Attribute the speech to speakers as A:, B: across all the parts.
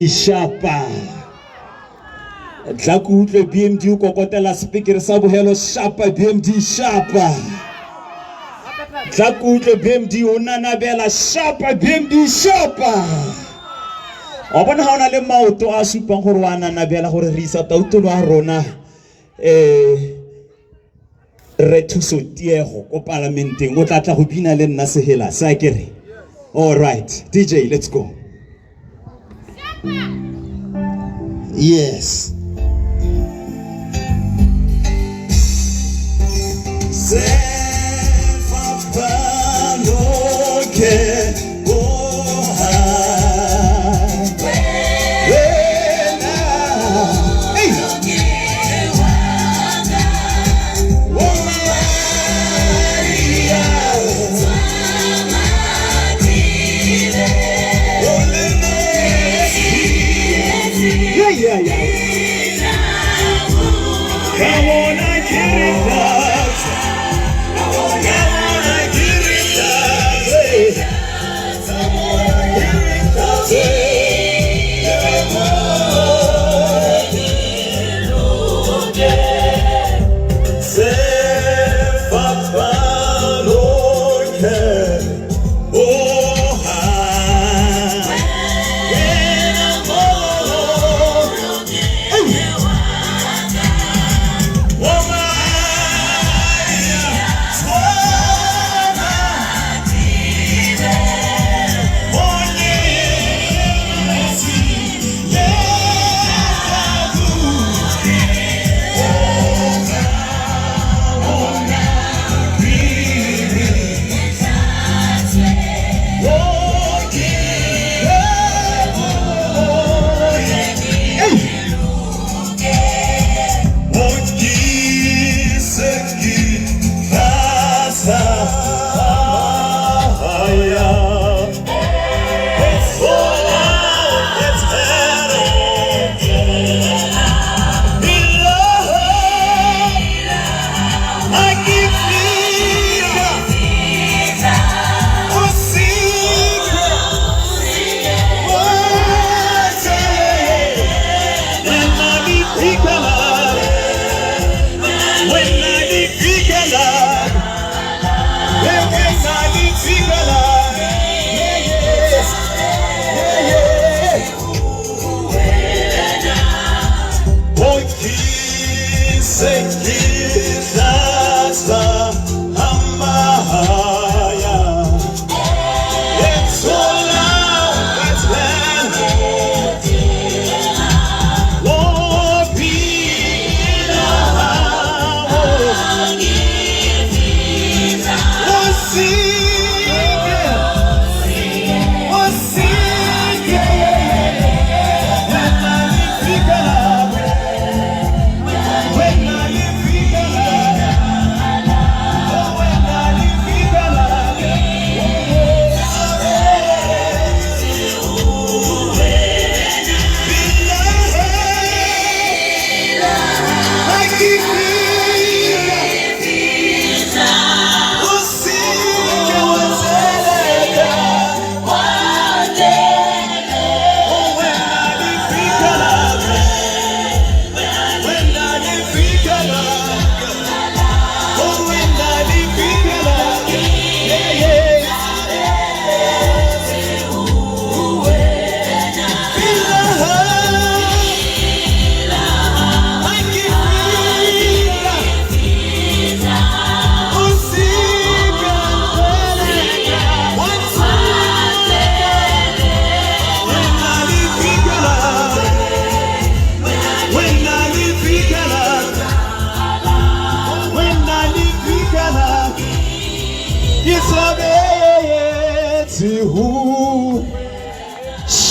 A: Shapa Tlakutle BMD kokotela speaker sa bohelo Shapa BMD Shapa Tlakutle BMD unanabela Shapa BMD Shapa o bona ha ona le maoto a supang gore wa nanabela gore re isa tautolo a rona re thuso tiego ko parlamenteng o tla go bina le nna sehela sa kere. All right, DJ, let's go. Yes.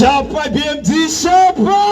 A: Shapa BMD Shapa.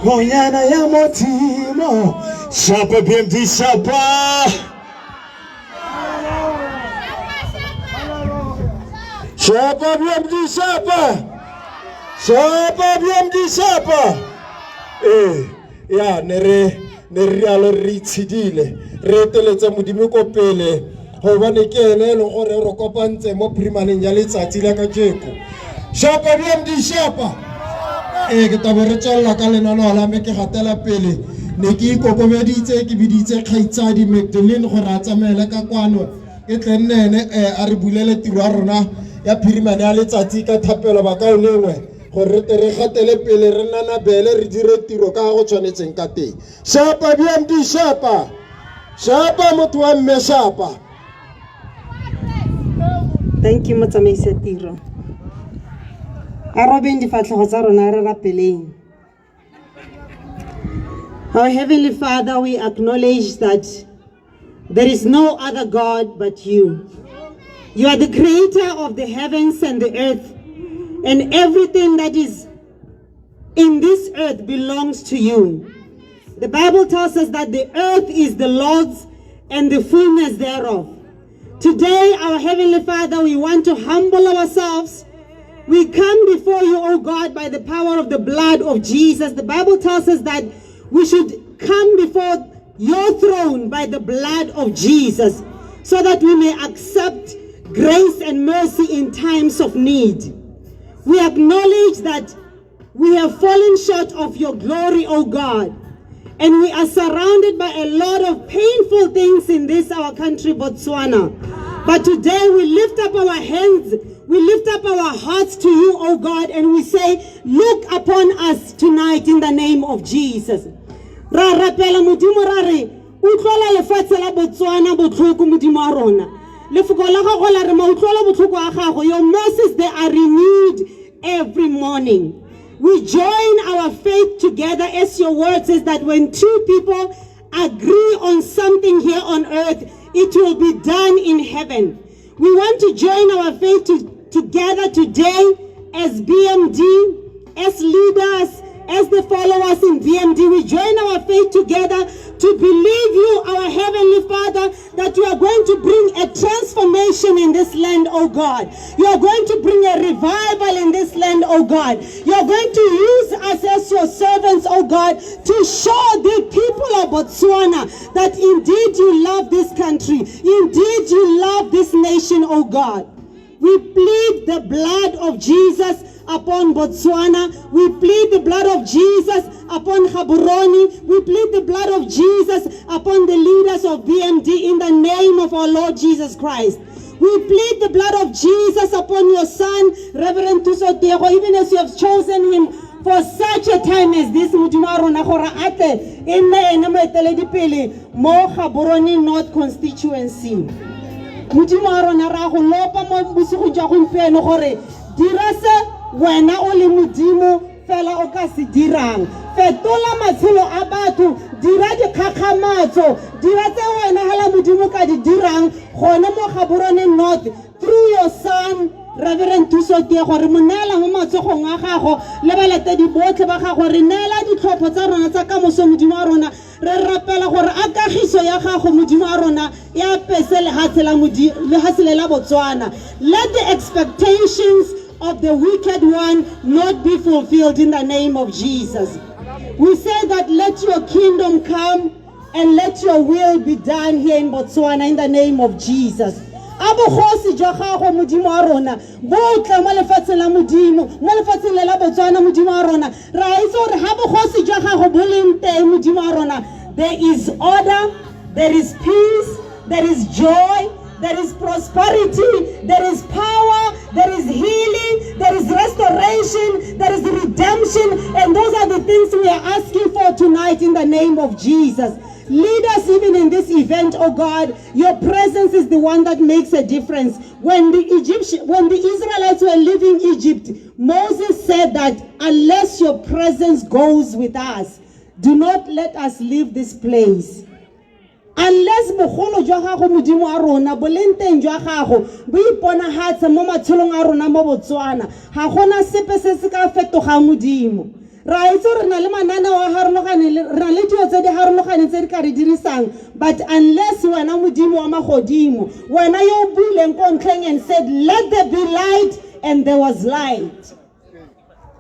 A: Ngonyana ya motimo. Shapa BMD shapa. Shapa BMD shapa. Shapa BMD shapa. Ya nere alo ritsidile. Re teletse modimo ko pele. Hobane ke ene le gore re kopantse mo primaneng ya letsatsi la ka jeko. Shapa BMD shapa. Ke tabere tsela ka lenano la me ke gatela pele. Ne ke ikokobeditse ke biditse kgaitsadi Magdalene gore a tsamaela ka kwano ke tlennene a re bulele tiro ya rona ya phirimane ya letsatsi ka thapelo ba ka lengwe gore re gatele pele re nana bele re dire tiro ka go tshwanetseng ka teng. Shapa BMD shapa. Shapa motho wa mme shapa.
B: Thank you motsamaisi tiro. Our Heavenly Father, we acknowledge that there is no other God but you. You are the creator of the heavens and the earth, and everything that is in this earth belongs to you. The Bible tells us that the earth is the Lord's and the fullness thereof. Today, our Heavenly Father, we want to humble ourselves. We come before you, O God, by the power of the blood of Jesus. The Bible tells us that we should come before your throne by the blood of Jesus, so that we may accept grace and mercy in times of need. We acknowledge that we have fallen short of your glory, O God, and we are surrounded by a lot of painful things in this our country, Botswana. But today we lift up our hands, we lift up our hearts to you, O God, and we say, look upon us tonight in the name of Jesus. Ra rapela modimo ra re utlola lefatshe la Botswana botlhoko modimo a rona. Lefoko la gago la re ma utlola botlhoko a gago. Your mercies, they are renewed every morning. We join our faith together, as your word says that when two people agree on something here on earth, it will be done in heaven. We want to join our faith together today as BMD, as leaders, as the followers in BMD. We join our faith together to believe you, our Heavenly Father, that you are going to bring a transformation in this land, oh God. You are going to bring a revival in this land, oh God. You are going to use us as your servants, oh God, to show the people of Botswana that indeed you love this country. Indeed you love this nation, oh God. We plead the blood of Jesus upon Botswana. We plead the blood of Jesus upon Gaborone. We plead the blood of Jesus upon the leaders of BMD in the name of our Lord Jesus Christ. We plead the blood of Jesus upon your son, Reverend Thuso Tiego, even as you have chosen him for such a time as this. Mo Gaborone North constituency. Wena o le modimo fela o ka se dirang. Fetola matshelo a batho, dira dikgakgamatso, dira tse wena hala modimo ka di dirang gone mo Gaborone North through your son Reverend Thuso Tiego. Re mo neela mo matsogong a gago le balatedi botlhe ba gago. Re neela ditlhopho tsa rona tsa kamoso modimo wa rona. Re rapela gore a kagiso ya gago modimo wa rona ya pese lehatshe la Botswana. Let the expectations of the wicked one not be fulfilled in the name of Jesus. We say that let your kingdom come and let your will be done here in Botswana in the name of Jesus. Abogosi jwa gago modimo wa rona bo tla mo lefatsheng la modimo mo lefatsheng la Botswana modimo wa rona ra itse gore ha bogosi jwa gago bo leng teng modimo wa rona, there is order, there is peace, there is joy, there is prosperity, there is power, there is healing, there is restoration, there is redemption, and those are the things we are asking for tonight in the name of Jesus. Lead us even in this event, oh God. Your presence is the one that makes a difference. When the Israelites were leaving Egypt, Moses said that unless your presence goes with us, do not let us leave this place. unless bogolo jwa gago modimo a rona bolenteng jwa gago bo iponagatse mo matshelong a rona mo Botswana ga gona sepe se se ka fetoga modimo ra itse re na le mananeo a harologane re na le dio tse di harologane tse di ka re dirisang but unless wena modimo wa magodimo wena yo buileng ko ntleng and said let there be light and there was light.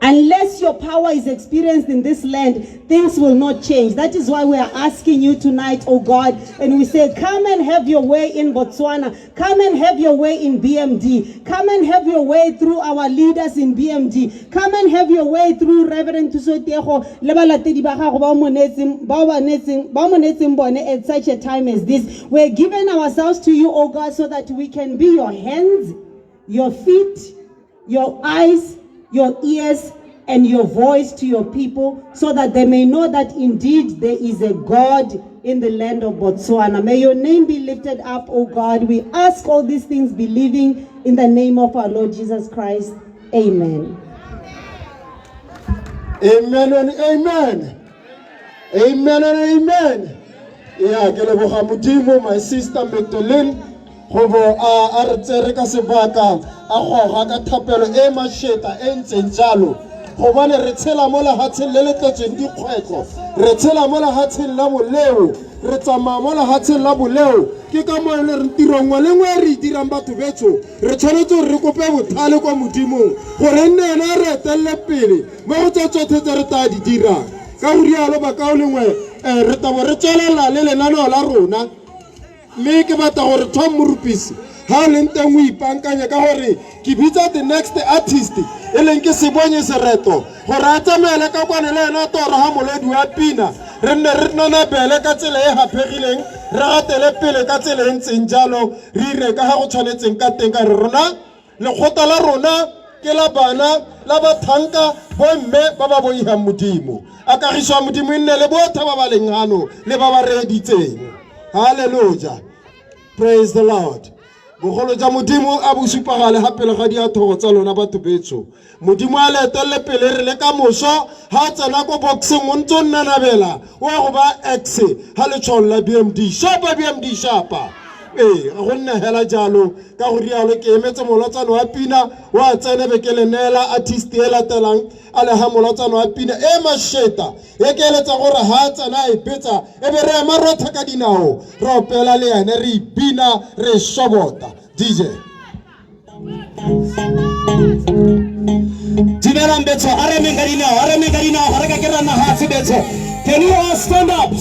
B: Unless your power is experienced in this land, things will not change. That is why we are asking you tonight, oh God, and we say, come and have your way in Botswana. Come and have your way in BMD. Come and have your way through our leaders in BMD. Come and have your way through Reverend Tusotego, at such a time as this. We're giving ourselves to you, oh God, so that we can be your hands, your feet, your eyes, your ears, and your voice to your people, so that they may know that indeed there is a God in the land of Botswana. May your name be lifted up, O God. We ask all these things believing in the name of our Lord Jesus Christ. Amen.
A: Amen and amen. Amen and amen. Yeah, keleboga modimo, my sister Magdalene, gobo a re tsere ka sebaka a goga ka thapelo e masheta e ntseng jalo gobane re tshela mo lehatsheng le le tletseng dikgwetlo re tshela mo lehatsheng la boleo re tsamaya mo lehatsheng la boleo ke ka mo le re tirong wa lengwe re dirang batho betso re tshwanetse re kope bothale kwa modimong gore nne ena re etelle pele mo go tsotlhe tse re tla di dirang ka go rialo ba ka o lengwe re tabo re tswelela le lenaneo la rona mme ke batla gore Tom Morupisi ha le nteng o ipankanya ka gore ke bitsa the next artist e leng ke Sebonye Sereto gore a tsamaele ka kwane le ena toro ha molodi wa pina re nne re nna bele ka tsela e hapegileng re gatele pele ka tsela e ntseng jalo re ire ka ha go tshwanetseng ka teng ka re rona lekgotla la rona ke la bana la bathanka bomme ba ba boihang modimo a kagišwa modimo nne le botha ba ba leng hano le ba ba reeditseng. Hallelujah. Praise the Lord. Bogolo ja modimo a bosupagale ha pele ga dia thogo tsa lona batho betso modimo a letelle pele re le ka moso ha tsena go boxing o ntse nna nabela wa go ba x ha le tsholo la BMD shapa ga go nna hela jalo ka go rialo ke emetse molotsano wa pina wa tsene be ke le nela artist e latelang a le ha molotsano wa pina e masheta e ke eletsa gore ha tsena e betsa e be re marotha ka dinao re opela le ene re pina re shobota DJ Dinela mbetso are me ka dinao ha re ka kera na ha se betso. Can you all stand up?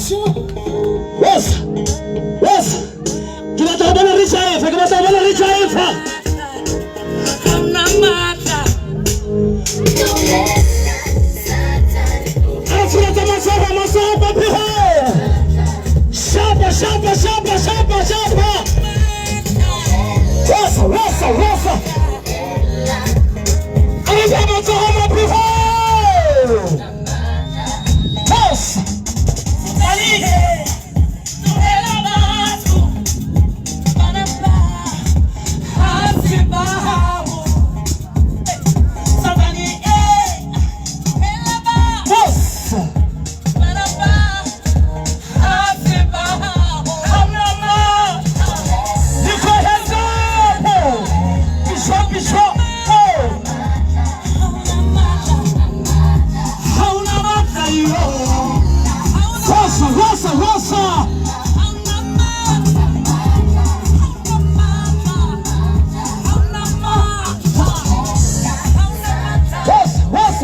A: Yes. Kita tahu mana Richard, kita tahu mana Richard. Asyik masalah papi hai. Siapa. Rasa. Ada masalah papi hai. Tos.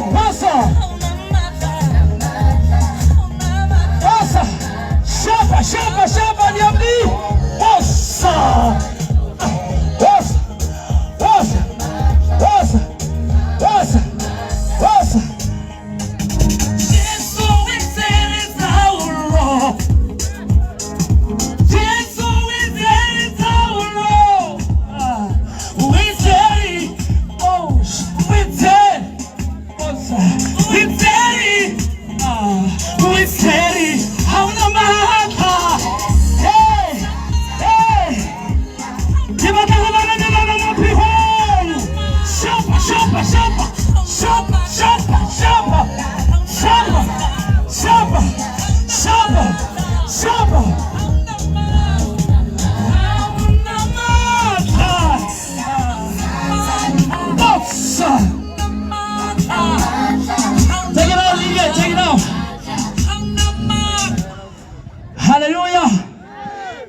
A: Rasa. Siapa dia beli? Rasa.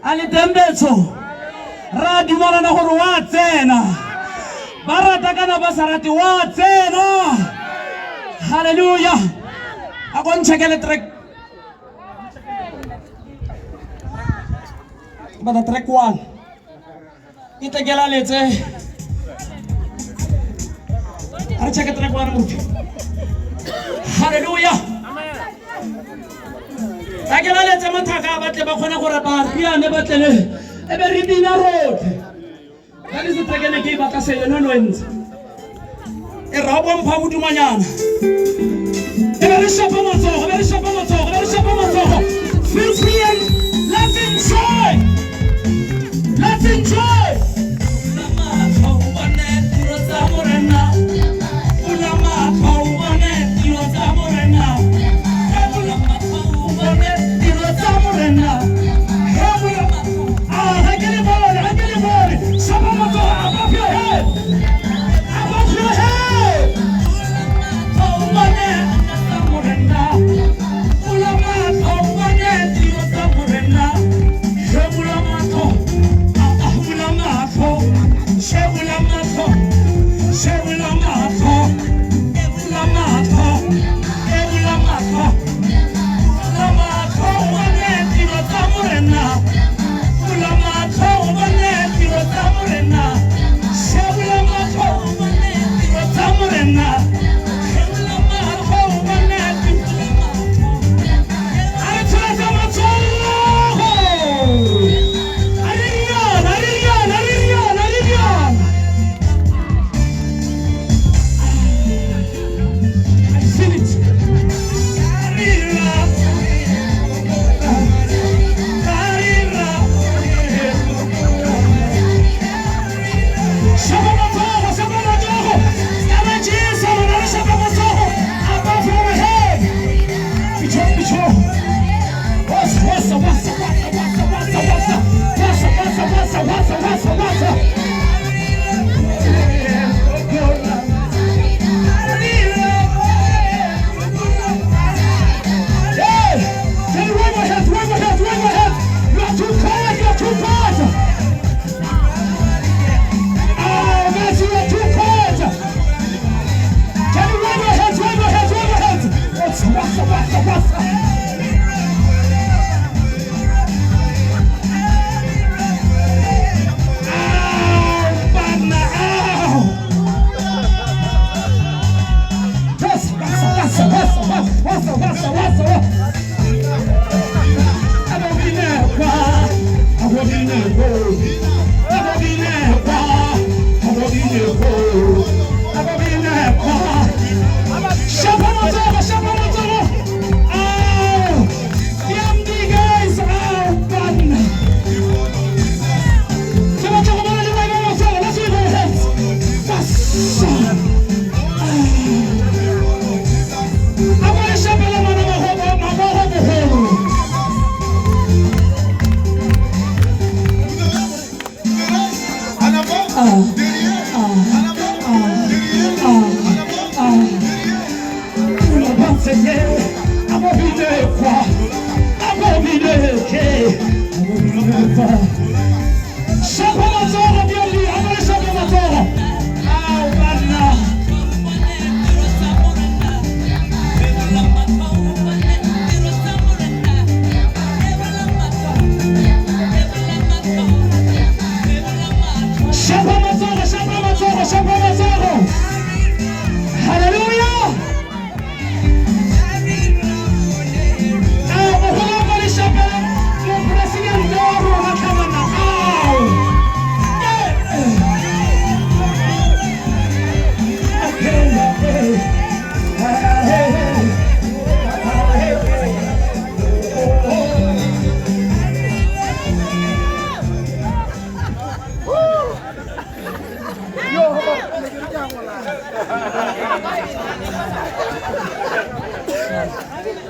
C: Ali Dembetso. Radi mwana na huru wa tena. Barata kana basarati wa tena. Hallelujah. Ako nchekele track. Bada track 1. Ita gela lete. Ara check track 1 muti. Hallelujah. Agela lete mataka batle ba khona gore ba pia ne batlele. Ebe ridina road. That is the track ke ba ka se no wentse. E rabo mpha budumanyana. Ebe shapa matsogo, ebe shapa matsogo, ebe shapa matsogo. Feel free and let's enjoy. Let's enjoy.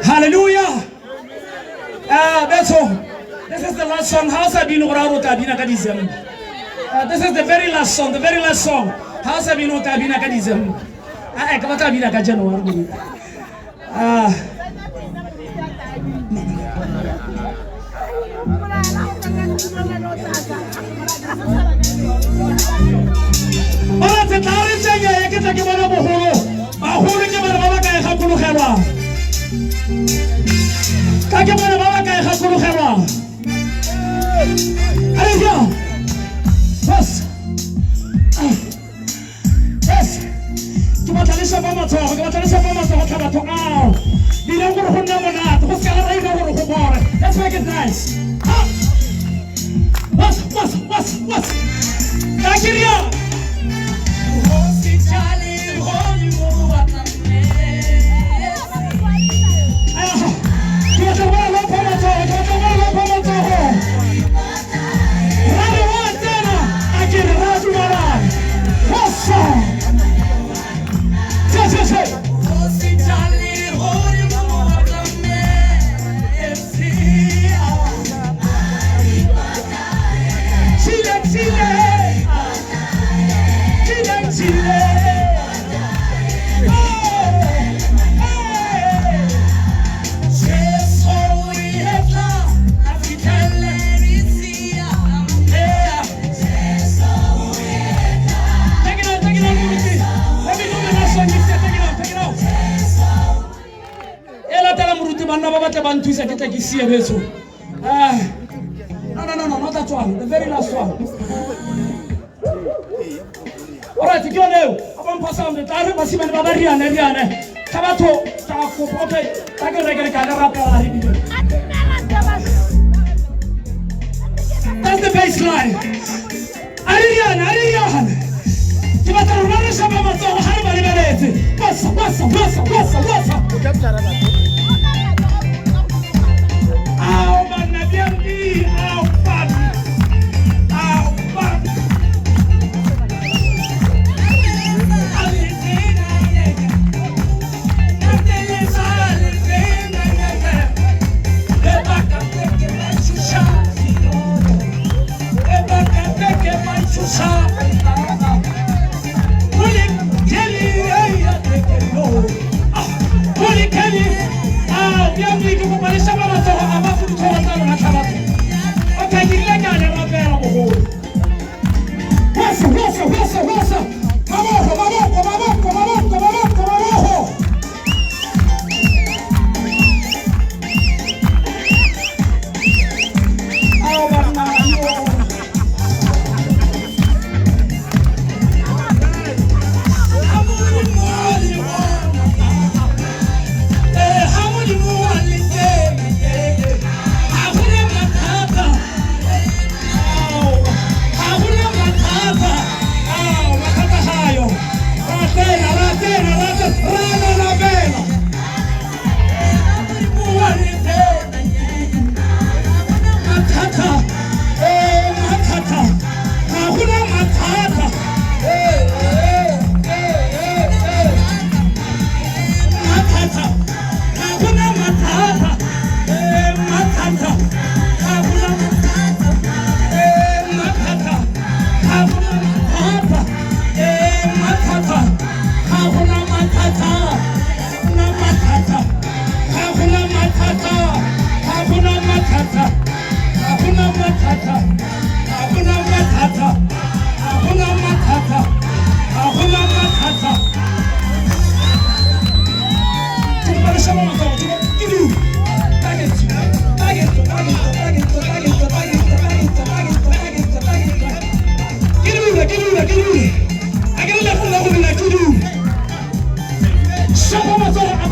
C: Hallelujah. That's all. This is the last song. How's I been This is the very last song. The very last song. How's I been Ora te tari tsenye ke tla ke bona boholo. Baholo ke bana ba ba ka e gakologelwa. Ka ke bona ba ba ka e gakologelwa. Allez, Yes. Yes. Tu vas t'aller sur ma tour, tu vas t'aller sur ma tour, tu vas t'aller. Il est pour le monat, parce qu'elle arrive à le voir. Let's make it nice. What? Takiria. No, not that one, the very last one. Alright, you know, I'm passing the time, but I'm not Riane. Tabato, Taco, that's the baseline. Ariane. Tibatarunare Shabama,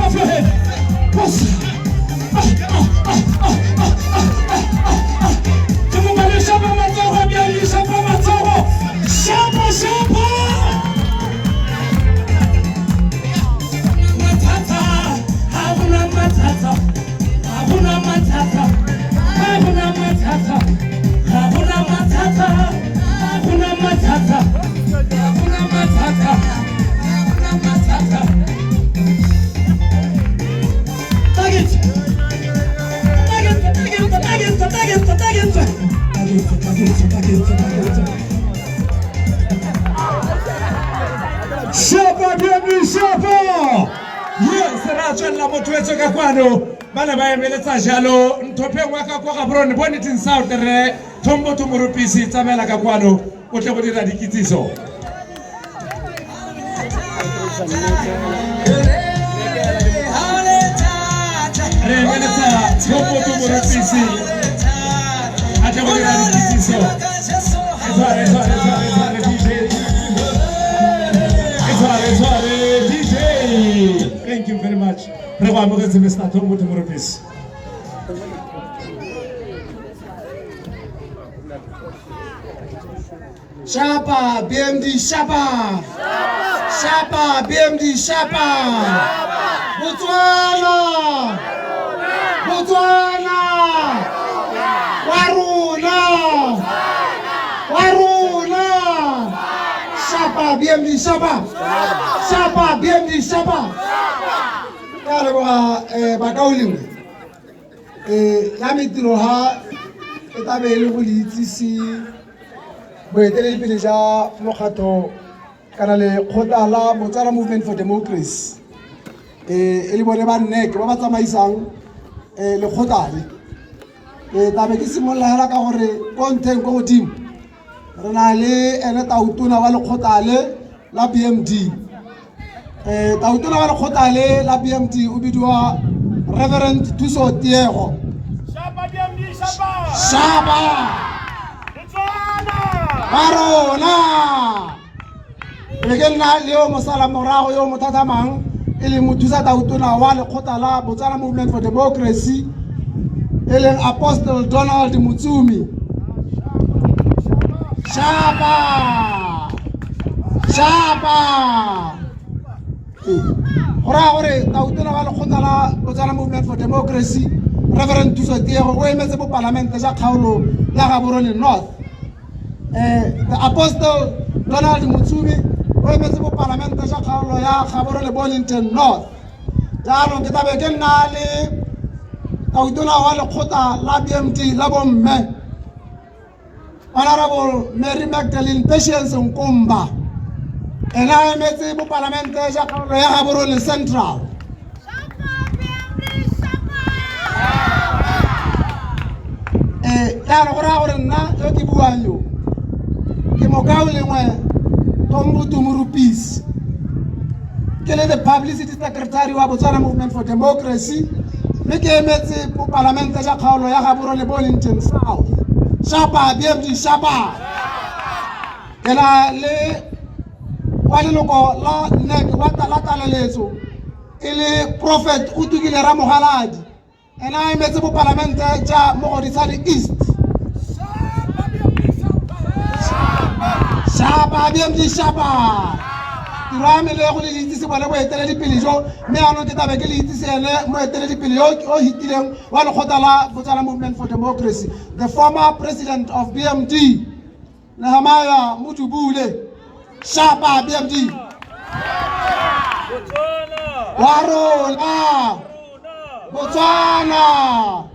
C: Harvard, what's
D: bana ba emeletsa jalo nthope wa ka kwa Gaborone Bonneting South re Thombo Tumurupisi tsamela ka kwano o tle go dira dikitsiso re emeletsa Thombo Tumurupisi a tle go dira dikitsiso DJ. Thank you very much. Mr. Thombo Tumurupisi.
A: Shapa, BMD, Shapa. Shapa, BMD, Shapa. Botswana. Botswana. Waruna. Waruna. Shapa, BMD, Shapa. Shapa, BMD, Shapa. Kare ba kaulingwe. La mitiro ha etabe le go litsisi boeteledipele ja mokgatho kana le kgotla la Botswana Movement for Democracy e le bone ba nneke ba ba tsamaisang le kgotla le tabe ke simolla hela ka gore konteng go godimo re na le ene tautona wa le kgotla le la BMD tautona wa le kgotla le la BMD o bidiwa Reverend Thuso Tiego Shapa BMD Shapa Shapa Barona Regena leo mosala morago yo mothatamang ele mothusa tautona wa le kgotla la Botswana Movement for Democracy ele Apostle Donald Mutsumi Shapa Shapa ora gore tautona wa le kgotla la Botswana Movement for Democracy Reverend Thuso Tiego o emetse bo parliament ja kgaolo ya Gaborone North the Apostle Donald Mutsumi o emetse bo parliament ja kgaolo ya Gaborone Bonington North jaanong ke tabe ke nna le tautona wa lekgotla la BMD la bomme Honorable Mary Magdalene Patience Nkumba ena emetse bo parliament ja kgaolo ya Gaborone Central ya re gora gore nna yo ke buang yo ke mokao lengwe Thombo Tumurupisi ke le the publicity secretary wa Botswana Movement for Democracy me ke emetse po parliament ja kgaolo ya Gaborone Bonington South Shapa BMD Shapa ke na le wa leloko la nek wa talaleletso e le Prophet Utukile Ramohaladi ena emetse po parliament ja Mogodisane East Shapa BMD Shapa tirame le go le ditse bona go etela dipele jo me ano ke tabe ke le ditse ene mo etela dipele yo o hitileng wa le khotla la Botswana Movement for Democracy the former president of BMD Nehemiah Mutubule Shapa BMD Warona Botswana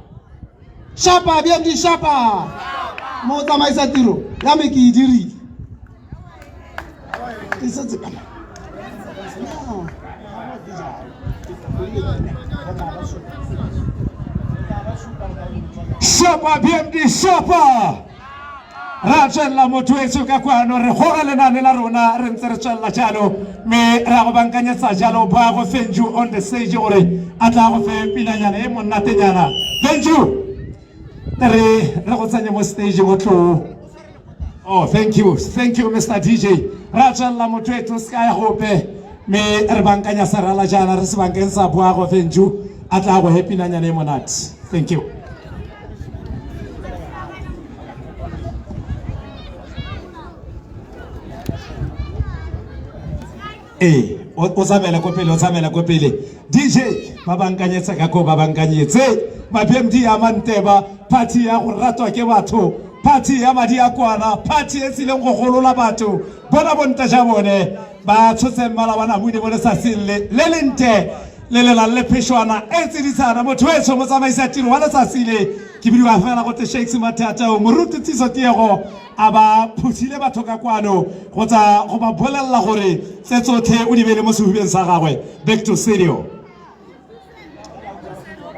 A: Shapa BMD Shapa mo tsamaisa tiro ya me ke idiri isetse kana
D: Shapa BMD Shapa Rachella motho etso ka kwano re goga lenane la rona re ntse re tswella jalo me ra go bankanyetsa jalo ba go Fenju on the stage gore a tla go fe pinanyana e monnatenyana Fenju re go tsanya mo stage go tlo oh thank you Mr. DJ Rachella motho etso ska ya gope me re bankanya sarala jana re se bankeng sa bua go Fenju a tla go happy nanyana e monate thank you o tsamela ko pele DJ ba bankanyetsa ka go ba bankanyetse ba BMD ya Manteba party ya go ratwa ke batho party ya madi ya kwana party e tsileng go golola batho bona bonta ja bone ba tshotse mmala bana budi bone sa sile le lente le la le peshwana e tsidisana motho e tso mo tsamaisa tiro wala sa sile ke bidiwa fela go te Shakes Mathata o moruti Thuso Tiego aba phutile batho ka kwano go tsa go ba bolella gore tsetso the o di bele mo sehubeng sa gagwe back to studio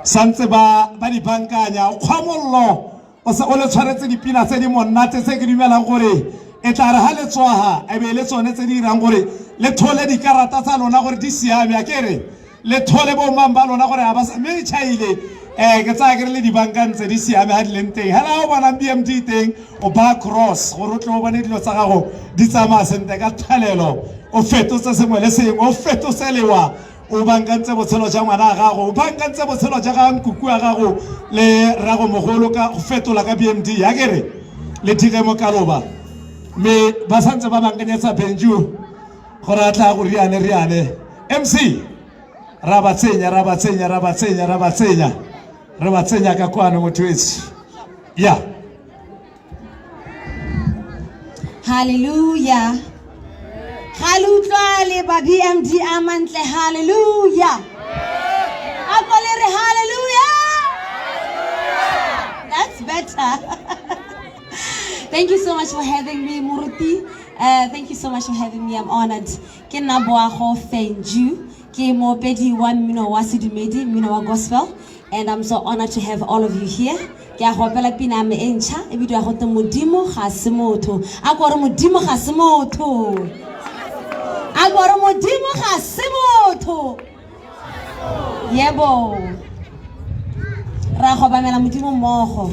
D: santse ba di bankanya o kgwamollo o le tshwaretse dipina tse di monate tse ke dumelang gore e tla re ha le tswaha e be le tsone tse di dirang gore le thole dikarata tsa lona gore di siame akere le thole bo mang ba lona gore ha ba mme chaile ke tsaya ke re le dibanka ntse di siame ha di leng teng hala o bona BMD teng o ba cross gore o tle o bone dilo tsa gago di tsamaya sentle ka thalelo o fetotse sengwe le sengwe o fetotse lewa o bankantse botshelo jwa ngwana wa gago o bankantse botshelo jwa ga nkuku ya gago le rago mogolo ka go fetola ka BMD ya kere le dire mo kaloba me ba santse ba bankanyetsa Benju gore a tla go riane MC ra ba tsenya re ba tsenya ka kwana motwetsi ya
E: hallelujah Hallelujah, ba BMD amantle hallelujah. Akolere hallelujah. That's better. Thank you so much for having me, Muruti. Thank you so much for having me. I'm honored. Ke naboago Fenju, ke mopedi wa mmino wa sedumedi, mmino wa gospel, and I'm so honored to have all of you here. Ke a gopela pina me encha, e bidiwa go te modimo ga se motho. A go re modimo ga se motho. Agora modimo ga se motho. Yebo. Ra go bamela modimo mmogo.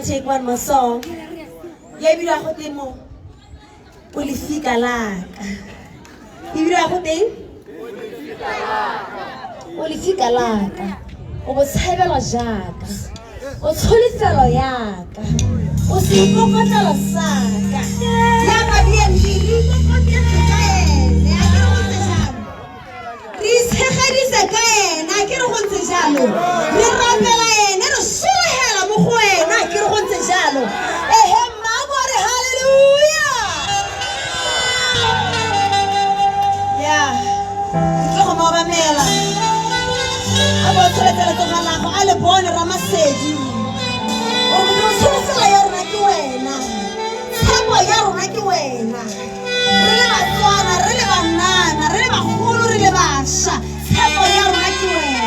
E: take one more song. Ya bidwa go teng mo. O lefika laka. E bidwa go teng? O lefika laka. O bo tshabela jaka. O tsholefelo yaka. O se ipokotela saka. Ya ka BMG ipokotela ka ene. Ya ke go tsejana. Re tshegedisa ka ene. A ke re go tsejalo. Re rapela ene re solehela mo go ene. A ke re go tsejalo. Ehe mmabore hallelujah. Ya. Ke go mo bamela. Abo tsholetela togalago a le bone Ramasedi. O re mo solofela ya rona ke wena. Tshepo ya rona ke wena. Re le batswana, re le banana, re le bagolo, re le bašwa. Tshepo ya rona ke wena.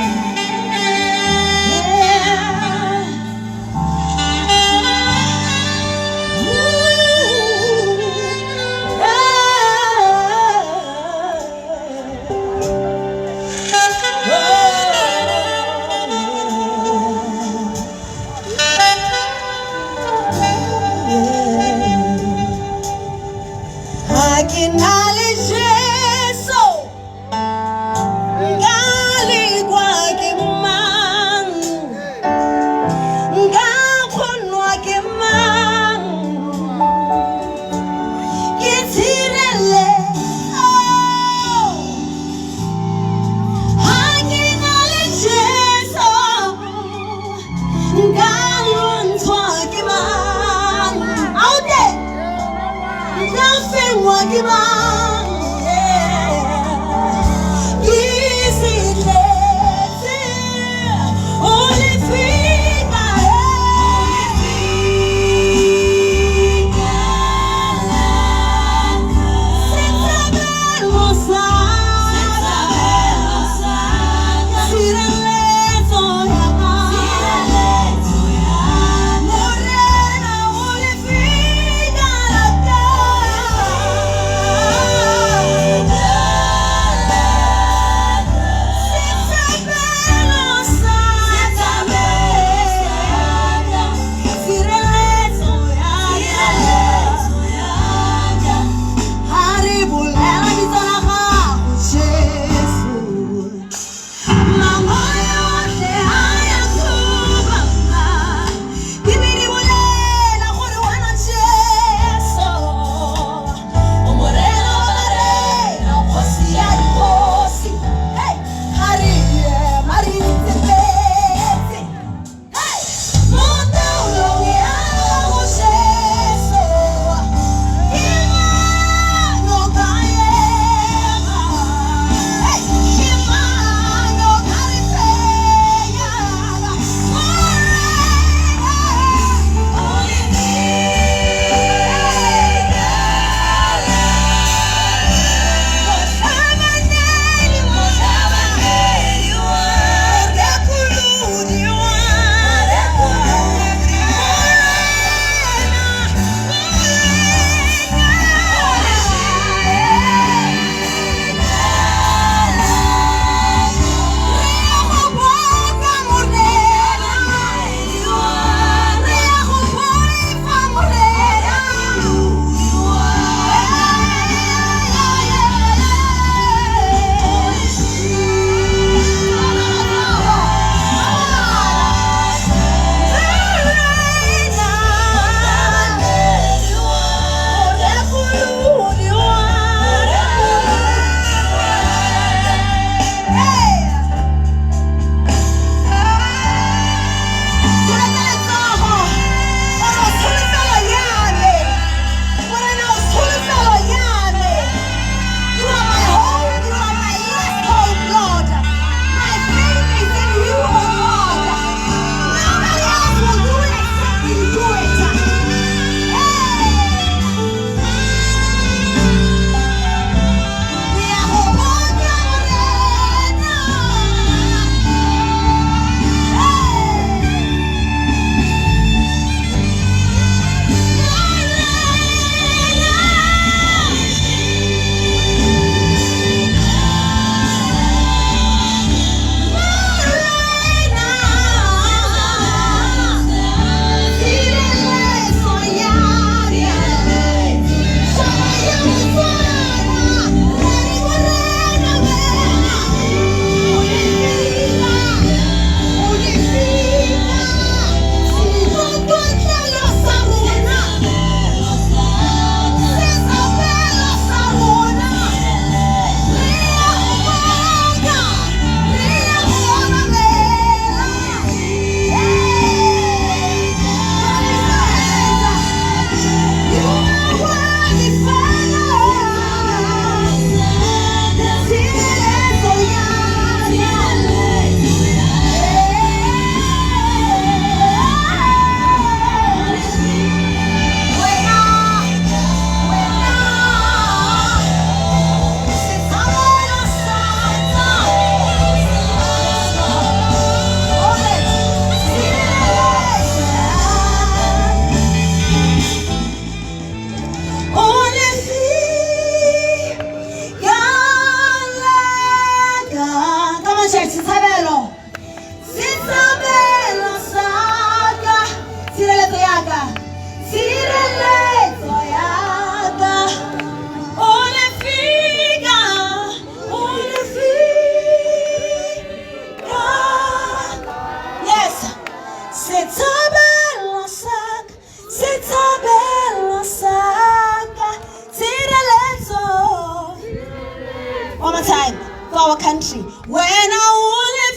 E: our country. When I wanna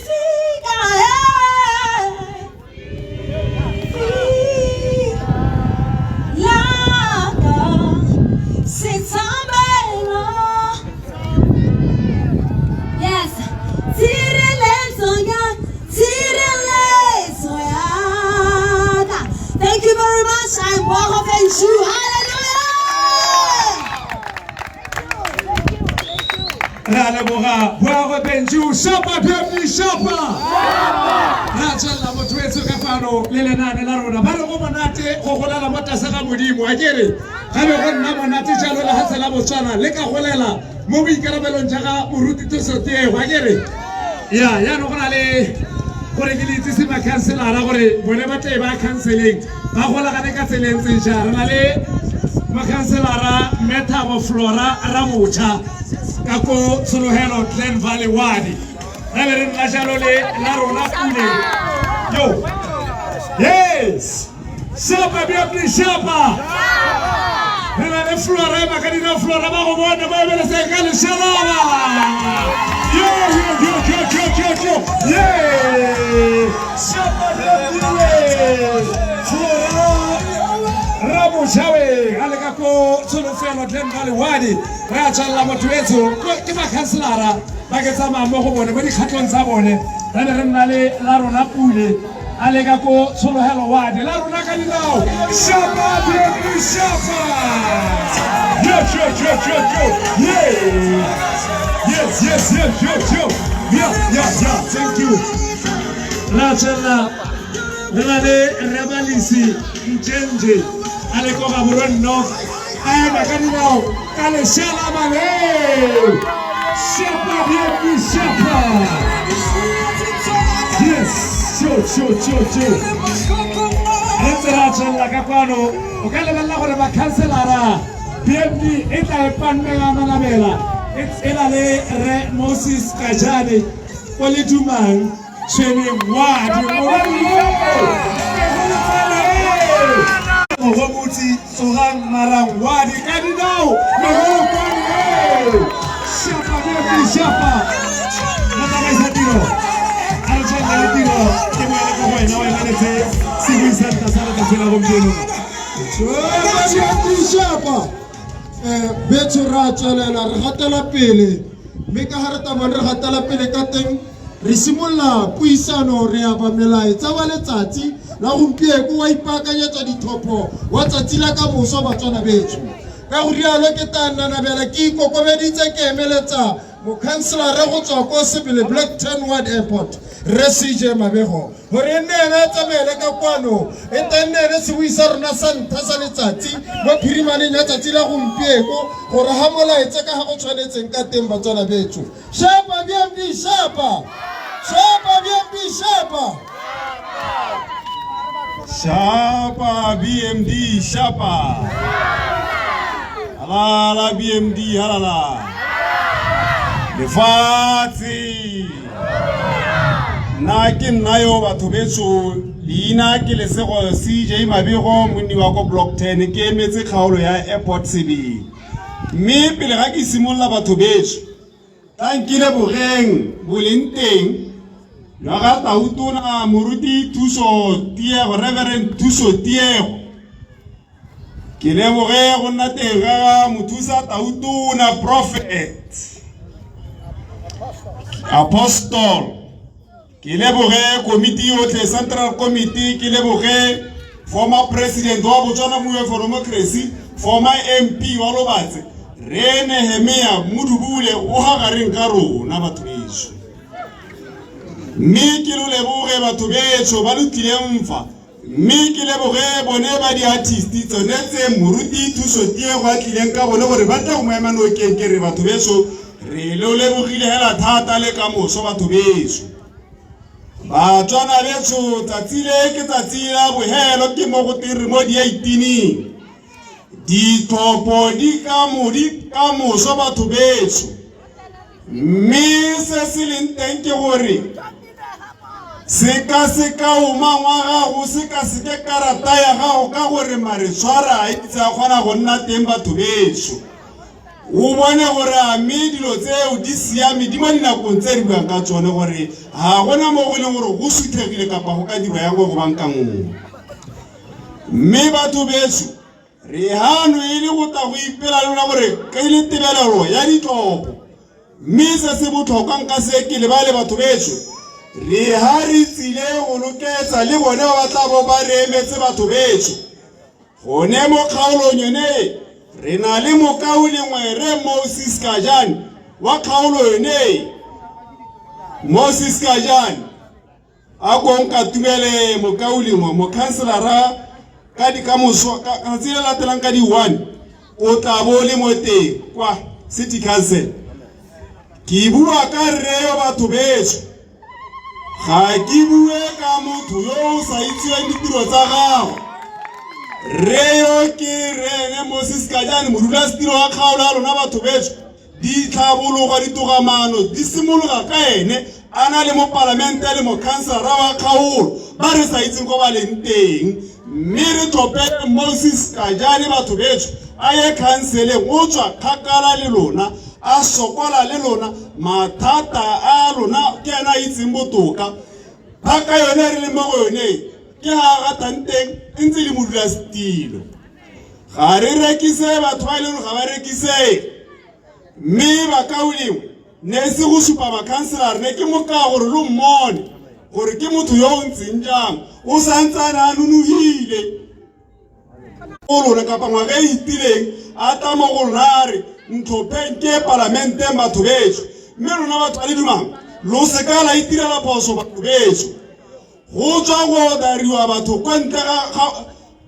E: yes, thank you very much. I'm Bogo Fenshu.
D: Hallelujah. Bogo Fenshu. Shapa BMD Shapa. Rachel motwezo kapano lele nane la rona. Baro ko manate go golela matasa ka modimo a kere. Ga be go nna monate jalo la hatsa la botswana le ka golela mo boikarabelong jaga moruti tsotie a kere. Ya no gona le gore ke le tsisi ma councilor gore bone ba tle ba counseling ba gola ga ne ka tseleng tsensha re na le ma councilor Methabo Flora Ramucha ka ko Tsolohelo Glen Valley Wadi re le nna jalo le la rona pule yo yes Shapa BMD Shapa re na le Flora ba ka dina Flora ba go bona ba be le se ka le shalala yo yeah Shapa Flora Ramuchawe aleka ko Tsolohelo Glen Valley Wadi ra tsalla motho etso ke ba councilor ba ke tsama mo go bone ba di khatlong tsa bone re ne re nna le la rona pule aleka ko Tsolohelo Wadi la rona ka dinao Shapa BMD Shapa yo yes thank you la tsalla re na le Rebalisi Njenje aleko ga Buron North ai ba ka dinao ka le shala male Shapa BMD Shapa yes cho Rachel ka kwano o ka le balla gore ba councilor BMD e tla e panela manabela ela le Re Moses Kajane o le dumang shene Wadi mo go mutsi tsogang marang Wadi ka dinao mo go kwano Shapa BMD Shapa na ka isa tiro a tsela le tiro ke mo le go wena wa le tse se santa sala ka tsela go mjeno
A: Shapa betso ra tswelela re gatela pele mme ka ga re tabang re gatela pele ka teng re simolla puisano re ya ba melaetsa wa letsatsi la gompieko wa ipaakanyetsa dithopo wa tsatsi la ka moso batswana betso ka go rialo ke tananabela ke ikokobeditse ke emeletsa mo councilor go tswa ko Sebele Block 10 Ward Airport re CJ Mabego gore nne tsamele ka kwano e tenne se buisa rona sa ntha sa letsatsi mo phirimaneng ya tsatsi la gompieko gore ha molaetse ka ha go tshwanetseng ka teng batswana betso Shapa BMD Shapa Shapa BMD Shapa
F: Shapa BMD Shapa halala BMD halala lefatsi na ke nna yo batho betso leina ke lesego CJ Mabego monni wa ko Block 10 ke emetse kgaolo ya Airport Sebele mme pele ga ke simolla batho betso tankile bogeng bolenteng ya ga tautona moruti Thuso Tiego Reverend Thuso Tiego ke leboge go nna teng ga mothusa tautona prophet Apostle ke leboge committee yotlhe Central Committee ke leboge former president wa Botswana Move for Democracy former MP wa Lobatse re Nehemia Mudubule o ha gareng ka rona batho betso mme ke lo leboge batho betso ba lutile mfa mme ke leboge bone ba di artist tsone tse moruti Thuso Tiego a tlileng ka bone gore ba tla go maema no kenkere batho betso re lo lebogile hela thata le ka moso batho betso batswana betso tsatsi le ke tsatsi la bohelo ke mo go tiri mo di 18 dithopo di ka moso batho betso mme se se leng teng ke gore seka o mangwa gago seka karata ya gago ka gore mare tshwara a itse a kgona go nna teng batho betso o bone gore a mme dilo tseo di siame di mo dinakong tse re buang ka tsone gore ga gona mo go leng gore go suthegile kapa go ka dirwa yang go banka ngwe mme batho beso re hano e le go ta go ipela lona gore ka ile tebelelo ya ditlopo mme se se botlhokwa nka se ke le ba le batho beso re ha re tsile go loketsa le bone ba batla bo ba re emetse batho beso gone mo kgaolong yone re na le mokauli ngwere Moses Kajani wa kgaolo yone Moses Kajani a konka tumele mokauli mo councilora ka di ka moso ka tsile latelang ka di 1 o tla bo le mote kwa city council ki bua ka reo batho beso ga ki bue ka motho yo o sa itseng ditiro tsa gago reo ke rene Moses Kajani modula stilo wa kgaola lona batho beso di tlhabologa ditogamano di simologa ka ene ana le mo parlamente le mo councilor wa kgaolo ba re sa itseng go ba leng teng mme re tlhopele Moses Kajani batho beso a ye councileng o tswa kgakala le lona a sokola le lona mathata a lona ke ana itseng botoka phaka yone re le mo go yone ke ha gatanteng ntse le modula stilo ga re rekise batho ba ile ga ba rekise mme ba kauleng ne se go supa ba councilor ne ke moka gore lo mmone gore ke motho yo o ntseng jang o santsana a nunuhile o lona ka pangwa ga itileng a ta mo go rare ntlhopheng ke parlamente batho beso mme lona batho ba le dumang lo se ka la itirela phoso batho beso go tswa go dariwa batho kwa ntle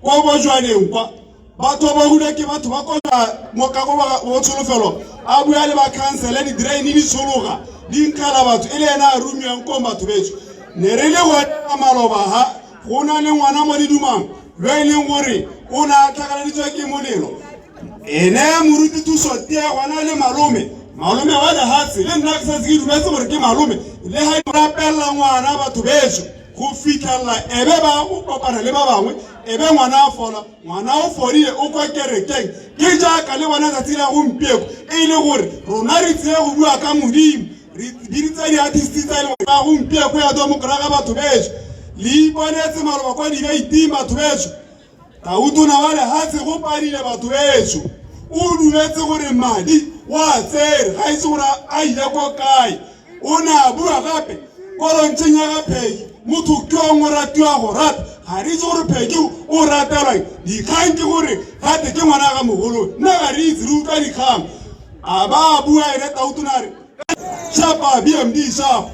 F: go bojwaneng kwa batho ba hula ke batho ba kona mo ka go ba tsholofelo a bua le ba council di drain di tsologa di nkala batho ile ena a rumiang ko batho beso ne re le go a maloba ha go na le ngwana mo di dumang lo e leng gore o na tlhakala ditswa ke molelo ene moruti thuso tie gona le malome wa le hatsi le nna ke sa se dumetse gore ke malome le ha e rapella ngwana batho beso go fitlhella ebe ba go kopana le ba bangwe ebe ngwana a fola ngwana o forile o kwa kerekeng ke jaaka le bona tsatsi la gompieko e ile gore rona re tsile go bua ka modimo re diritsa di artists tsa ile ba gompieko ya demokraga batho beso le iponetse maloba kwa di ba itima batho beso ta utuna wale hatse go parile batho beso o dumetse gore madi wa tsere ga itse gore a ile go kae o na bua gape kolontsheng ya gaphegi motho ke o ratiwa go rata ga re itse gore pheki o ratelwa dikgang ke gore gate ke ngwana ga mogolo nna ga re itse re utlwa dikgang a ba bua ene tautunare shapa BMD shapa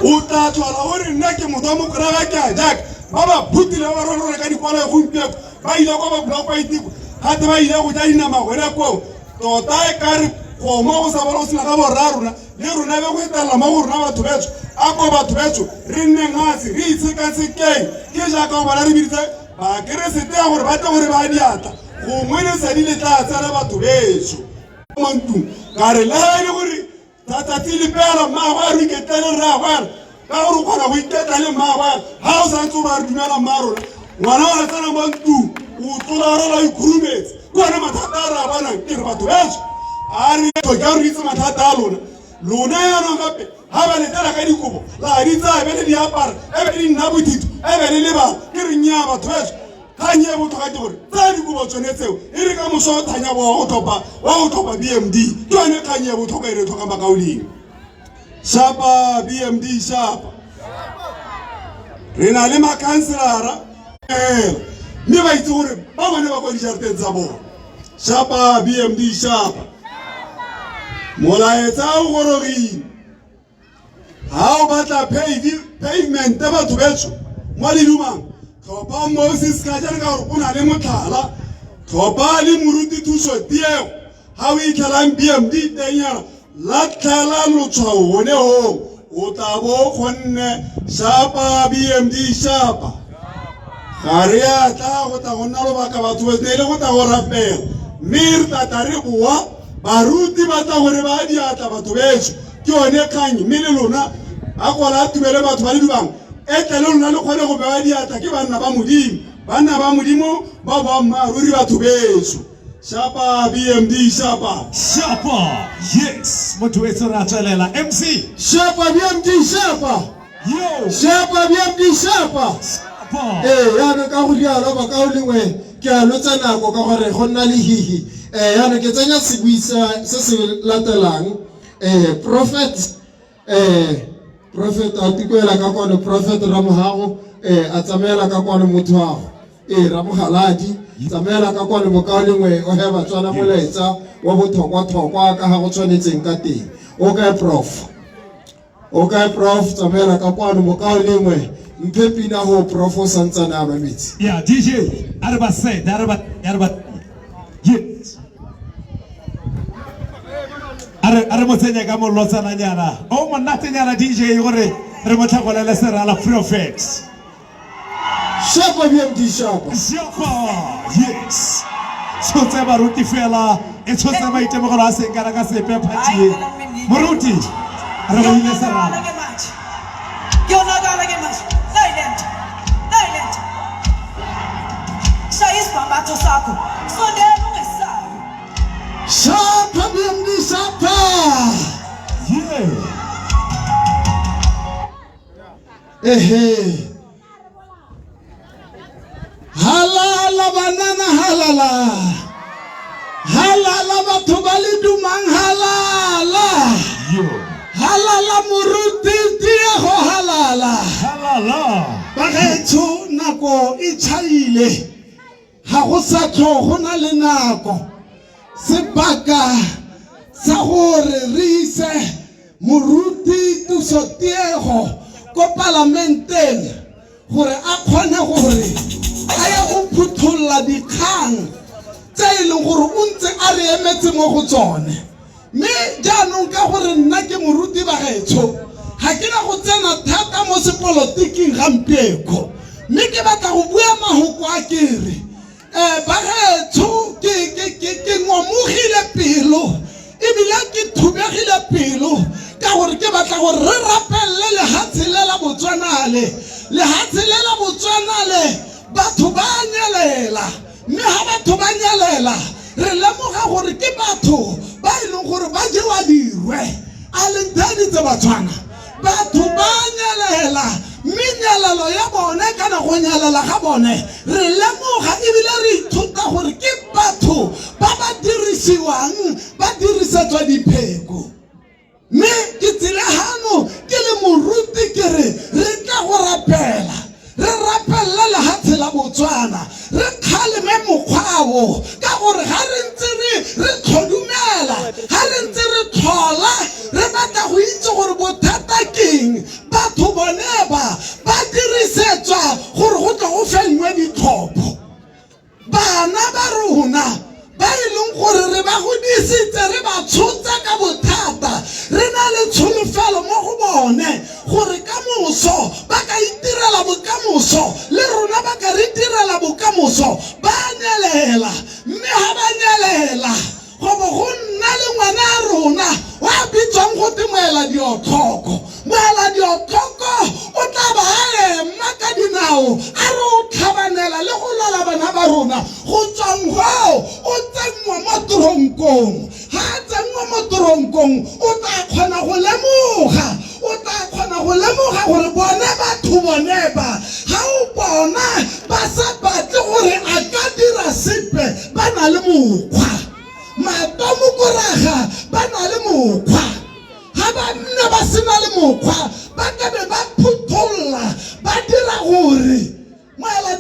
F: o tla tlhola gore nna ke motho wa mokoraga ke a jaaka ba ba phutile ba rorore ka dikwala gompieko ba ile kwa ba bula kwa itiko gate ba ile go ja dinama gone koo tota e kare kgomo go sa bona go sena ka borarona le rona be go etella mo go rona batho betso a ko batho betso re nneng hatsi re itsekatsekeng ke jaaka go bona re biditse ba keresete ya gore ba tle gore ba diatla gongwe le sedi le tla tsena batho betso mo ntlong ka re le ha ile gore tsatsi le pela mmaagwe a re iketele rraagwe ka gore o kgona go iketla le mmaagwe ha o santse o ba re dumela mma rona ngwana wa tsena mo ntlong o tlola rola ikhurumetse ke one mathata a re a bonang ke re batho betso a re ka re itse mathata a lona yaanong gape ga ba letela ka dikobo la di tsaya be le diapara e be di nna bothito e be le lebala ke re nnyaa batho betso kgang e botlhokwa ke gore tsaya dikobo tsone tseo e re ka moso wa thanya wa go tlhopha BMD ke yone kgang e botlhokwa e re tlhokang bakaoleng shapa BMD shapa re na le makhanselara mme ba itse gore ba bone ba kwa dijareteng tsa bona shapa BMD shapa molaetsa o gorogile ha o batla pavement batho betso mo le dumang tlhopha Moses Kajani ka gore o na le motlhala tlhopha le moruti thuso tiego ha o itlhelang BMD tenyana la tlhala lotshwao gone hong o tla bo kgonne shapa BMD shapa ga re a tla go tla go nna lobaka batho betso ne e le go tla go rapela mme re tata re boa baruti ba tla gore ba diatla batho betso ke yone kgang mme le lona a kola a tumele batho ba le dubang e tle le lona le kgone go bewa diatla ke banna ba modimo ba ba mmaaruri batho betso Shapa BMD Shapa.
D: Shapa. Yes. Mtu wetu ratuelela. MC.
A: Shapa BMD Shapa.
D: Yo.
A: Shapa BMD Shapa.
D: Shapa.
A: Yana ka go diala ba ka o lengwe ke a lotsa nako ka gore go nna le hihi. Yana ke tsenya sebuisa se se latelang. Prophet Atikwela ka kwana Prophet Ramohago a tsamela ka kwana motho wago. Ramohaladi tsamela ka kwana mokaolengwe o heba tswana molaetsa wa bothokwa ka ha go tshwanetseng ka teng. O ka prof tsamela ka kwana mokaolengwe mphe pina ho prof o santsana a mametsi.
D: Yeah, DJ. Arba said. Arba. Yes. Are mo tsenya ka mo lotsana nyana. O mo natanyana DJ gore re mo tlhagolela serala Prophet.
A: Shapa BMD Shapa.
D: Shapa. Yes. So tse baruti fela e tshotse maitemogelo a seng kana ka sepe phatie. Moruti. Re go ile serala.
A: Shapa BMD Shapa.
D: Yeah.
A: Halala banana halala. Halala batho ba le dumang halala.
D: Yo.
A: Halala moruti Diego halala.
D: Halala.
A: Bagetho nako e tšhaile. Ha go sa tlhogo na le nako. Sebaka sa gore re ise moruti Diego ko parlamenteng gore a kgone gore a ya go phuthulla dikgang tse e leng gore o ntse a re emetse mo go tsone. Mme jaanong ka gore nna ke moruti bagetho ga ke na go tsena thata mo sepolotiking gampieko, mme ke batla go bua mahoko a kere bagetho ke ngomogile pelo ebile ke thubegile pelo ka gore ke batla gore re rapelle lehatshe le la Botswana batho ba nyelela. Mme ha batho ba nyelela re lemoga gore ke batho ba e leng gore ba jewa dirwe a leng tse Batswana. Batho ba nyelela mme nyelelo ya bone kana go nyelela ga bone re lemoga ebile re ithuta gore ke batho ba ba dirisiwang ba dirisetswa dipheko. Mme ke tsilehano ke le moruti ke re tla go rapela re rapella lehatshe la Botswana re kgaleme mokgwao ka gore ga re ntse re tlhodumela ga re ntse re tlhola re batla go itse gore bothata keng. Batho bone ba dirisetswa gore go tla go fenngwe ditlhopho. Bana ba rona ba e leng gore re ba godisitse re ba tshotsa ka bothata re na le tsholofelo mo go bone gore ka moso ba ka itirela bokamoso le rona ba ka re itirela bokamoso. Ba nyelela mme ha ba nyelela go bo go nna le ngwana a rona wa bitswang go Moela Diotlhoko. Moela Diotlhoko o tla ba ema ka dinao a re o tlhabanela le go lala bana ba rona go tswang go o tsenngwa mo toronkong. Ha tsenngwa mo toronkong o tla kgona go lemoga gore bone batho bone ba ha o bona ba sa batle gore a ka dira sepe ba na le mokgwa. Matomo koraga ba na le mokgwa. Ha ba nne ba sena le mokgwa ba ka be ba phutholla ba dira gore Moela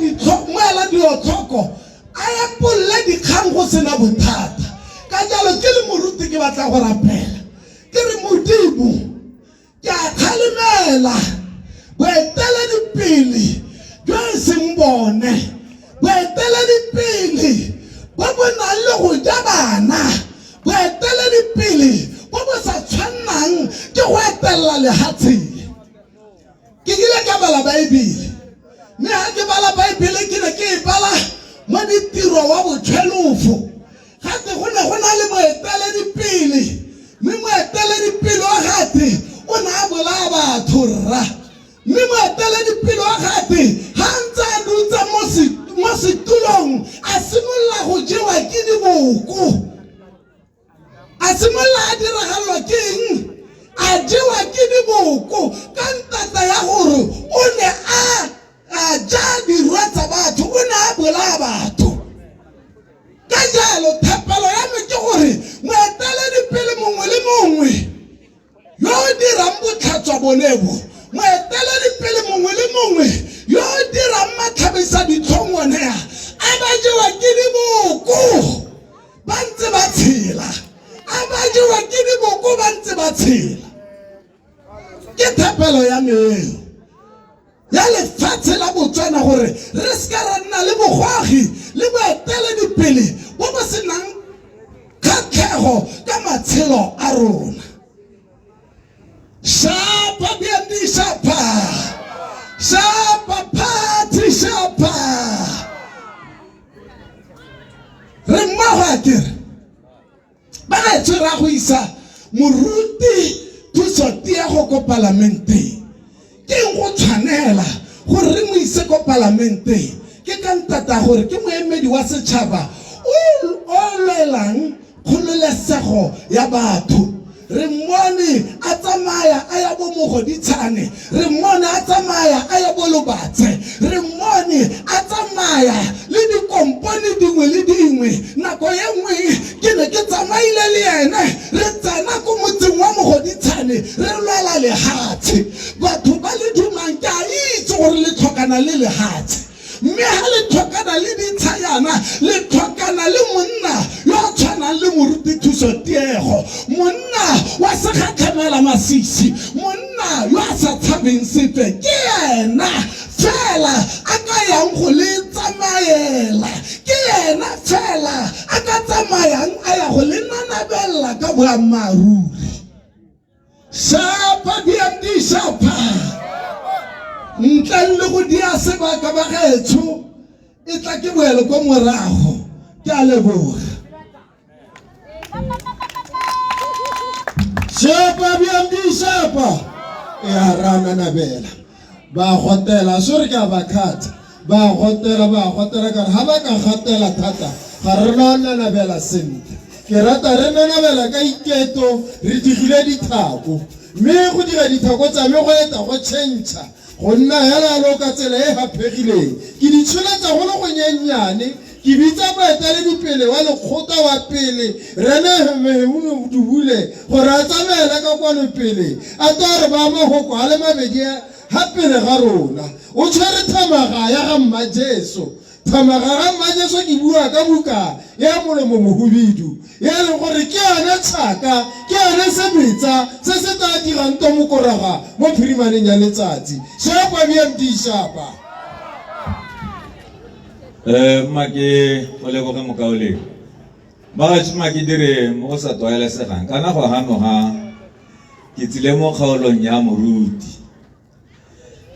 A: Diotlhoko a epolle dikgang go sena bothata. Ka jalo ke le moruti ke batla go rapela ke re Modimo ke a kgalemela boeteledipele jo e seng bone, boeteledipele bo bo nang le go ja bana, boeteledipele bo bo sa tshwannang ke go etelela lehatsheng. Ke ile ka bala Baebele mme ha ke bala Baebele ke ne ke e bala mo ditiro wa botshwelofo gate go ne go na le boeteledipele mme moeteledipele wa gate o ne a bolaya batho rra. Mme moeteledipele wa gate ha ntse a dutse mo setulong a simolola go jewa ke dibo
G: diboko a simolla a diragalwa ke eng a jewa ke diboko ka ntata ya gore o ne a ja dirwa tsa batho o ne a bolaya batho ka jalo thapelo ya me ke gore moeteledipele mongwe le mongwe yo o dirang botlhatswa bolebo moeteledipele mongwe le mongwe yo o dirang matlhabisa ditlhongwanea a ba jewa ke diboko ba ntse ba tshela a ba jewa ke diboko ba ntse ba tshela ke thapelo ya me ya lefatshe la Botswana gore re ska ra nna le bogwagi le boeteledipele bo bo senang kgatlhego ka matshelo a rona. Shapa BMD shapa, shapa party shapa. Re mmago a kere ba ga tshwera go isa moruti thuso tiego ko parlamente ke go tshwanela gore re mo ise ko parlamente ke ka ntata gore ke moemedi wa setšhaba o lwelang kgololesego ya batho. Re mmone a tsamaya a ya bo Mogoditshane, re mmone a tsamaya a ya bo Lobatse, re mmone a tsamaya le dikompone dingwe le dingwe. Nako ye nngwe ke ne ke tsamaile le ene re tsena ko motseng wa Mogoditshane re lwala lehatshe. Batho ba le dumang ke a itse gore le tlhokana le lehatshe, mme ha le tlhokana le ditshayana le tlhokana le monna yo a tshwanang le moruti thuso tiego, monna wa se kgatlhamela masisi, monna yo a sa tshabeng sepe. Ke ena fela a ka yang go le tsamaela, ke ena fela a ka tsamayang a ya go le nanabella ka boammaaruri. Shapa BMD shapa ntle le go dia sebaka ba gaetsho e tla ke boele ko morago. Ke a leboga.
A: Shapa BMD shapa ya rana nabela ba hotela sore ka ba khatha ba hotela ka ha ba ka khatela thata ga re lona nabela sentle ke rata re nabela ka iketo re digile dithako mme go dira dithako tsa me go eta go tšhentšha go nna hela lo ka tsela e hapegileng ke di tsholetsa go le go nyenyane ke bitsa boeteledipele wa lekgotla wa pele Rene Mdubule gore a tsamela ka kwano pele a tore ba mahoko a le mabedi ha pele ga rona o tshwere thamaga ya ga Mmajeso. Thamaga ga Mmajeso ke bua ka buka ya molomo mohubidu ya le gore ke ana tshaka ke ana sebetsa se se tla dirang to mokoraga mo phirimaneng ya letsatsi. Shapa BMD shapa
H: Maki ole go mo kaole ba tshima ke dire mo sa toela segang kana go hanoga ke tsile mo kgaolong ya moruti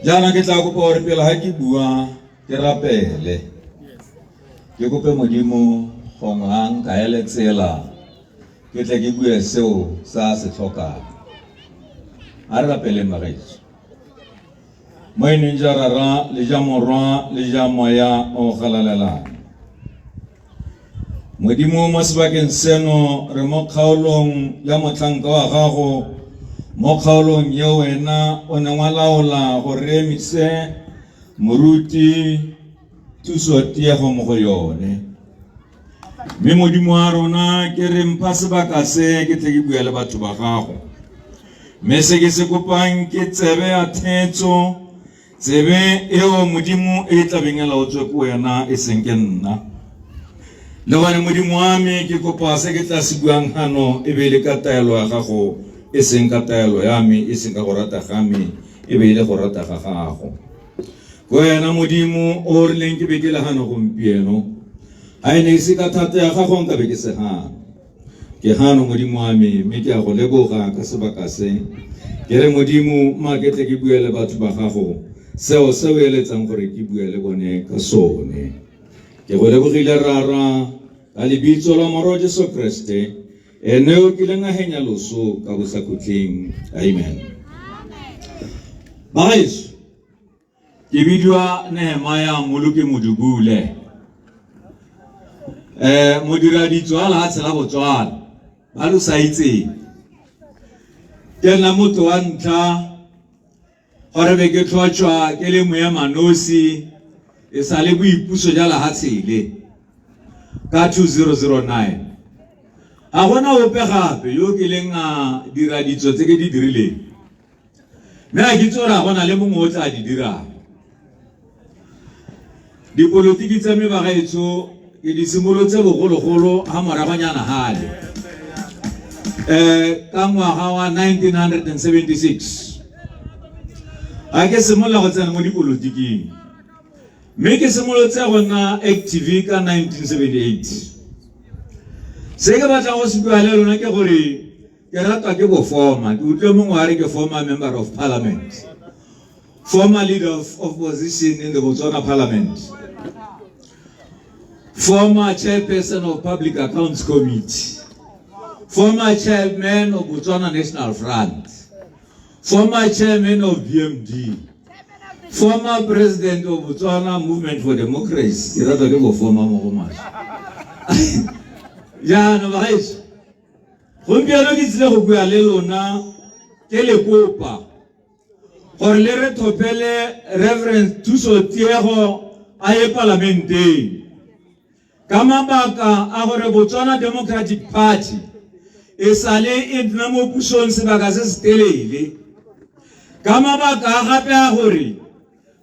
H: jana ke tla go gore pele ha ke bua ke rapele ke kope modimo go ngang ka ele tsela ke tle ke bue seo sa se tlhoka a re rapele magaetso Moine jarara le jamorwa le jamoya o khalalela Modimo mo sebakeng seno re mo kgaolong ya motlanka wa gago mo kgaolong ye wena o ne wa laola go remise moruti thuso tiego mo go yone mme Modimo wa rona ke re mpha sebaka se ke tle ke bua le batho ba gago mme se ke se kopang ke tsebe ya thetso tsebe eo Modimo e tla bengela o tswe ko wena e seng ke nna le bana Modimo wa me ke kopa se ke tla se buang hano e be le ka taelo ya gago e seng ka taelo ya me e seng ka go rata ga me e be le go rata ga gago ko wena Modimo o re leng ke be ke le hano gompieno a ene se ka thata ya gago nka be ke se hano ke hano Modimo wa me mme ke a go leboga ka sebaka se ke re Modimo ma ke tle ke bua le batho ba gago seo se o eletsang gore ke bua le bone ka sone ke go lebogile rara ka lebitso la Morwa Jesu Kriste ene o ke lenga henya loso ka go sa khutleng amen Bais ke bidwa Nehemia Moluke Modubule Modiraditso a lehatshe la Botswana ba lo sa itseng ke nna motho wa ntlha gore be ke tlhotswa ke le moemanosi e sa le boipuso ja lehatshe le ka 2009 a gona ope gape yo ke leng a dira ditso tse ke di dirileng mme a ke tsora gona le mongwe o tla di dirang dipolotiki tsa me ba gaetso ke di simolotse bogologolo ha moragonyana gale ka ngwaga wa 1976 a ke simolola go tsena mo dipolotiking mme ke simolotse go nna active ka 1978 se ke batla go se bua le lona ke gore ke ratwa ke bo former ke utlwe mongwe a re ke former member of parliament, former leader of opposition in the Botswana parliament, former chairperson of public accounts committee, former chairman of Botswana National Front, former chairman of BMD, former president of Botswana Movement for Democracy. Ke ratwa ke bo former mo go masha ya no ba gaetso gompieno ke tsile go bua le lona ke le kopa gore le re thopele Reverend Thuso Tiego a ye parlamenteng ka mabaka a gore Botswana Democratic Party e sale e nna mo pusong sebaka se se telele ka mabaka a gape a gore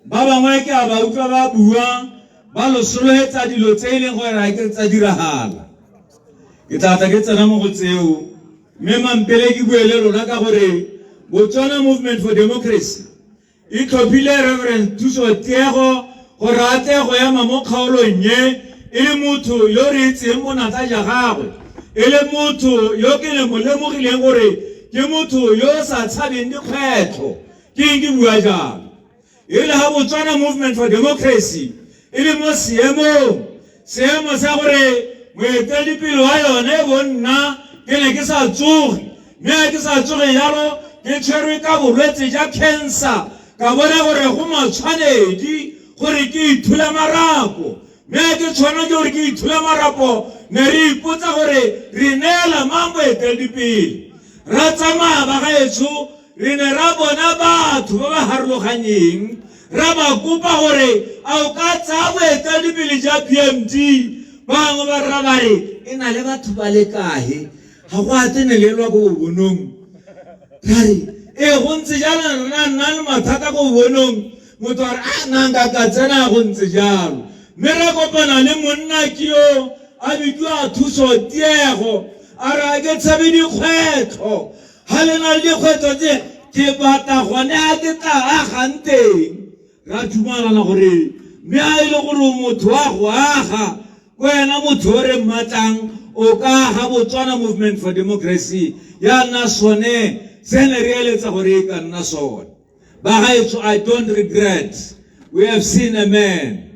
H: ba bangwe ke a ba utlwa ba bua ba lo solohetsa dilo tse e leng gore a ke tsa diragala ke tata ke tsena mo go tseo mme mampele ke buele lona ka gore Botswana Movement for Democracy e tlhophile Reverend Thuso Tiego gore a tle go ema mo kgaolong ye e le motho yo re itseng bonatsa ja gagwe e le motho yo ke le mo lemogileng gore ke motho yo sa tshabeng dikgwetlho ke eng ke bua jalo e le ha Botswana Movement for Democracy e le mo seemo sa gore moeteledipele wa yone e bonna ke ne ke sa tsoge mme ke sa tsoge yalo ke tshwerwe ka bolwetse ja cancer ka bona gore go matshwanedi gore ke ithula marapo mme ke tshwana ke gore ke ithula marapo ne re ipotsa gore re neela mang boeteledipele ra tsamaya ba gaetso re ne ra bona batho ba ba harologanyeng ra ba kopa gore a o ka tsaya boeteledipele ja BMD bangwe ba rra ba re e na le batho ba le kae ga go a tsenelelwa ko bonong ra re go ntse jalo nna le mathata ko bonong motho a re a nanga ka tsena go ntse jalo mme ra kopana le monna keo a bidiwa Thuso Tiego a re a ke tshabe dikgwetlho ga le na le dikgwetlho tse ke batla gone a ke tla agang teng ra dumalana gore mme a e le gore motho wa go aga wena motho o re mmatlang o ka ga Botswana Movement for Democracy ya nna sone se ne re eletsa gore e ka nna sone ba gaetso. I don't regret. We have seen a man,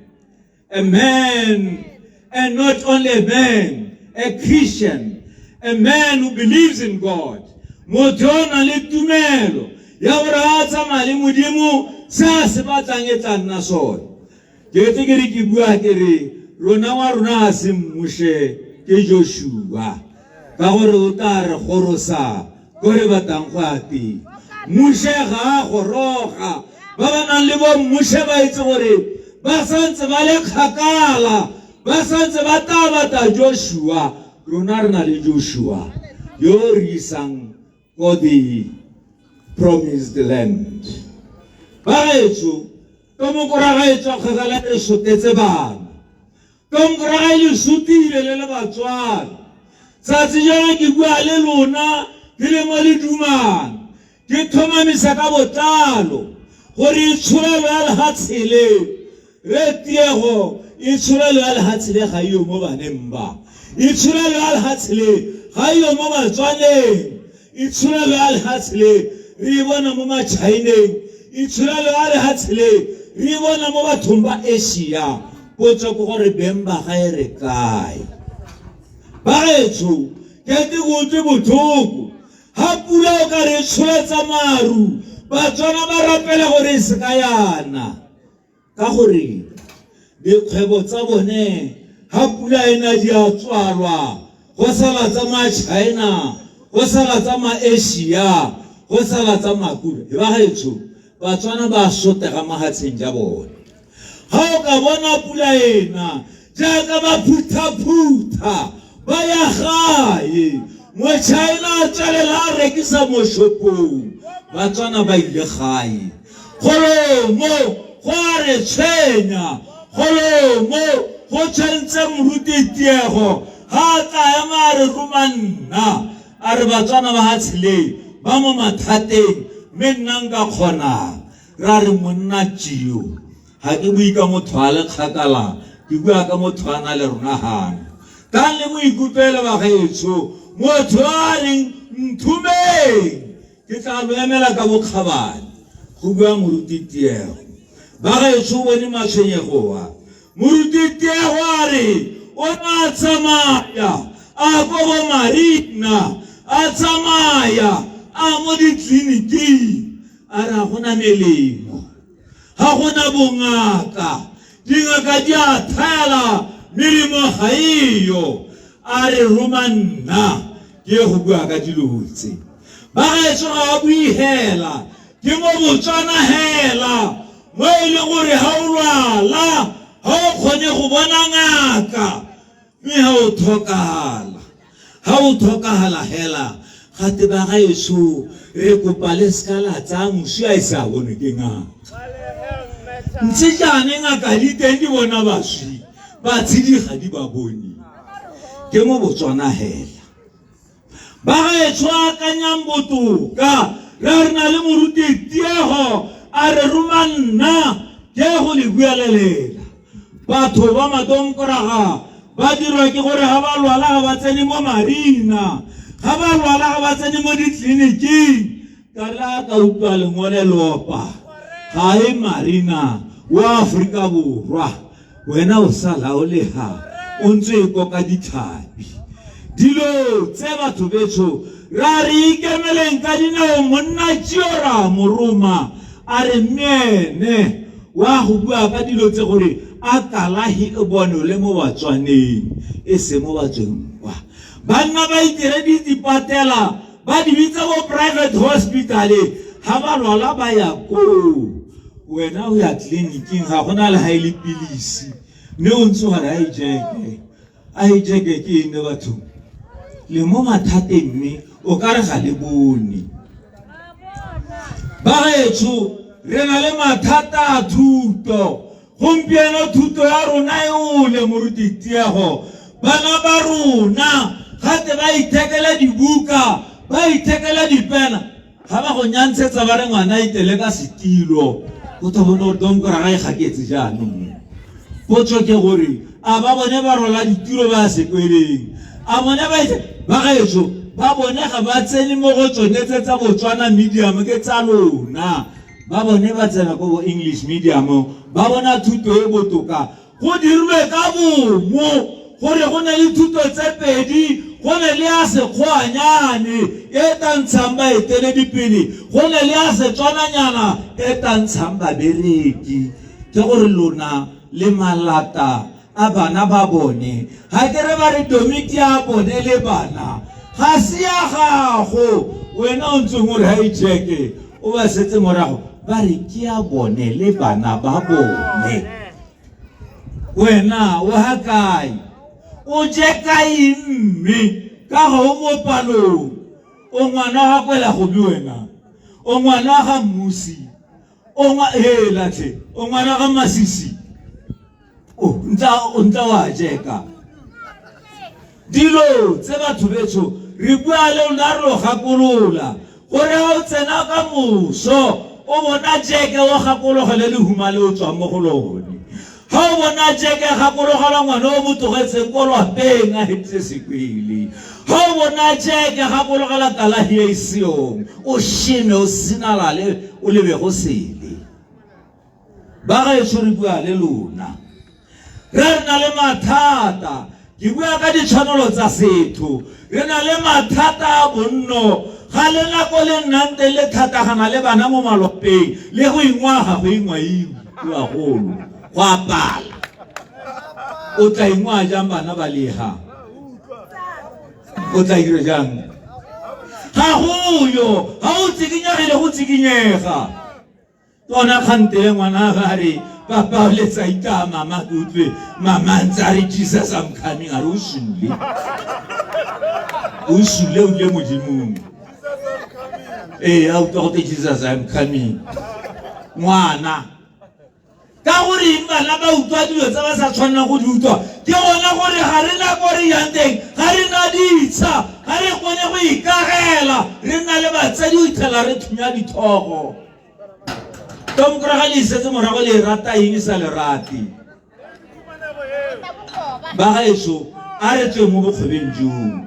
H: and not only a man, a Christian, a man who believes in God, motho o na le tumelo ya gore a tsamaya le Modimo se a se batlang e tla nna sone. Ke ke re ke bua ke re rona wa rona a se mmushe ke Joshua ka gore o tla re gorosa gore batang go ati mmushe ga a goroga ba ba nang le bo mmushe ba itse gore ba santse ba le kgakala ba santse ba tabata Joshua. Rona re na le Joshua yo re isang ko the promised land. Ba gaetso tomokora gaetso kgakala e sotetse bana tomokora le sutile le Batswana tsatsi jana ke bua le lona ke le mo le dumana ke thomamisa ka botlalo gore itshulelo ya lehatshele re Tiego itshulelo ya lehatshele ga iyo mo baneng ba itshulelo ya lehatshele ga iyo mo Batswaneng itshulelo ya lehatshele re bona mo Machaineng itshulelo ya lehatshele re bona mo bathong ba Asia potso go gore bemba ga e re kae ba etso ke di go tse bothoko ha pula o ka re tsholetsa maru Batswana ba rapela gore se ka yana ka gore dikgwebo tsa bone ha pula pula ena di a tswalwa go sala tsa ma China go sala tsa ma Asia go sala tsa makula e ba gaetsho Batswana ba sotega mahatsheng ja bone ha o ka bona pula ena jaaka ba phutha ba ya gae mo China tselela rekisa mo shopong Batswana ba ile gae kholomo go re tshenya kholomo go tshentse moruti tiego ha tla ya mare rumanna a re Batswana ba ha tshile ba mo mathateng me nnanga khona ra re monna tšio ha ke bui ka motho a le kgakala ke bua ka motho a na le rona hana ka le mo ikupele ba gaetsho motho a reng nthumeng ke tla lo emela ka bokgabane go bua moruti tiego ba gaetsho bone matshwenyegoa moruti tiego a re o na tsamaya a go go marina a tsamaya a mo ditleliniking a re ga gona melemo ga gona bongaka dingaka di a thaela melemo ga eyo a re romanna ke go bua ka dilotse ba gaetsho ga buihela ke mo Botswana hela mo e leng gore ha o lwala ha o kgone go bona ngaka mme ha o tlhokagala hela gate ba gaetsho re kopa le skala tsa mosi a isa bone ke ngaka ntse jane ngaka di teng di bona baswi ba tshedi ga di ba bone ke mo Botswana hela ba gaetsho a kanyang botoka re na le moruti tiego a re romanna ke go le buelelela batho ba matonkoraga ba dirwa ke gore ga ba lwala ga ba tsene mo marina ga ba lwala ga ba tsene mo ditleliniking ka la ka utlwa lengole lopa ga e marina wa Afrika Borwa wena o sala o leha o ntse e koka dithapi dilo tse batho betso ra re ikemeleng ka dinao monna Tšiora moroma a re mene wa go bua ka dilo tse gore a kalahi e bone le mo Batswaneng e se mo batsweng kwa banna ba itiredi dipatela ba di bitsa go private hospital ha ba lwala ba ya ko wena o ya tleliniking ga gona le haile pilisi ne o ntse gore a ijeke ke ene batho le mo mathateng mme o ka re ga le bone ba gaetsho re na le mathata a thuto gompieno thuto ya rona e ole moruti tiego bana ba rona gate ba ithekela dibuka ba ithekela dipena ga ba go nyantshetsa ba re ngwana itele ka setilo go tla bona gore donkora ga e gaketse jaanong potso ke gore a ba bone ba rola ditiro ba sekweleng a bone ba gaetsho ba bone ga ba tsene mo go tsonetse tsa Botswana medium ke tsa lona ba bone ba tsena go English medium ba bona thuto e botoka go dirwe ka bomo gore go na le thuto tse pedi go na le a sekgwanyane e tantshang baeteledipele go na le a Setswananyana e tantshang babereki ke gore lona le malata a bana ba bone ha ke re ba re domiti a bone le bana ga se ya gago wena o ntse gore ha ijeke o ba setse morago ba re ke a bone le bana ba bone wena o ha kae o je kae mme ka ga o mo palong o ngwana wa kwela go bi wena o ngwana ga mmusi o ngwa latlhe o ngwana ga masisi o ntla wa jeka dilo tse batho betso re bua le ona re gakolola gore o tsena ka moso o bona jeke o gakologa le lehuma le o tswa mo go lone ha o bona jeke gakologela ngwana o motogetseng ko lwapeng a hetse sekwele ha o bona jeke gakologela kalahi e seong o shime o sinalale o lebe go sele ba ga e re bua le lona re na le mathata ke bua ka ditshwanelo tsa setho re na le mathata a bonno ga le nako le nnante le thatagana le bana mo malopeng le go ingwaga go ingwaiwa golo go apala o tla ingwa jang bana ba leha o tla ira jang ha go yo ha o tsikinyegile go tsikinyega bona khantele ngwana gare papa letsa ita mama utlwe mama ntsari Jesus I'm coming are usule ule modimo out of Jesus I'm coming ngwana ka gore bana ba utlwa dilo tsa ba sa tshwanela go di utlwa ke gona gore ga re na gore yang teng ga re na ditsha ga re kgone go ikagela re na le batsadi o itlhela re thunya dithogo tomkora le setse morago le rata eng sa le rati ba gaetso a re tswe mo bokgwebeng jong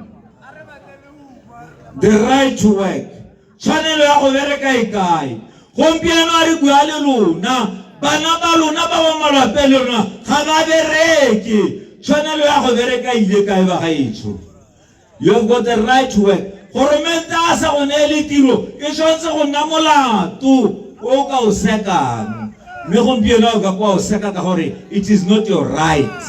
H: the right to work tshwanelo ya go bereka e kae gompieno a re bua le lona bana ba lona ba ba malwape le lona ga ba bereke tshwanelo ya go bereka ile kae ba gaetso you have got the right to work goromente a sa go neele tiro e tshwanetse go nna molato o ka o sekang mme gompieno o ka kwa o seka ka gore it is not your right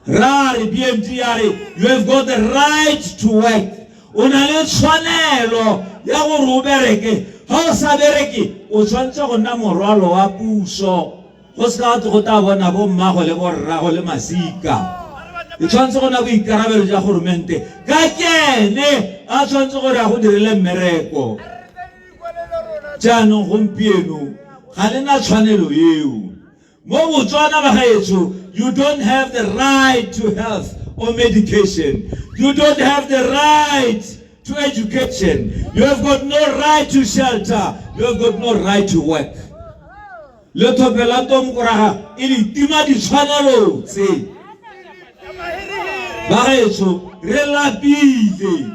H: rare BMT ya re you have got the right to work o na le tshwanelo ya gore o bereke ha o sa bereke o tshwanetse go nna morwalo wa puso go se ka go ta bona bo mmago le borrago le masika e tshwanetse go na boikarabelo ja goromente ka kene a tshwanetse gore a go dirile mmereko jaanong gompieno ga le na tshwanelo eo mo Botswana ba gaetso you don't have the right to health or medication. You don't have the right to education. You have got no right to shelter. You have got no right to work. Le topela tom koraga ili tima di tshwanelo tse ba gaetso re lapile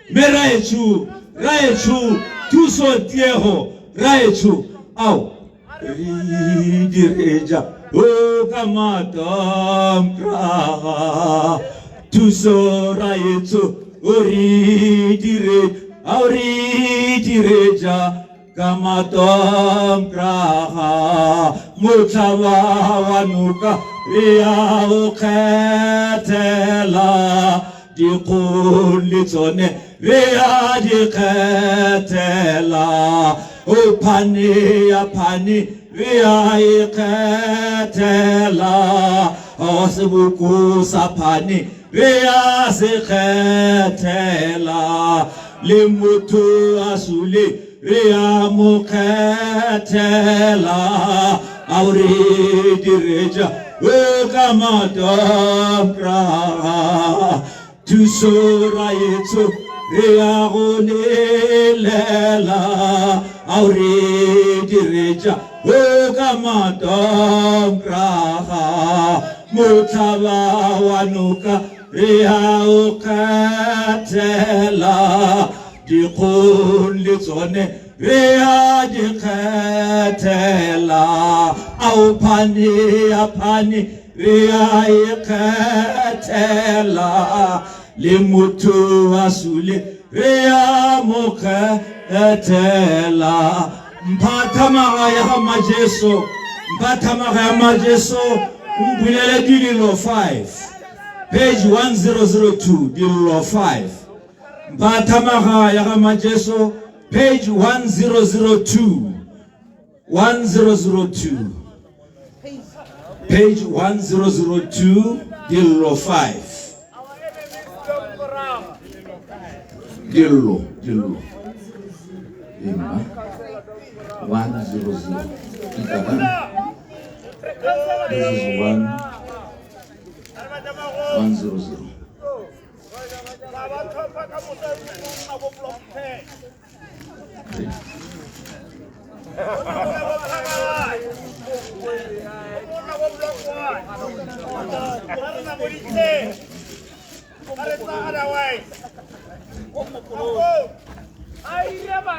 H: me raetso tuso tiego raetso au direja o kamatam kraga tuso raetso ori direja kamatam kraga mutaba wanuka ria o khetela di khole tsone ria di khetela o phane ya phane ria e khetela o se buku sa phane ria se khetela le motho asule ria mo khetela aure direja o kamatam kraga tusora yetso ria go nelela aure direja o kamatam kraga motlaba wanuka ria o khetela dikgong le tsone rea di khetela au phane ya phane rea e khetela le motho a sule rea mo khetela mphathamaga ya majeso mbulele dililo 5 page 1002 dililo 5 mphathamaga ya majeso page 1002 page 1002 dillo 5 dillo Ima 100 this is 100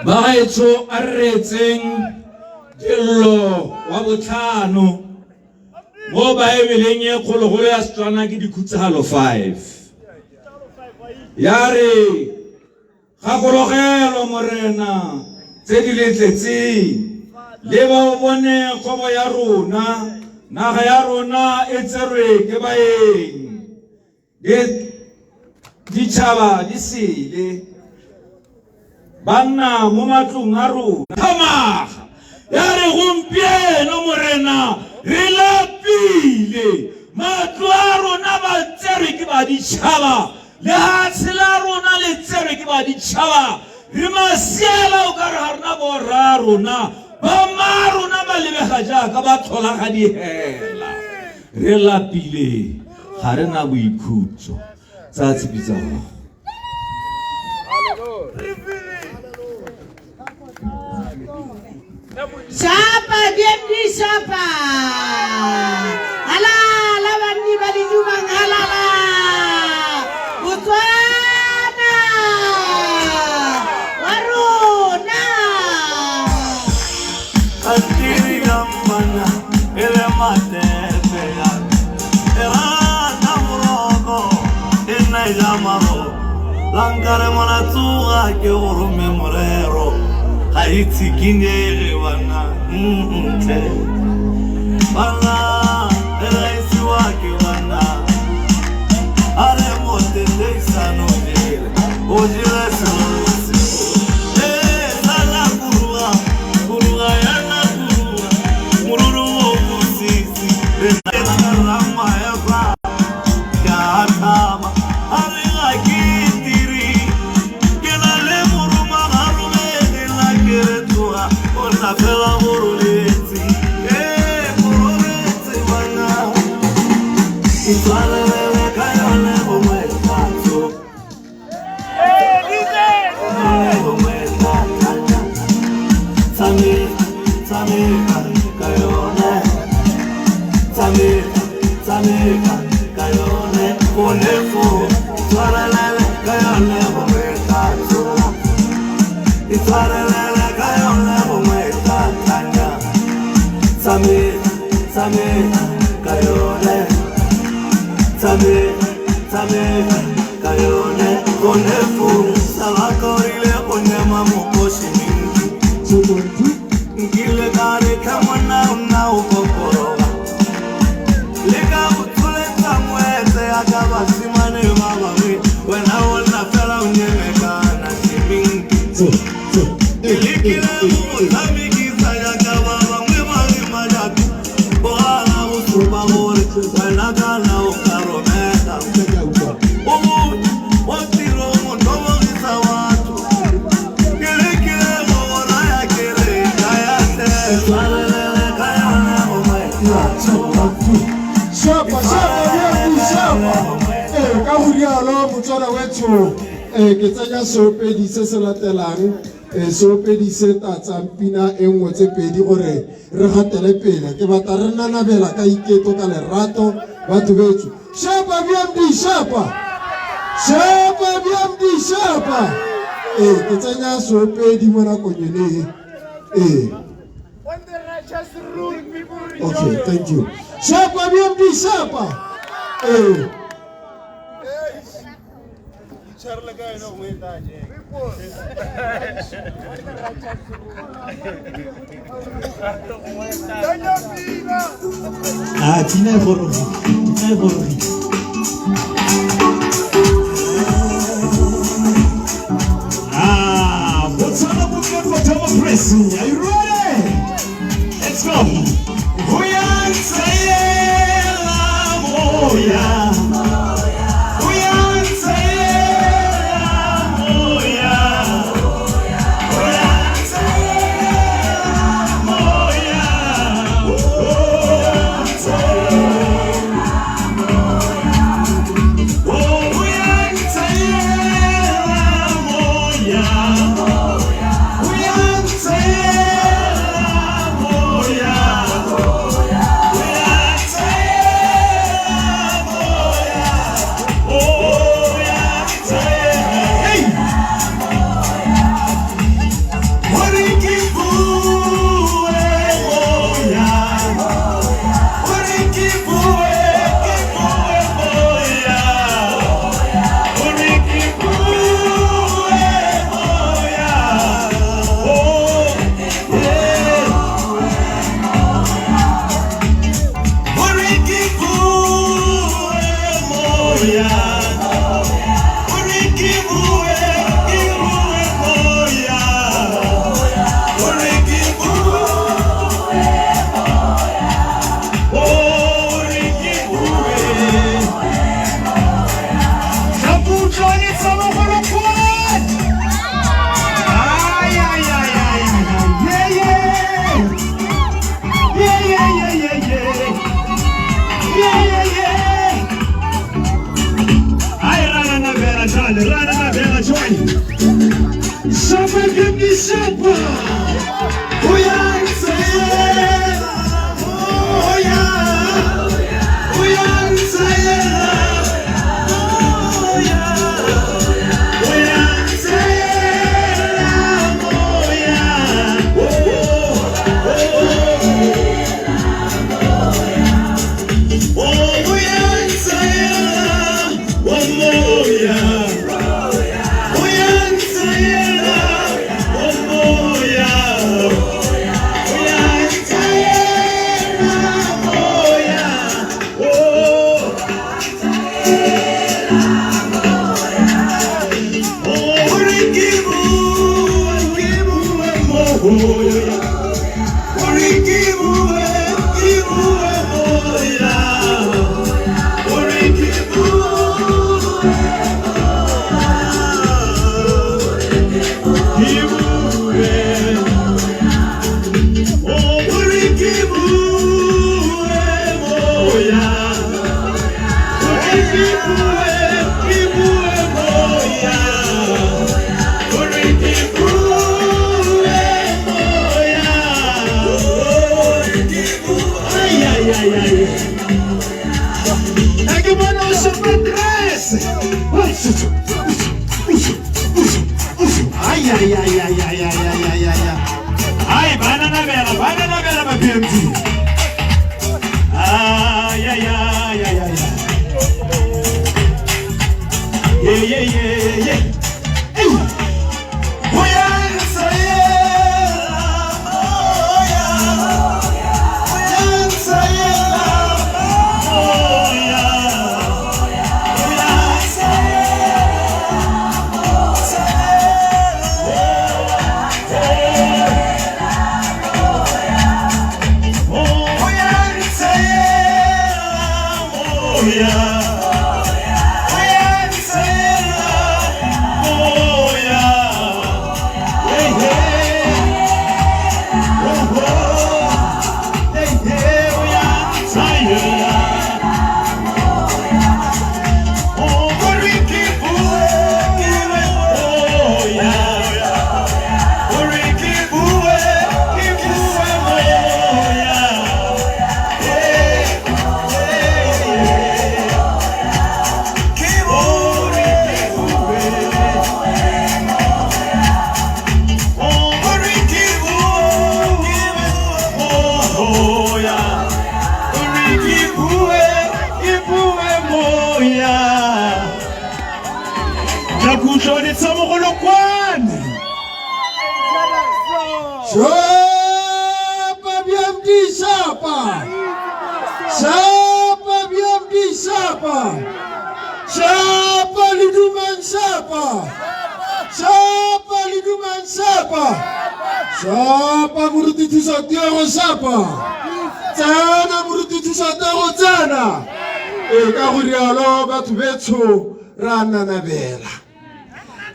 H: Baetso a retseng dillo wa botlhano mo baebeleng e kgologolo ya Setswana ke dikhutsagalo 5 ya re gakologelwa morena tse di letletseng le ba o bone kgobo ya rona naga ya rona e tserwe ke baeng ditšhaba di sele banna mo matlong a rona thamaga ya re gompieno morena re lapile matlo a rona ba tserwe ke ba ditšhaba lehatshe la rona le tserwe ke ba ditšhaba re masiela o ka re ga rena borra rona ba ma rona ba lebega jaaka ba tlhola ga dihela re lapile ga re na boikhutso tsa tshepitsa gago
B: Shapa, BMD Shapa. Halala, bani bali nyumang halala. Botswana. Waruna.
I: Antiri gambana, ele mate pega. Era namurogo, ena jamaro. Langare manatuga ke urume morero. Haiti kinye wana te bana eraisi wake wana are mote leisano jele ojile sanosi sala kurua yana kurua mururu musisi rama eva ya tama are akitiri kenale muruma harume Ona pela moroleti, moroleti bana. Itwale lewe kayole bomwetato. Bomwetato. Tami kayone. Tami kayone. Konefu. Itwale lewe kayole bomwetato. Itwale lewe kayole bomwetato. Tami kayone. Tami kayone. Konefu. Salakorile onyema mokoshi mingi. Ngile kare kamwana una ukokoroga. Lega utule tamwete akaba simane mama we. When I wanna fella unyemekana shimingi. Ilikile utami kisa yakaba mwe mali majatu. Bohala usupa bore. When I gana ukarometa. Otiro mondomo kisa watu. Ilikile mwana ya kere kayate. Tsalele kayane omwetato.
A: Shapa, ka go rialo motswana wetu ke tsenya seopedi se se latelang seopedi se tatsang pina e nngwe tse pedi gore re gatele pele ke batla re nanabela ka iketo ka lerato batho betso Shapa BMD Shapa BMD Shapa ke tsenya seopedi mo nakong ene
J: When the righteous rule, people rejoice.
A: okay, thank you. Shapa BMD Shapa
I: Tina Borri.
D: What's up with for Tomo Press? Are you ready? Let's go. Huyan Sayela Moya. Huyan Sayela Moya. Huyan Sayela Moya. Huyan Sayela Moya.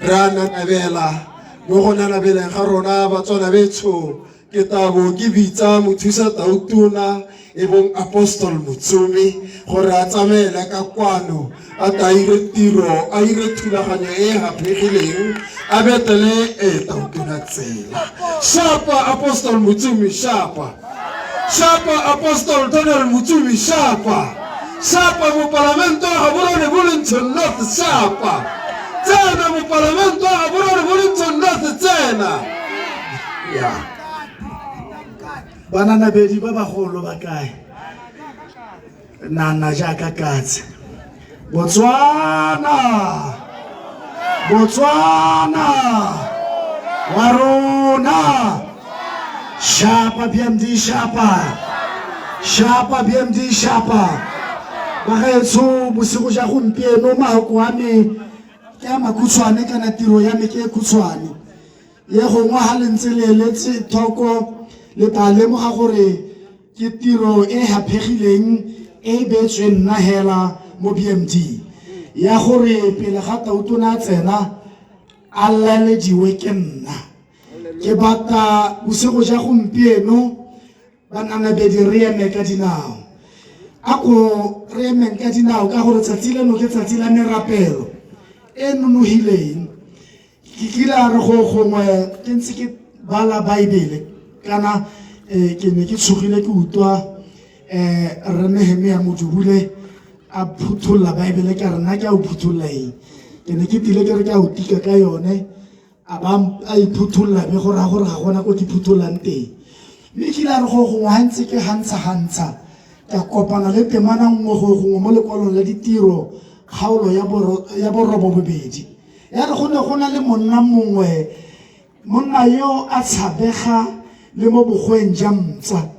A: Rana nabela mo gona nabeleng ga rona batswana betso ke tabo ke bitsa mothusa tautona e bong apostol Motsumi gore a tsamaela ka kwano a taire tiro a ire thulaganyo e hapegileng a betele tautona tsela shapa apostol Motsumi shapa apostol Donald Motsumi shapa mo parlamento ga borone Wellington North shapa Tsena mo parlamento a borone Wellington North tsena ya
I: banana bedi ba bagolo ba kae nana jaaka katse Botswana wa rona shapa BMD shapa BMD shapa Bagaetsho bosigo ja gompieno mahoko a me ke a makhutshwane kana tiro ya me ke e khutshwane ye gongwe ha le ntse le eletse thoko le tla lemoga gore ke tiro e hapegileng e beetswe nna hela mo BMD ya gore pele ga Tautona tsena a lalediwe ke nna ke batla bosigo ja gompieno banamedi re eme ka dinao ako re eme ka dinao ka gore tsatsi leno ke tsatsi la merapelo e nonohileng ke kila re go gongwe ke ntse ke bala Bible kana ke ne ke tshogile ke utwa re Nehemia Modubule a phuthulla Bible ka rena ke a o phuthulla ke ne ke tile ke re ka o tika ka yone a ba a iphuthulla be gore ga gona ko ke phuthulang teng mme kila re go gongwe hantse ke hantsha ka kopana le temana nngwe go gongwe mo lekwalong la ditiro kgaolo ya borobo bobedi ya re go na le monna mongwe monna yo a tshabega le mo bogweng ja mtsa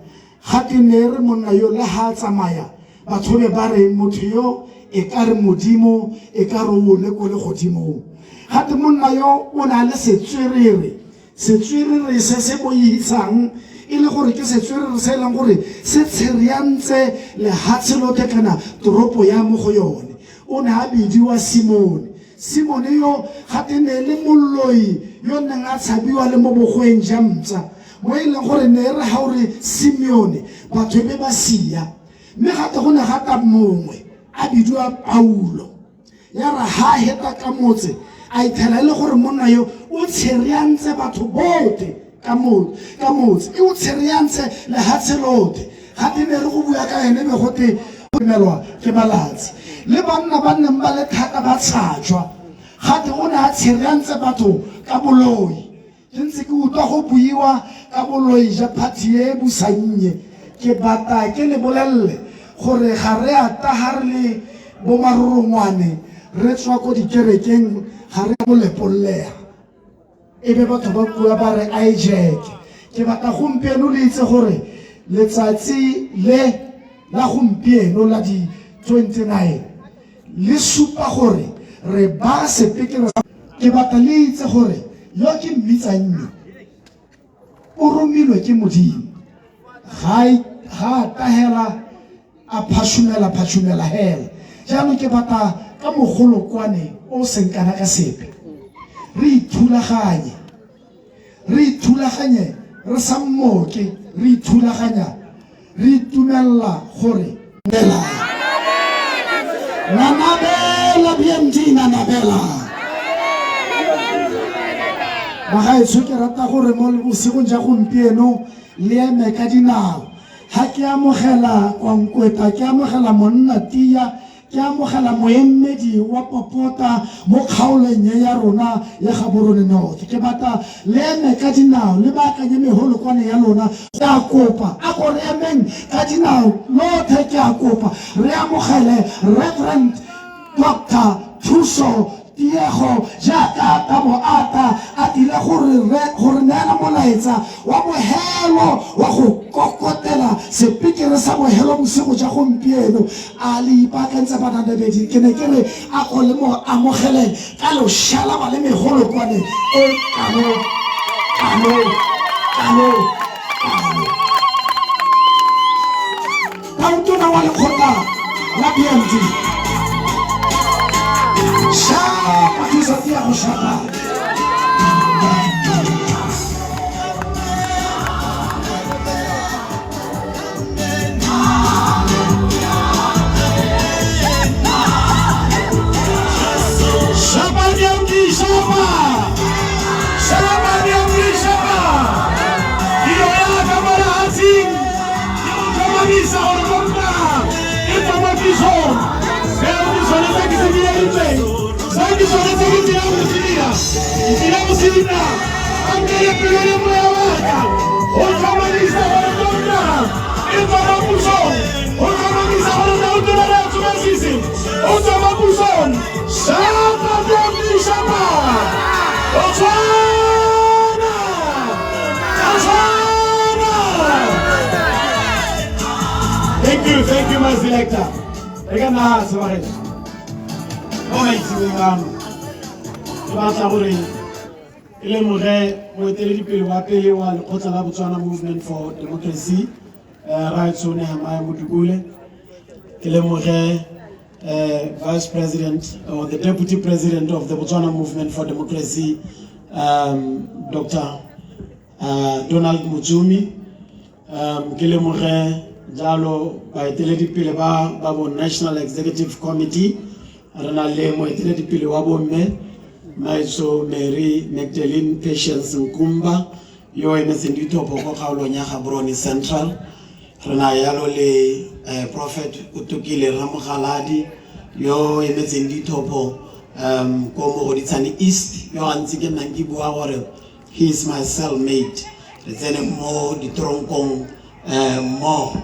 I: ga ke ne re monna yo le ha tsamaya batho be ba re motho yo e ka re modimo e ka re o le ko le godimo ga te monna yo o na le setswerere se se boisang e le gore ke setswerere se leng gore se tsheriantse le hatshelote kana toropo ya mo go yone o ne a bidiwa Simone yo ga te ne le molloi yo neng a tshabiwa le mo bogweng ja mtsa mo e leng gore ne re ha ore Simeone batho be ba sia mme ga te go ne ga ta mongwe a bidiwa Paulo ya ra ha heta ka motse a ithela le gore monna yo o tsheriantse batho bote ka motse e o tsheriantse le hatshelote ga te ne re go bua ka ene be gote melwa ke malatsi le banna ba nne ba le thata ba tshajwa ga te o ne a tsheriantse batho ka boloi ke ntse ke utlwa go buiwa ka boloi ja party e busannye ke bata ke le bolelle gore ga re ata ha re le bo marorongwane re tswa ko dikerekeng ga re mo lepolleha e be batho ba bua ba re hijack ke batla gompieno le itse gore letsatsi le la gompieno la di 29 le supa gore re ba sepekere ke batla le itse gore yo ke mmitsannyo o romilwe ke modimo ga tahela a phashumela hela jaanong ke batla ka mogolokwane o senkana ka sepe re ithulaganye re sa mmoke re ithulaganya re itumella gore nanabela BMD nanabela bagaetsho ke rata gore mo bosigong ja gompieno le eme ka dinao ha ke amogela Kwankweta ke amogela monna Tia ke amogela moemedi wa Popota mo kgaolong ya rona ya Gaborone North ke batla le eme ka dinao le baakanye meholokwane ya lona ke a kopa a go re emeng ka dinao lothe ke a kopa re amogele Reverend Dr. Thuso Tiego jaaka ka moata a tile gore neela molaetsa wa bohelo wa go kokotela sepikere sa bohelo bosigo ja gompieno a le ipaakantse banamedi ke ne ke re a go le mo amogeleng ka loshala ba le megolokwane e kano Tautona wa lekgotla la BMD Shapa kisa tia go shapa Shapa BMD shapa iyo ya kamera hatin kama bisa orokota itama bison Sanki sonrası gidiyor Ankara piyonu buraya var O zaman İstanbul'da İntama bu son O zaman İstanbul'da öldürene atma sizin O zaman bu son Şapa döndü şapa Osana Thank you my selector ka nna sebageng mo maitsebeng ano ke batla gore e lemoge moeteledipele wa pele wa lekgotla la Botswana Movement for Democracy Raitso Nehemiah Modibule, ke lemoge Vice President or the Deputy President of the Botswana Movement for Democracy, Dr. Donald Mutsumi, ke lemoge jalo baeteledipele ba bo National Executive Committee, re na le moeteledipele wa bomme Maiso Mary Magdalene Patience Nkumba yo emetseng ditopo go kgaolong ya Gaborone Central, re na yalo le Prophet Utukile Ramogaladi yo emetseng ditopo ko Mogoditsane East yo a ntse ke nnang ke bua gore he is my cellmate, re tsene mo ditronkong mo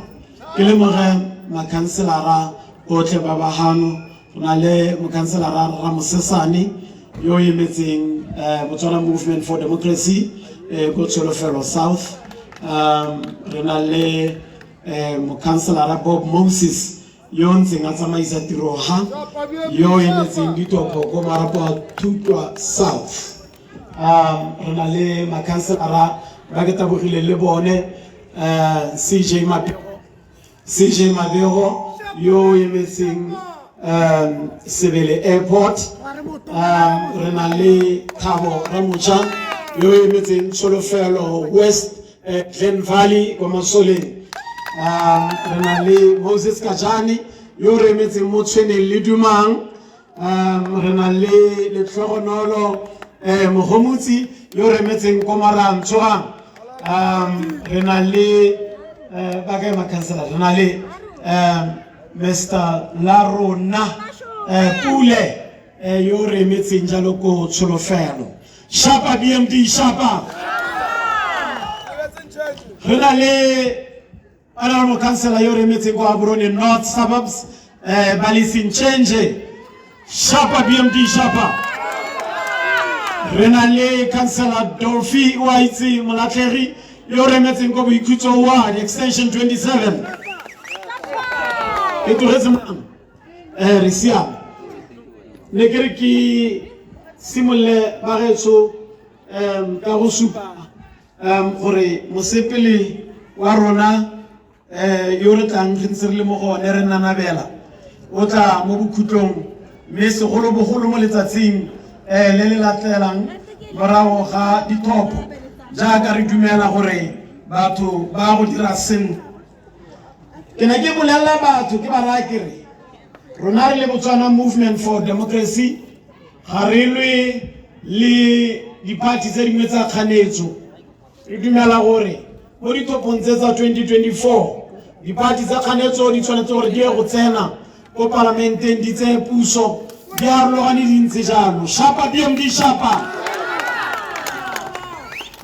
I: ke lemoge makhanselara otlhe ba bagano, re na le mokhanselara Ramosesane yo emetseng Botswana Movement for Democracy go Tsholofelo South, re na le mokhanselara Bob Moses yo ntseng a tsamaisa tiro ha yo emetseng ditopo ko Marapo a Thutwa South, re na le makhanselara ba ke tabogile le bone CJ Mabego yo emetseng Sebele Airport, re na le Thabo Ramucha yo emetseng Tsholofelo West Glen Valley ko Masoleng, re na le Moses Kajani yo re emetseng mo Tshweneng le Dumang, re na le Letlhogonolo Mogomotsi yo re emetseng ko Marantsho, re na le ba kae makhansela, re na le Mr. Larona Pule yo re emetseng jalo ko Tsholofelo. Shapa BMD Shapa. Re na le Honorable Councillor yo re emetseng ko Gaborone North Suburbs, Balising Change. Shapa BMD Shapa. Re na le Councillor Dolphy Waitsi Molatlhegi yo re emetseng ko Boikhutso Ward Extension 27. E tlogetse mang re siame ne ke re ke simolle bagetso ka go supa gore mosepele wa rona yo re tlang re ntse re le mo gone re nanabela o tla mo bokhutlong, mme segolobogolo mo letsatsing le le latlelang morago ga dithopo jaaka re dumela gore batho ba go dira sentle. Ke ne ke bolelela batho ke ba raya ke re rona re le Botswana Movement for Democracy ga re lwe le diparty tse dingwe tsa kganetso. Re dumela gore mo dithopong tse tsa 2024 diparty tsa kganetso di tshwanetse gore di ye go tsena ko parlamenteng di tseye puso di arologane di ntse jalo. Shapa BMD Shapa.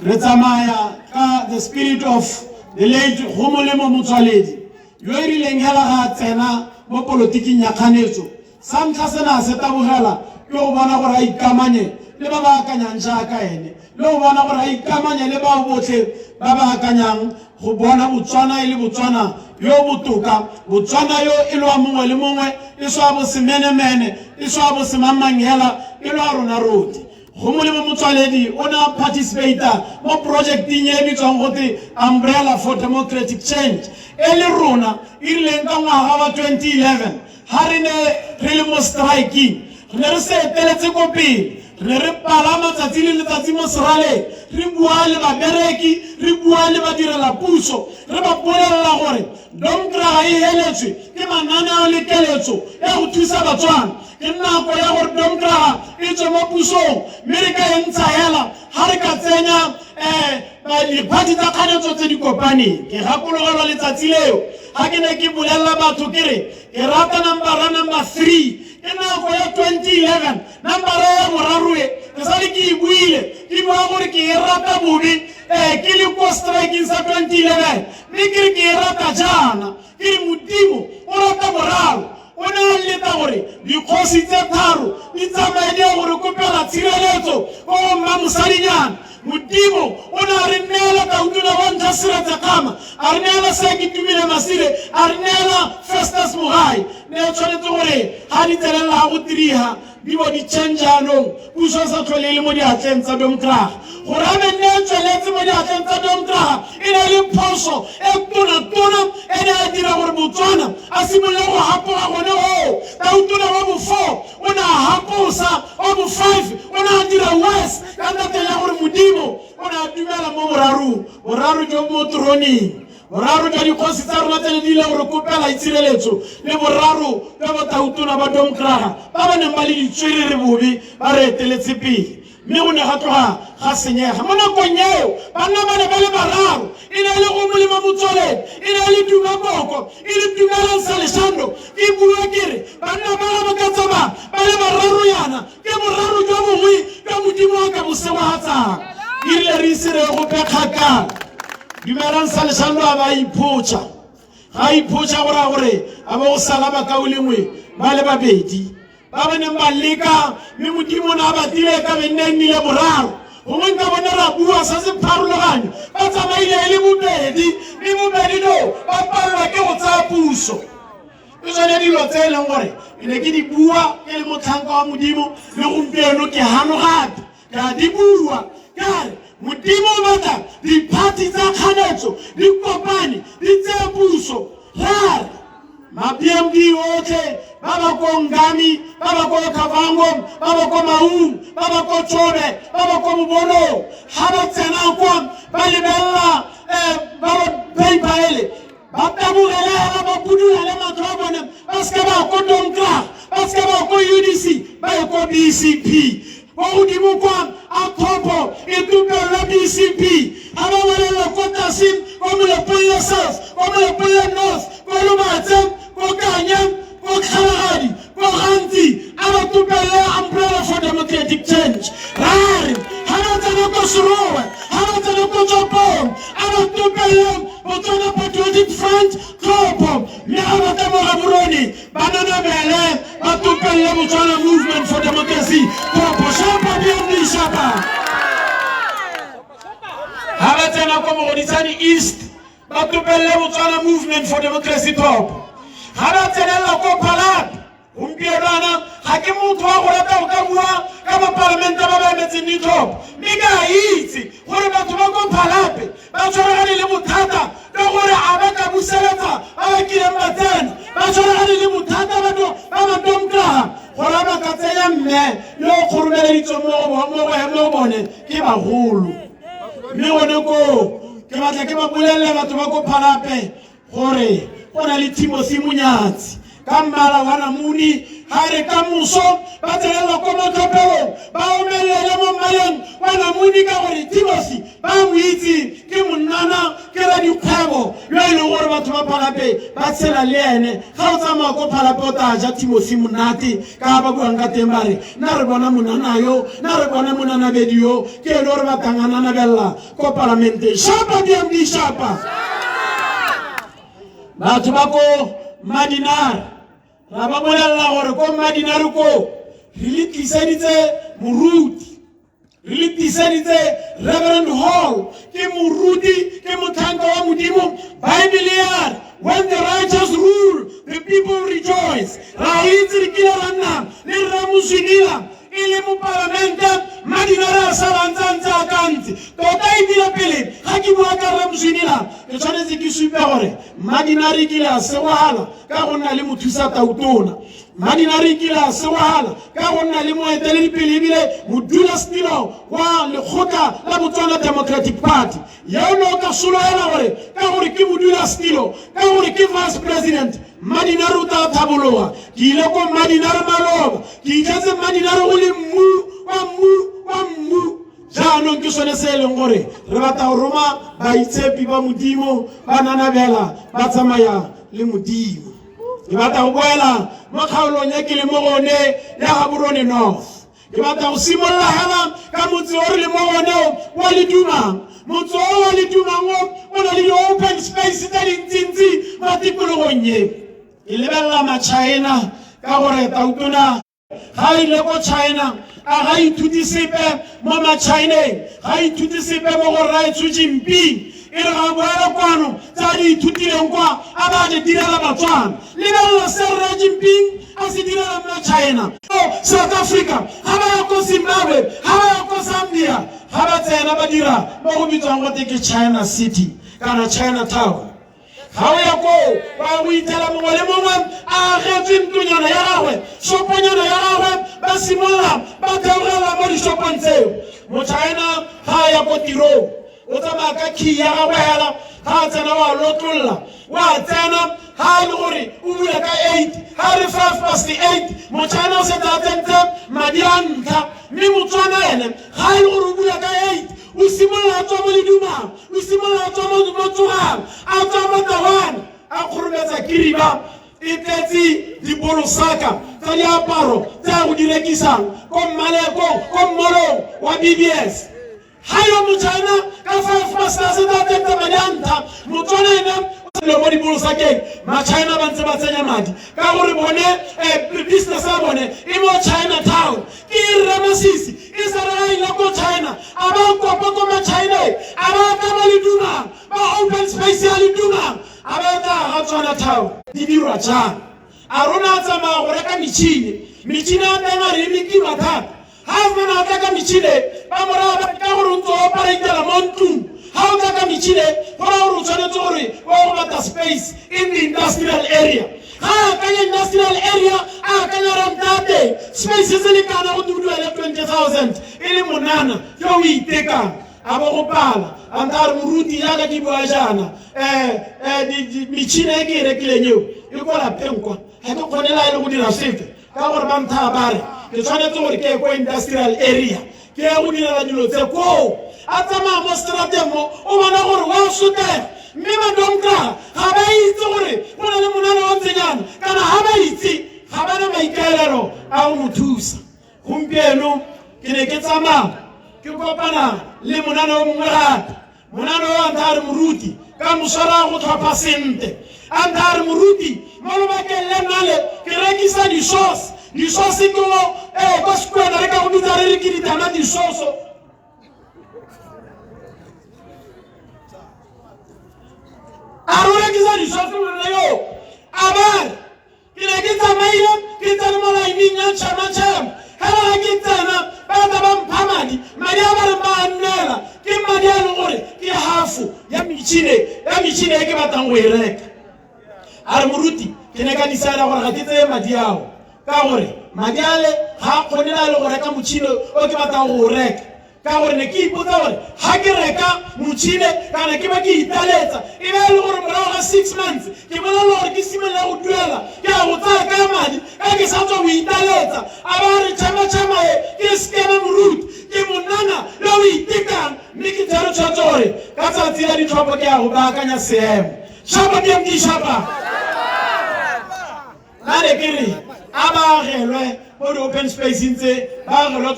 I: Re tsamaya ka the spirit of the late Gomolemo Motsoaledi yo e rileng hela ga tsena mo politiking ya kganetso. Sa ntlha sena se tabogela ke go bona gore a ikamanye le ba ba akanyang jaaka ene, le go bona gore a ikamanye le bao botlhe ba ba akanyang go bona Botswana e le Botswana yo botoka, Botswana yo e lwa mongwe le mongwe, e swa bo semenemene, e swa bo semamangela, e lwa rona roti. Gomolemo Motsoaledi o na participata mo projecting e bitswang gote Umbrella for Democratic Change e le rona e rileng ka ngwaga wa 2011 ha re ne re le mo striking, re ne re se eteletse ko pele, re ne re palama tsatsi le letsatsi mo seraleng, re bua le babereki, re bua le badirela puso, re ba bolelela gore Domkraga e heletswe ke mananeo le keletso ya go thusa Batswana. Ke nako ya gore Domkraga e tswe mo pusong, mme re ka e ntsha hela ha re ka tsenya diparty tsa kganetso tse di kopaneng. Ke gakologelwa letsatsi leo ha ke ne ke bolelela batho ke re ke rata number 3 ke nako ya 2011, number ya boraroe ke sale ke e buile ke bua gore ke e rata bobe ke le ko striking sa 2011, mme ke re ke e rata jana ke re Modimo o rata boraro. O ne a leta gore dikgosi tse tharo di tsamaye di gore kopela tshireletso go mma mosadinyana
A: Modimo o ne a re neela Tautona wa ntlha Seretse Khama, a re neela Seki Tumile Masire, a re neela Festus Mogae. Ne o tshwanetse gore ha di tsenelela go tiriha di bo di changeanong puso sa tlhole le mo diatleng tsa Domkrag gore a be nne tsweletse mo diatleng tsa Domkrag e ne le phoso e tona e ne a dira gore Botswana a simolola go hapoga gone go Tautona wa bo 4 o ne a haposa wa bo 5 o ne a dira west ka ntate ya gore Modimo o ne a dumela mo boraro jo mo troneng boraro jwa dikgosi tsa rona tse di ile gore kopela itshireletso le boraro jwa Batautona ba Domkrag ba neng ba le ditswerere bobe ba re eteletse pele mme go ne ga tloga ga senyega mo nakong eo banna ba ne ba le bararo e ne le go Molemo Motsoaledi e ne le Duma Boko e le Dumelang Saleshando ke bua kere banna ba ka tsaba ba le bararo yana ke boraro jwa bongwe ka Modimo wa ka bosewahatsang e rile re isere go pekgakala Dumelang Saleshando a ba ipotsa ga ipotsa gore a ba go sala ba ka o lengwe ba le babedi ba bane ba leka mme Modimo na ba tile ka benne nnile boraro gongwe nka bone ra bua sa se pharologanyo ba tsamaile le bobedi mme bobedi no ba palelwa ke go tsaya puso ke tsone dilo tse e leng gore ke ne ke di bua ke le motlhanka wa Modimo le gompieno ke hano gape ka di bua kare Modimo o batla di-party tsa kganetso di kopane di tseye puso rare ma-PMD otlhe ba ba ko Ngami ba ba ko Kavango ba ba ko Maung ba ba ko Chobe ba ba ko Mobono ha ba tsena kwa ba lebella ba paipele ba tabulela ba budula le matlo a bone ba ska ba ko Domkrag ba ska ba ko UDC ba ko BCP Modimo kwa a topo e tupela BCP ha ba wela ko Tasim ko le Pulle South ko le Pulle North ko lo Matsem ko Kanyang ko Kgalagadi ko Ganti a ba tupela umbrella for democratic change rare ha ba tsena ko Serowe ha ba tsena ko Jopong a ba tupela Botswana Patriotic Front topo le ha ba tsamaya Buroni banana bele ba tupela Botswana Movement for Democracy topo shapa BMD shapa ha ba tsena ko Mogodisane East ba tupela Botswana Movement for Democracy topo ha ba tsena ko Phalaphe gompienana ga ke motho wa go rata go ka bua ka baparlamente ba ba emetseng dithopo mme ke a itse gore batho ba ko Phalaphe ba tshwaragane le bothata le gore a ba ka buseletsa ba ba kileng ba tsena ba tshwaragane le bothata batho ba ba Domkrag gore ba ka tsenya mme le go kgoromeleditswe mo bone ke bagolo mme gone ko ke batla ke ba bolelele batho ba ko Phalaphe gore go na le Timothy Munyatsi ka mmala wa Namuni ha re ka moso ba tselela ko motlhopelong ba omelele mo mmaleng wa Namuni ka gore Timothy ba mo itse ke monnana ke ra dikgwebo yo e leng gore batho ba Phalaphe ba tshela le ene ga o tsamaya ko Phalaphe o tla ja Timothy monate ka ba buang ka teng ba re nna re bona monana yo nna re bona monana bedi yo ke e le gore ba tanganana bella ko parlamente shapa BMD shapa batho ba ko Madinar ra ba bolella gore ko Madinar ko re le tliseditse moruti re le tliseditse Reverend Hall ke moruti ke motlhanka wa Modimo Bible ya when the righteous rule the people rejoice ra itse re kile ra nna le Ramuswinila ile mo parlamente Madinar a salantsa kanti tota e dira pele ga ke bua ka Ramuswinila ke tshwanetse ke supe gore Madinar kile a sewala ka go nna le mothusa Tautona Madinar kile a sewala ka go nna le moeteledipele ebile modulasetilo wa lekgotla la Botswana Democratic Party yeo no ka soloela gore ka gore ke modulasetilo ka gore ke vice president Madinar o tla thabologa ke ile ko Madinar Maloba ke ijetse Madinar go le wa mmu jaanong ke sone se e leng gore re batla go roma baitshepi ba Modimo ba nanabela ba tsamaya le Modimo ke batla go boela mo kgaolong ya ke le mo gone ya Gaborone North ke batla go simolola hela ka motse o re le mo gone wa Ledumang motse o wa Ledumang o na le di-open space tse dintsintsi mo tikologong ye ke lebelela ma-China ka gore Tautona ga ile ko China a ga ithuti sepe mo ma-Chineng ga ithuti sepe mo go Rai Xu Jinping e re ga boela kwano tsa di ithutileng kwa a ba di direla batswana lebelela se Rai Jinping a se direla ma-China South Africa ga ba ya ko Zimbabwe ga ba ya ko Zambia ga ba tsena ba dira mo go bitswang gote ke China City kana Chinatown ga o ya ko ba o itela mongwe le mongwe a agetswe ntonyana ya gagwe shoponyana ya gagwe ba simolola ba theogela mo dishopong tseo mo-China ga a ya ko tirong o tsamaya ka key ya gagwe hela ga a tsena wa lotlolla wa tsena ga e le gore o bula ka 8 ga re 8:05 mo-China o setse a tsentse madi a ntlha mme motswana ene ga e le gore o bula ka 8 o simolola a tswa mo ledumang o simolola a tswa mo tsogang a tswa mo tawana a kgorometsa kiriba e tletse dibolosaka tsa diaparo tse a go di rekisang ko mmolong wa BBS ga yo mo-China ka 5:00 madi a ntlha motswana ene le mo dibolosakeng ma-China ba ntse ba tsenya madi ka gore bone business ya bone e mo Chinatown ke Ramasisi e sa re ile ko China a ba kopa ko ma-China a ba ka ba le dumang ba open space ya le dumang a ba ta ga Chinatown di dirwa jang a rona tsamaya go reka metšhini a tena re mekiwa thata ga fana a tla ka metšhini ba moraga ka gore o ntse o operatela mo ntlong ga o tla ka metšhini gora gore o tshwanetse gore o go bata space in the industrial area ga a kanya industrial area a kanya ramtate space se le kana go duduele 20,000 e le monana yo o itekang a bo go pala a nta re moruti jaaka ke bua jaana metšhini e ke e rekileng eo e ko lapeng kwa ga ke kgonela e le go dira sepe ka gore ba ntha ba re ke tshwanetse gore ke ko industrial area ke ya go direla dilo tse koo a tsamaya mo strateng mo o bona gore wa sotega mme madomkra ga ba itse gore go na le monana wa ntsenyana kana ga ba itse ga ba na maikaelelo a go mo thusa gompieno ke ne ke tsamaya ke kopana le monana o mongwe gape monana o a ntha re moruti ka moswara go tlhopha sente a ntha re moruti mo lobakeng le nale ke rekisa disosi ke ko sekwena re ka go bitsa re re ke ditana disoso a re rekisa disoso le yo a bare ke ne ke tsamaile ke tsene mo laeneng ya tšhama hela ga ke tsena ba tla ba mpha madi a ba re ba nnela ke madi a le gore ke half ya metšhini e ke batlang go e reka a re moruti ke ne ka decide gore ga ke tseye madi ao ka gore madi ale ga kgonela le go reka motšhini o ke batlang go reka ka gore ne ke ipotsa gore ga ke reka motšhini kana ke ba ke italetsa e be le gore morago ga 6 months ke bolela gore ke simolola go duela ke a go tsaya ka madi ka ke sa tswa go italetsa a ba re tšhama e ke skema moruti ke monana le o itekang mme ke tshwere tshwatse gore ka tsatsi la ditlhopho ke ya go baakanya seemo shapa BMD shapa la re ke re a ba agelwe go di-open space ntse ba agelwe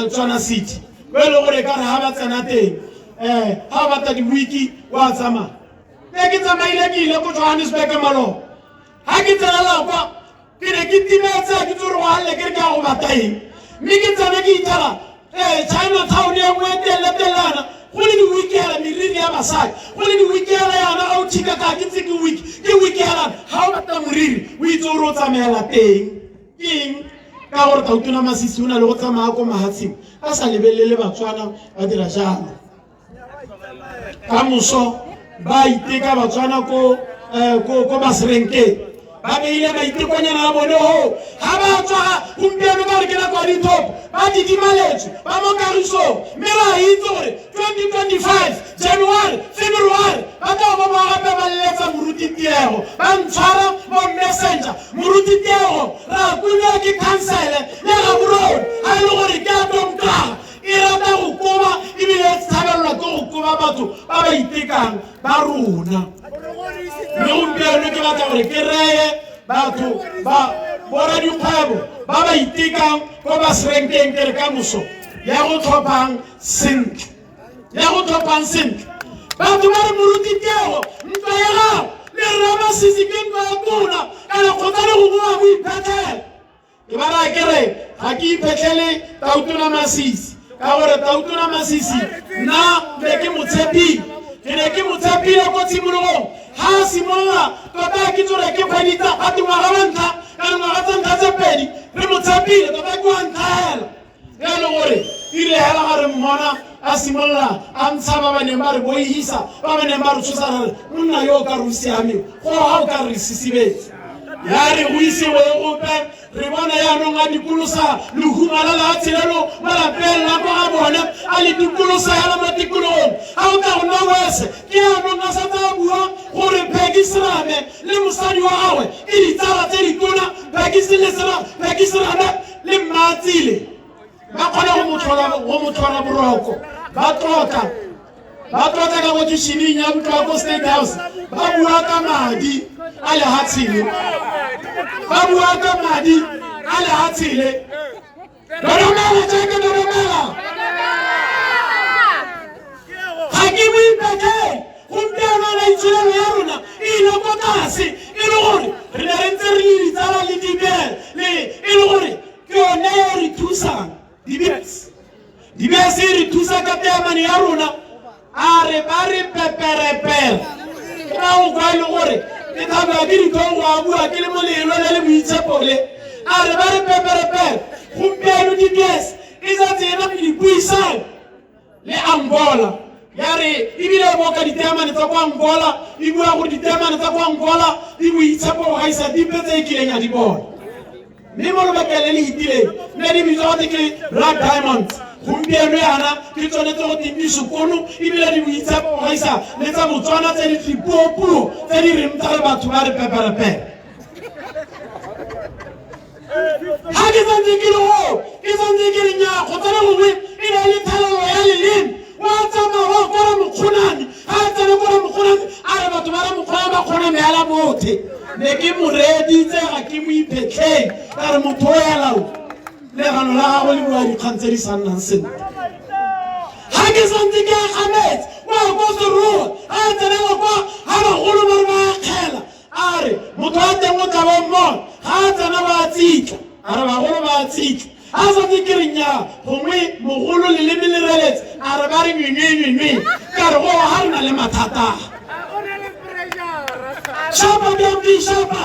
A: Tswana City ko e le gore ka re ga ba tsena teng ga o batla di-wiki wa tsamaya e ke tsamaile ke ile ko Johannesburg malo ga ke tsenela kwa ke ne ke timetse ke tse gore go galele ke re ke ya go bata eng mme ke tsena ke ithala Chinatown e nngwe telelana go le di-wikela meriri ya basadi go le di-wikela yana ga o thika ka ke ntse ke wikela ga o batla moriri o itse gore o tsamaela teng ke eng ka gore Tautona Masisi o na le go tsamaya ko mahatsheng a sa lebelele batswana ba dira jalo ka moso ba iteka batswana ko baserenkeng ba beile maitekonyana a bone ho ga ba tswa gompieno ka gore ke nako ya dithopo ba didimaletswe ba mo kagisong mme ra itse gore 2025 January February ba tla ba gape ba leletsa moruti Tiego ba ntshwara mo messenger moruti Tiego ra kwilwe ke councile le ga borone ga e le gore ke a domkara e rata go koba ebile e tshabelelwa ke go koba batho ba ba itekang ba rona mme gompieno ke batla gore ke reye batho ba bora dikgwebo ba ba itekang ko baserenkeng ke re ka moso ya go tlhophang sentle batho ba re moruti Tiego ntwa ya gago le Ramasisi ke ntwa ya tona kana kgotsa le go boa go iphetela ke bara kere ga ke iphetlele Tautona Masisi ka gore Tautona Masisi nna ne ke motshepile ke ne ke motshepile ko tshimologong ha simolla tota ke tsore ke kgweditsa gate ngwaga wa ntlha ka ngwaga tsa ntlha tse pedi re motshepile tota ke wa ntlha hela ya le gore ile hela ga re mmona a simolla a ntsha ba ba neng ba re boihisa ba ba neng ba re tshosa re monna yo o ka re o siameng go ga o ka re sisibetse ya re go isiwe gope re bona yaanong a dikolosa lehuma la tshelelo malapeng la ko ga bone a le dikolosa ya la mo tikologong a o ka go nna wese ke yaanong a satsa a bua gore Peggy Serame le mosadi wa gagwe ke ditsala tse ditona Peggy Serame le Mmatsile ba kgona go motlhola boroko ba tlotla ka go tšhišining ya ntlo ya ko State House ba bua ka madi a lehatshile ba bua ka madi a lehatshile doromela jaaka doromela ga ke boipeke gompieno la itshulelo ya rona e ile ko tlase e le gore re ne re ntse re le ditsala le dibele e le gore ke yone e re thusang dibese e re thusa ka teamane ya rona a re ba re peperepere ke ba go kwa e le gore ke thabela ke dithogo a bua ke le molelo le le boitshepole a re ba re peperepere gompieno dibese e sa tsena ke dipuisano le Angola ya re ebile boka diteamane tsa kwa Angola e bua gore diteamane tsa kwa Angola di boitshepo go gaisa dipe tse e kileng ya di bona mme mo lobakele le itileng mme di bitsa gote ke Black Diamonds gompieno yana ke tsone tse go tempi sekono ebile di boitshepo go gaisa le tsa Botswana tse di tlipuopuo tse di reng tsa le batho ba re peperepere ha ke santse ke le nnyaa go tsena gongwe e ne le thalelo ya leleme wa tsamaya wa kora mokgonane ha tsena kora mokgonane a re batho ba re mokgona ba kgona meala mothe ne ke moreditse ga ke mo iphetlheng ka re motho o yalao legano la gago le bua dikgang tse di sa nnang sentle ga ke santse ke agametse wa ko seroa a tsenela kwa ga bagolo ba re ba akgela a re motho a teng o tla ba mmona ga a tsena ba tsitla a re bagolo ba tsitla a santse ke re nnyaa gongwe mogolo leleme le reletse a re ba re nwenwenwenwe ka re go ga re na le mathata shapa BMD shapa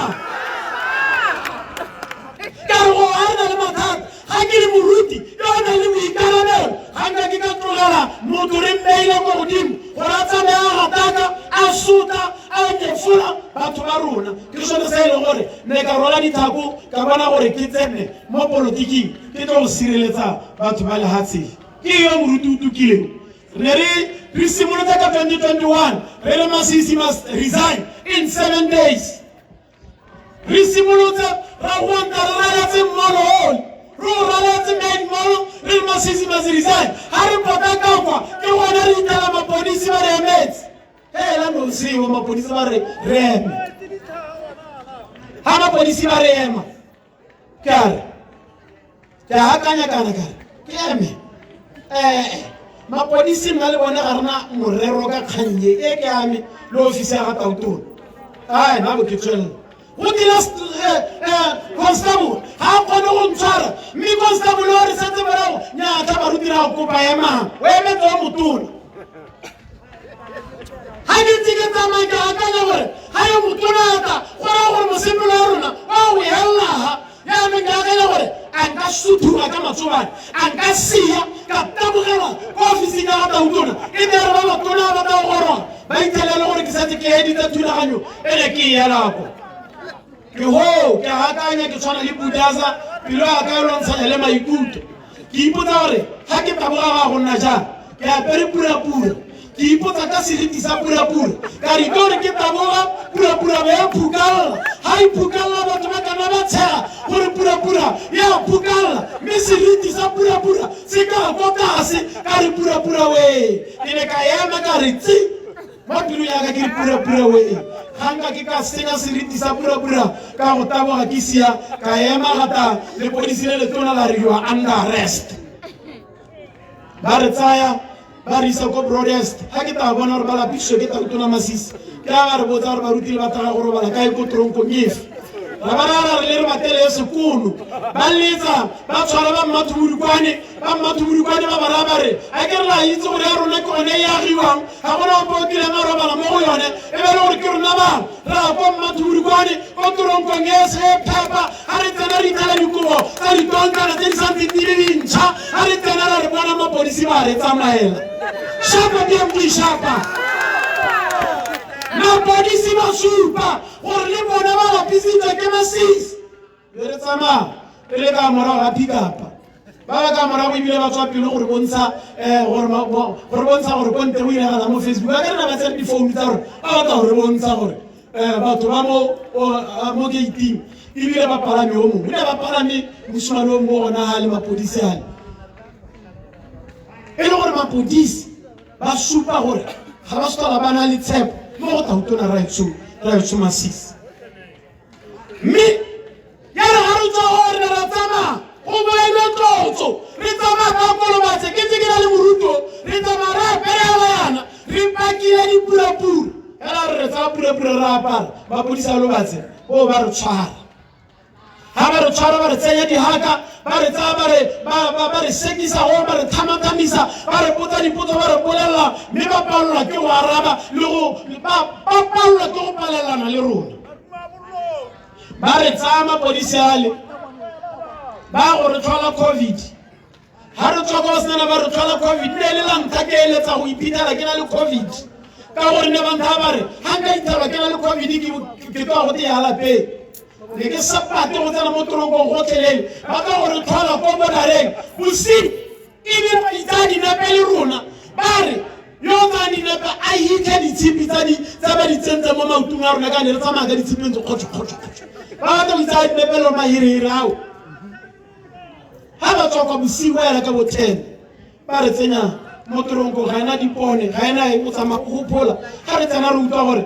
A: ka re go ga re na le mathata ga ke le moruti yo o nang le boikarabelo ga nka ke ka tlogela motho re mmeile ko godimo gore a tsamaya a gataka a suta a nyefola batho ba rona ke sone se e leng gore ne ka rola dithako ka bona gore ke tsene mo polotiking ke tlo go sireletsa batho ba lehatsheng ke yo moruti o tukileng re re simolotse ka 2021 re le Masisi must resign in 7 days re simolotse ra gwanta re raletse mmolo re o raletse main molo re le Masisi must resign ha re pota ka kwa ke gona re itala mapodisi ba re emetse hela no siwa mapodisi ba re eme ha mapodisi ba re ema kare ke hakanya kana kare ke eme mapodisi nna le bona ga rena morero ka kganye e ke ame le ofisi ya ga Tautona ai na bo ke tswela go dira constable ha kgone go ntshwara mme constable o re setse morago nyaatla ba rutira go kopa ya mang o emetse wa motona ha ke ntse ke tsamaya ke akanya gore ha yo motona ata go raya gore mosepelo wa rona wa go helaga yaanong ke akanya gore a nka suthura ka matsobane a nka sia ka tabogela ko ofising ya ga Tautona e tere ba batona ba ta go goroga ba ithelele gore ke setse ke editse thulaganyo e ne ke e elako ke ho ke akanya ke tshwana le Budaza pelo ya ka e lwantshanya le maikutlo ke ipotsa gore ga ke taboga ga go nna jang ke apere purapura ke ipotsa ka seriti sa purapura ka re gore ke taboga purapura ba ya phukalla ha e phukalla batho ba kana ba tshega gore purapura ya phukalla mme seriti sa purapura se ka go tlase ka re purapura we ke ne ka ema ka re tsi mo pelo ya ka ke purapura we hanga ke ka senya seriti sa purapura ka go taboga ke sia ka ema gata le polisi le tona la re you are under arrest ba re tsaya ba re isa ko broadcast ha ke ta bona gore ba lapišwe ke Tautona Masisi ke a ba re botsa gore ba rutile ba taga gore bala kae ko tronko nyefe ra ba re le ba tele sekolo ba letsa ba tshwara ba mmathubudukwane ba barabare a ke re la itse gore ya rona ke one ya giwang ga gona go pokile marobala mo go yone e be le gore ke rona ba ra go mmathubudukwane go toronkong e se phepa a re tsena re itala dikobo tsa ditonkana tse di santse di le dintšha a re tsena ra re bona mapodisi ba re tsamaela shapa BMD shapa mapodisi ba supa gore le bona ba lapisitse ke masisi re tsamaya re le ka morago ga pick-up ba ka morago ebile ba tswa pele gore bontsha gore konte o iregala mo Facebook a ke rena ba tsere difounu tsa gore ba batla gore bontsha gore batho ba mo gating ebile ba palame o mongwe ne ba palame mosimane o mo gona ga le mapodisi ale e le gore mapodisi ba supa gore ga ba sotola ba na le tshepo mo go tautona raetsho masisi mme ya re ga re tswa gore ne ra tsamaya go boele tlotso re tsamaya ka kolobatse ke ntse ke na le moruto re tsamaya re apereela yana re pakile dipurapura ela re tsaya purapura re apara mapodisa a lobatse o ba re tshwara ha ba re tshwara ba re tsenya dihaka ba re tsaya ba re sekisa go ba re thamatamisa ba re potsa dipotso ba re bolelela mme ba palelwa ke go araba le go ba palelwa ke go palelana le rona ba re tsaya mapodisi ale ba go re tlhola COVID ha re tswa go sena ba re tlhola COVID ne le la ntlha ke eletsa go iphitlhela ke na le COVID ka gore ne ba ntha ba re ha nka ithelwa ke na le COVID ke tloa go teya lapeng ne ke sapate go tsena mo toronkong gotlhelele ba ka gore tlhola ko bodareng bosigo ebile ba itsa dinepe le rona ba re yo tsa dinepe a hitlhe ditshipi tsa ba di tsentse mo maotong a rona ka ne re tsamaya ka ditshiping tse kgotso ba batla go itsa dinepe le mahirihiri ao ha ba tswa kwa bosigo ya ka bo 10 ba re tsenya mo toronkong ga ena dipone ga ena e tsamaya go gopola ga re tsena re utlwa gore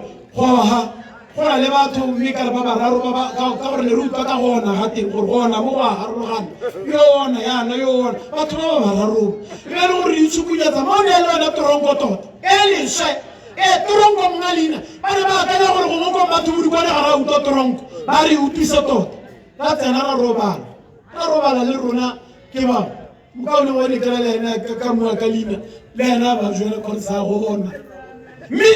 A: go na le batho mme ka re ba bararo ka gore ne re utlwa ka gona ga teng gore gona mo ga harologane yona yana yona batho ba ba bararo e be le gore di tshukunyetsa mo ne le wena toronko tota e leswe toronko monga leina ba ne ba akanya gore go moko mathubudukwane ga ra utlwa toronko ba re utlwise tota ra tsena ra robala le rona ke ba mokaone wa ne kera le ena ka moa ka leina le ena ba jwela konsa go gona mme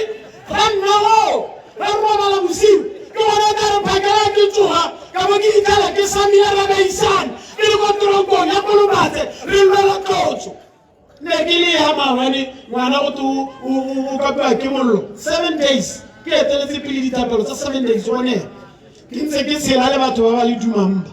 A: ra nnago ra robala bosigo ke gona ka re phakela ke tsoga ka bo ke itala ke samile ra baisane e le ko toronkong ya kolobatse re lwela tlotso ne ke le ya maabane ngwana go te o kapiwa ke mollo 7 days ke eteletse pele ditapelo tsa 7 days one ke ntse ke tshela le batho ba ba le dumamba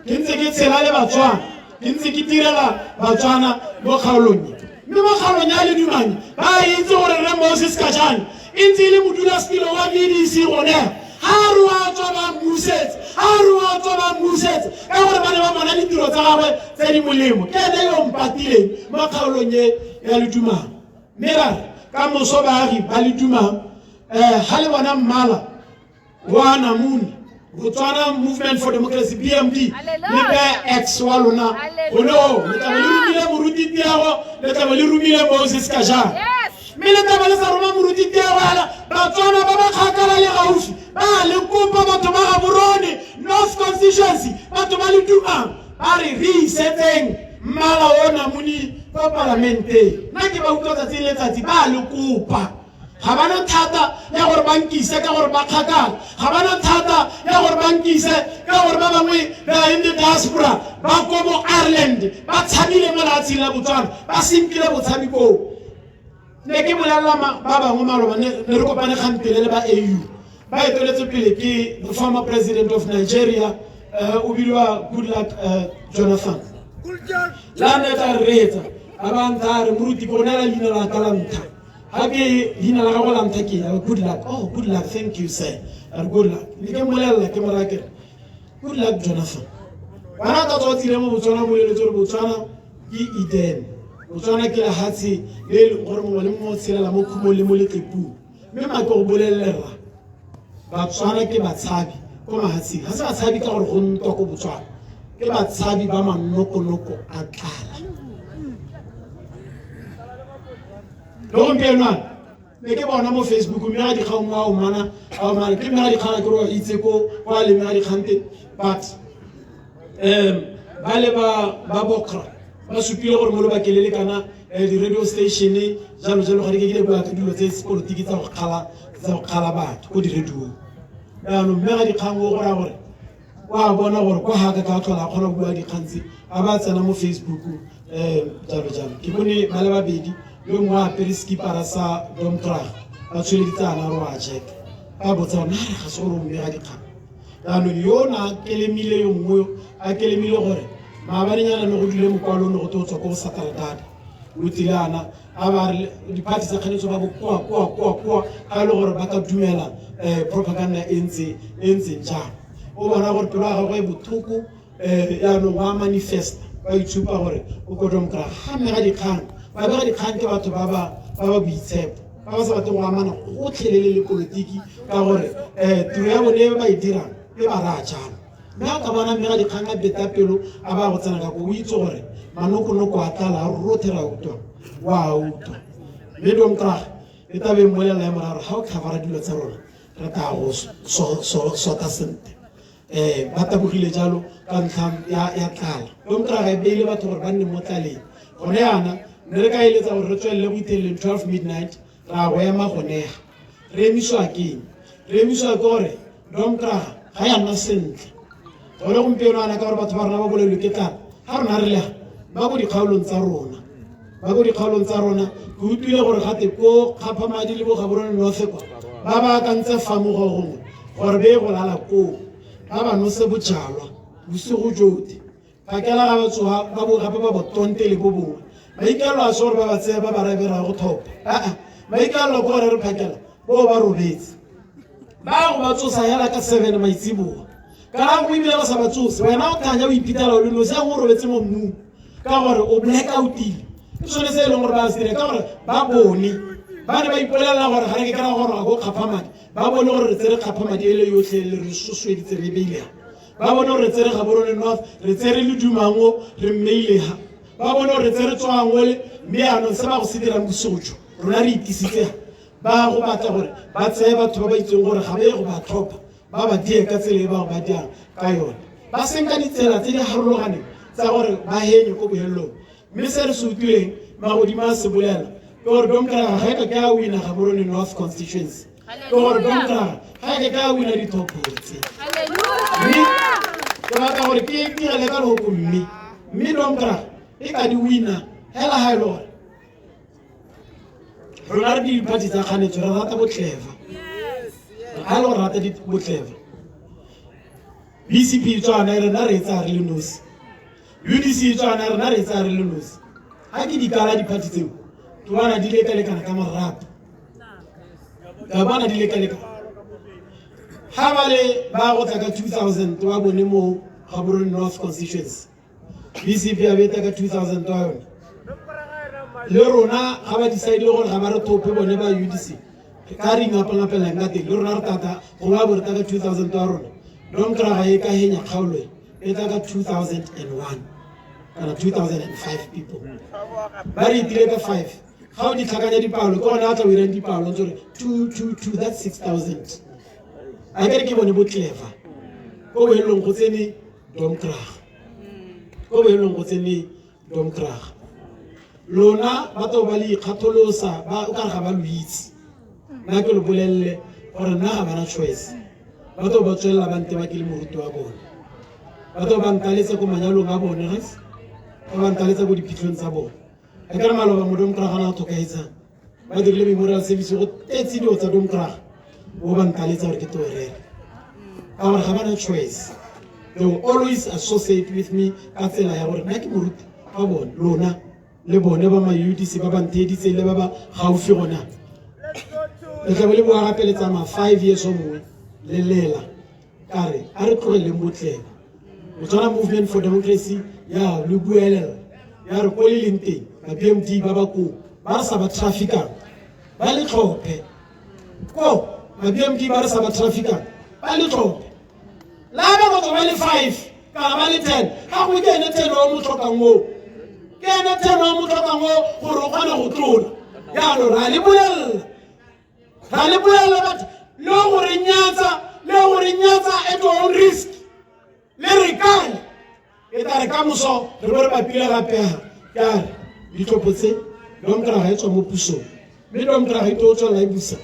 A: ke ntse ke tshela le batswana ke ntse ke tirela batswana mo kgaolong mme mo kgaolong ya le dumanye ba itse gore re Moses Kajane e ntse le modulasetulo wa VDC gone ha re wa tswa ba mmusetse ka gore ba ne ba bona ditiro tsa gagwe tse di molemo ke ene yo mpatileng mo kgaolong ya ledumang mme ra re ka moso baagi ba ledumang ga le bona mmala wa namune Botswana Movement for Democracy BMD le be ex wa lona gono le tla le rumile moruti tiago le tla le rumile Moses Kajane mme le tla le sa roma moruti tiago ala Batswana ba ba kgakala le gaufi ba le kopa batho ba ga borone North Constituency batho ba le dumang ba re isetseng mmala o namune ko parlamente nna ke ba utlwa tsatsi le tsatsi ba le kopa ga bana thata ya gore ba nkise ka gore ba kgakala ga bana thata ya gore ba nkise ka gore ba bangwe ba in the diaspora ba ko mo Ireland ba tshabile mo lefatsheng la Botswana ba senkile botshamekong ne ke bolelela ba bangwe maloba ne re kopane gantele le ba AU ba etoletse pele ke the former president of Nigeria o bilwa Goodluck Jonathan la ne tla retsa a ba ntha re moruti ko nela leina la ka la ntha Hage hina la go lanta ke good luck. Oh, good luck. Thank you, sir. Good luck. Ni ke molela ke morake. Good luck, Jonathan. Bana ka tsotsi le mo Botswana mo le tsore Botswana ke Eden. Botswana ke la hatsi le gore mo le mo tshelela mo khumo le mo le tlepu. Me ma go bolelela. Batswana ke batshabi ko mahatsi. Ha se batshabi ka gore go ntwa ko Botswana. Ke batshabi ba manoko a tlala. Gompieno ne ke bona mo Facebook me ga di kgang mo o mana ke me ga di kgang ke ro itse ko wa le me ga di kgante but ba le ba bokra ba supile gore mo lo ba kelele kana di radio station jalo ga di ke bua ka dilo tse politiki tsa go kgala batho ko di radio no me ga di kgang go gora gore wa bona gore kwa ha ka tlola kgona go bua di kgantsi a ba tsena mo Facebook jalo ke bone ba le babedi yo mo apere skipara sa Domkrag ba tshwele ditsana ro a check ba botsa na ga se go me ga di kgang ano yona kelemile yo mo a kelemile gore ma ba rinyana no go dile mo kwalo no go tswa ko Saterdag utilana a ba di party tsa khanetso ba kwa a le gore ba ka dumela propaganda entse ja o bona gore pelo ga go e bothoko ya no wa manifest ba itshupa gore o go Domkrag ha me ga di kgang ba ga di kgang ke batho ba boitshepo ba ba sa batho go amana go tlhelele le politiki ka gore tiro ya bone ba e dirang e ba ra jana nna ka bona me ga di kgang a beta pelo a ba go tsena ka go itse gore manoko a tlala rothera utwa wa utwa le Domkrag e tabe molela ya moraro ha o cover dilo tsa rona re ta go sota sente ba tabogile jalo ka ntlha ya tlala Domkrag e beile batho gore ba nne mo tlaleng gone yana ne re ka eletsa gore re tswelele go iteleng 12 midnight ra go ema gonega re emiswa ke gore Domkrag ga ya nna sentle gore gompieno ana ka gore batho ba rona ba bolelwe ke tlala ga rona re lega ba go dikgaolong tsa rona ke utlwile gore gate ko Kgaphamadi le bo Gaborone North kwa ba ba ka ntse famogo gongwe gore be go lala ko ba ba no se bojalwa bosigo jote pakela ga ba tsoga ba bo gape ba botonte le bo bongwe ba ikalo a sore ba ba tsaya ba ba rabera go thopa ba ikalo go re phakela bo ba robetse ba go ba tsosa yala ka 7 maitsiboa ka go ibile ba sa ba tsose wena o thanya o ipitala o le no se go robetse mo mmu ka gore o black out ile sone se le gore ba se dire ka gore ba bone ba ne ba ipolela gore ga re ke kana gore go Kgaphamadi ba bone gore re tsere Kgaphamadi ele yotlhe le re susweditse re beile ba bone gore re tsere Gaborone North re tsere le Dumango re mmeile ha ba bone gore re tsere Tswangole mme ano se ba go se dirang bosojo rona re itisitse ba go batla gore ba tseye batho ba ba itseng gore ga ba ye go ba thopa ba ba die ka tsele ba go ba diang ka yona ba senka ditsela tse di harologaneng tsa gore ba henye ko bohelelong mme se re se utlwileng magodimo a se bolela ke gore Domkrag ga e ka wina Gaborone North constituency ke gore Domkrag ga e ka wina ditopotse ke batla gore ke direle ka loko mme Domkrag e ka di wina hela ha e le gore rona re di-party tsa kganetso re rata botleva ga e le gore rata botleva BCP tswana rena re etsa re le nosi UDC tswana rena re etsa re le nosi ha ke di kala di-party tseo ke bona di lekalekana ka marapo ka bona di lekalekana ha ba le ba go tla ka 2000 wa bone mo Gaborone North constituency BCP a beta ka 2000 wa yone le rona ga ba decide gore ga ba re tope bone ba UDC ka ri ngapela nga teng le rona re tata go ba bore ka 2000 wa rona Domkrag e ka henya kgaolo e tla ka 2001 kana 2005 people ba re itile ka 5 ga o di tlhakanya dipalo ke gona a tla o irang dipalo tsore 2 that's 6000 a kere ke bone bo clever ko boelong go tsene Domkrag lona ba to ba le ikgatholosa ba o ka ga ba luitse nna ke lo bolelle gore nna ga bana choice ba to ba tswela ba nte ba ke le moruti wa bone ba to ba ntaletse ko manyalong a bone guys ba ntaletse go diphitlhong tsa bone a ka re maloba mo Domkrag ana to kaitsa ba dirile memorial service go tetsi dio tsa Domkrag o ba ntaletsa gore ke torere ka gore ga bana choice. They will always associate with me ka tsela ya gore nna ke moruti wa bone lona le bone ba ma UDC ba ba nteditse le ba ba gaufi gona le tla le boa gape le tsama 5 years o mongwe le lela kare a re tlogele motleba o tswana movement for democracy ya le buelela ya re ko le leng teng ba BMD ba ba ko ba re sa ba trafficang ba le tlhophe ko ba BMD ba re sa ba trafficang ba le tlhophe la ba go ba le 5 ka ba le 10 ga go kene 10 o mo tlhokang mo kene 10 o mo tlhokang mo gore o kgona go tlola ya lo ra le bolela ga le boela batho le go re nyatsa at your own risk le re kane e tla re ka moso re bo re bapile gape ya re ditlhopotse domkra ga e tswa mo pusong mme domkra ga e tlo tswa la busa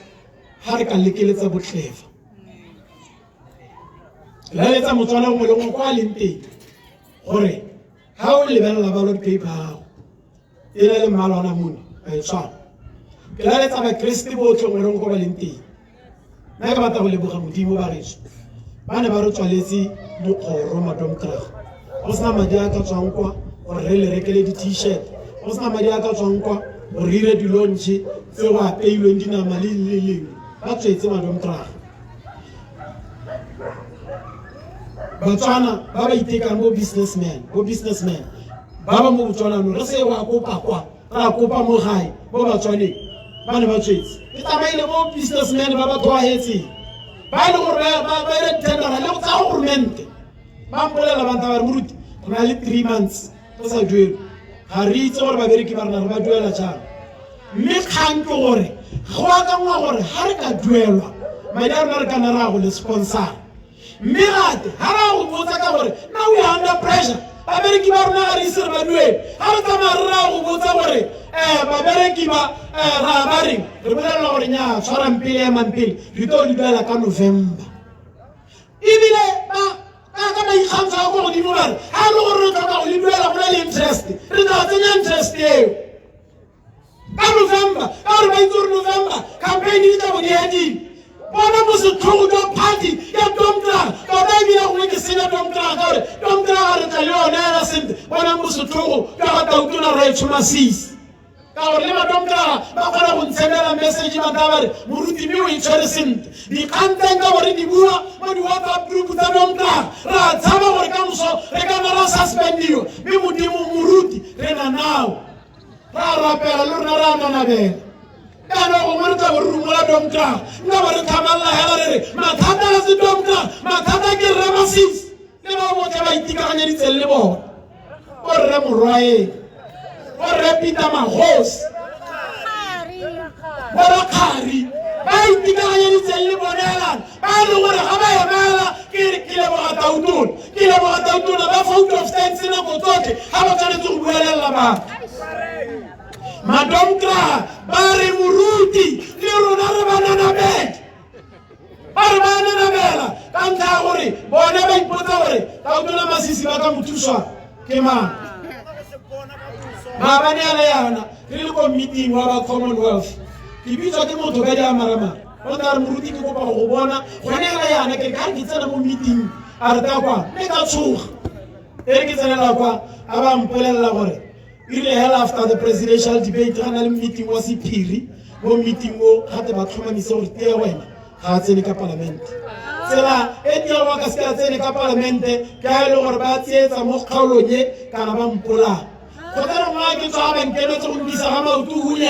A: ha re ka lekeletsa botlheva la letsa motswana go le go kwa leng teng gore ha o lebelela ballot paper hao e le mmalwana mona a e tshwana ke la letsa ba Kriste botlhe gore go ba leng teng nna ke batla go leboga modimo ba reso ba ne ba re tswaletse dikgoro madomkra go sena madi a ka tswang kwa gore re le rekele di-t-shirt go sena madi a ka tswang kwa gore re ire dilontshe tse go apeilweng dinama le lengwe ba tswetse madomkra Batswana ba ba itekang bo businessman ba ba mo Botswana no re se wa kopa kwa ra kopa mo gae bo Batswaneng ba ne ba tswetse e tsamaile bo businessman ba ba tloahetse ba le gore ba re tendera le go tsa government ba mpolela banta ba re moruti go na le 3 months go sa duelwe ga re itse gore babereki ba rena re ba duela jang mme kgang ke gore go akangwa gore ga re ka duelwa madi a rena re kana ra go le sponsor Mirate, how was I covered? Now we are under pressure. American is a way. How come I was over? Baberikiba, Rabaring, the Lorina, Soram PM and Pill, you told you like November. Even I comes out of the woman. How long you are really interested? It doesn't interest you. November, November, campaign is over the edge. Bona musu thudo party ya domkra ka ba bina go ke sena domkra gore domkra re tla le ona la sente bona musu thudo ka ta utuna re tshumasis ka gore le ba domkra ba gona go ntsenela message ba tabare moruti mi o itshwere sente di kanteng ka gore di bua mo di WhatsApp group tsa domkra ra tsaba gore ka moso re ka na suspendiwa mi modimo moruti re na now ra rapela le rena ra na be kana go morta go rumola domkra nna ba re thamalla hela re mathata a se domkra mathata ke ramasis le ba botle ba itikaganya ditselle bona o re morwae o re pita magos bona khari ba itikaganya ditselle bona ba le gore ga ba emela ke le bo gatautona ba photo of stance na go tsotle ha ba tshwanetse go buelela ba Madomkra, Bari Muruti, Liruna Banana Bed. Barbanana Bella, Cantauri, Bonabek Potore, Tautuna Masisi Bakamutusha, Kema. Babaniana, Rilko meeting Waba Commonwealth. Kibito Kimoto Gaya Marama, Ondar Muruti Kopa Hobona, Wanayana, Kakitana meeting, Ardawa, make a chook. Erikizanagua, Abam Pola. Il est là after the presidential debate, un meeting was piri, un meeting où hâte va trouver une sorte de wena, hâte n'est qu'à parlement. C'est là, et il y a un cascade n'est qu'à parlement, car le rebati est à mon colonier, car avant pola. Quand on a qui soit avec quelqu'un sur une bizarre ou tout roulé,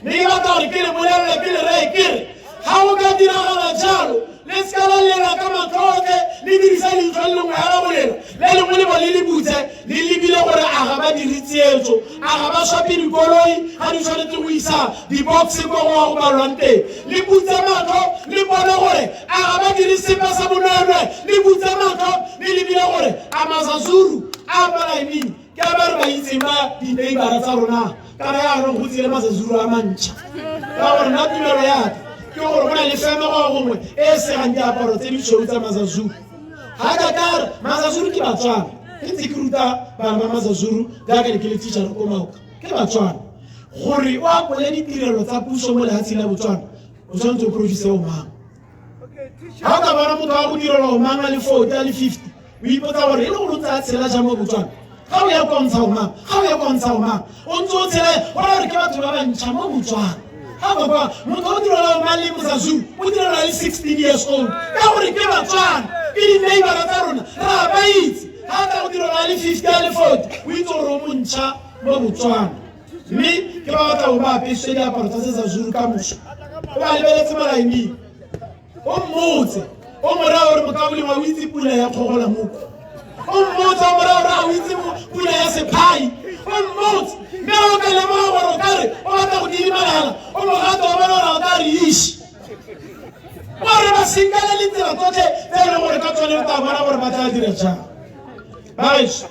A: mais il va t'en qu'il est moulin, qu'il est réécrit. How can you have a jalo? Let's go a come and talk. Lili Sally Jolong Haraway. Let him live a lily boots. Lili below Arabadi Rizzo. Araba shopping Goloi. How you try to Wisa. The boxing go Barante. Libutamato. Libonore. Arabadi Risipa Sabunare. Libutamato. Lili below Amazazuru. Abalaini. Gabarba Izima. The name Barazarona. Carayano Huzilazazuru Amancha. Our Natimariat. On a les femmes en roue, et c'est un gars par le téléphone à Mazazou. Hagatar, Mazazou qui va tuer. Qui t'écouta par Mazazou, Dagan qui le tige à Rokomao. Qui va tuer. Hori, ou à quoi les tirer le tapou sur le Hatsila Bouton. Aux gens de produire au man. Hagabaramouta ou dire au man à l'effort, à 50. Oui, but our little c'est la Jamo Bouton. How you come to man? How you come to man? On told her, what are you going to have in Jamo Bouton? However, Mutodro Mali Muzazu, we are 16 years old. Now we give a child. In the neighbor of Tarun, Rabait, how do you rally 50 elephant? We told Romuncha, Mobutuan. Me, Kawata Uba, Pesha, Portas of Zurkamush. While let's me. Oh, Mote, oh, Mora, Macavili, Wizzy Pula, Holamu. Oh, Mota, Wizzy Pula as a pie. Oh, Mote. Now, Kalama or Gary, or Malala, or Hato or Gary ish. singale le tsela tsotlhe tse e leng gore ka tsone re tla bona gore ba tla dira jang. Baeso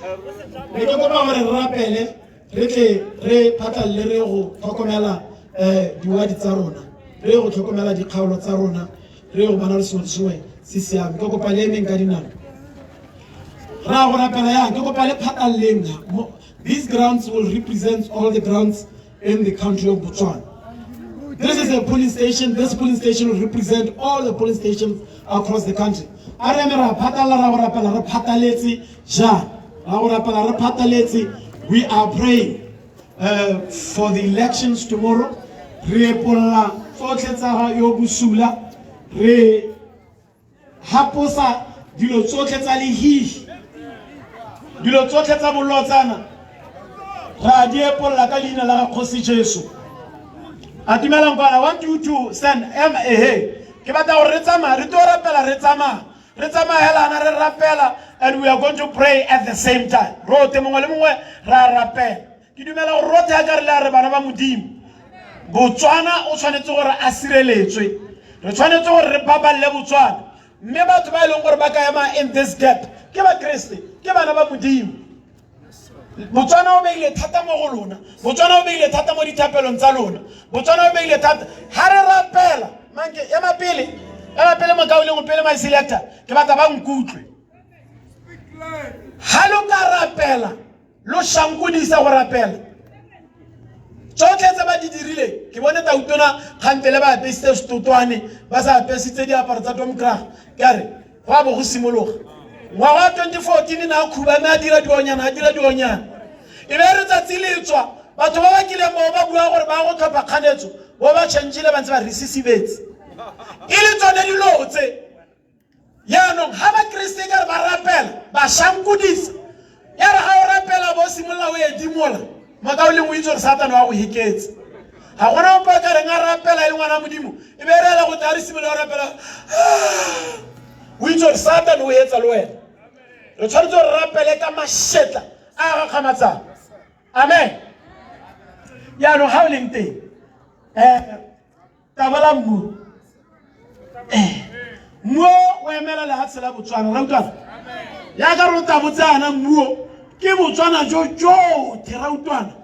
A: ne ke kopa gore re rapele re tle re phatlalle re go tlhokomela diwadi tsa rona, re go tlhokomela dikgaolo tsa rona, re go bona re sengwe se siame. Ke kopa le emeng ka dinao ra go rapela yang, ke kopa le phatlalleng. These grounds will represent all the grounds in the country of Botswana. This is a polling station. This polling station will represent all the polling stations across the country. We are praying for the elections tomorrow. I want you to stand. And we are going to pray at the same time. Botswana o tshwanetse gore a sireletswe. Re tshwanetse gore re baballe Botswana. Mme batho ba ileng gore ba ka ema in this gap ke ba Kriste, ke bana ba Modimo. Botswana o beile thata mo go lona. Botswana o beile thata mo dithapelong tsa lona. Botswana o beile thata. Ha re rapela, manke ema pele mo kaoleng o pele my selector. Ke batla ba nkutlwe. Ha lo ka rapela, lo shankudisa go rapela. Tsotlhe tse ba di dirile ke bone tautona kgantele ba apesitse setotwane ba sa apesitse diaparo tsa Domkrag kare go bo go simologa ngwaga wa 2014 na khubame a dira dionyana e be re tsatsi letswa batho ba ba kile mo ba bua gore ba go tlhopa kganetso bo ba tshentshile ba ntse ba resisibetse e le tsone dilotse yaanong ha ba Kriste ka ba rapela ba shankudisa ya re ha o rapela bo simolla o edimola Makauleng o itse re Satane wa go hiketse. Ha gona o pa ka re nga rapela ile ngwana Modimo. E be re la go tla re simolola go rapela. O itse re Satane o etsa le wena. Re tshwanetse re rapele ka mashetla a ga kgamatsana. Amen. Ya no ha o leng teng. Tabala mmu. Mo o emela le ha tsela Botswana ra utlwana. Ya ka rota botsana mmu. Ke Botswana jojo tera utlwana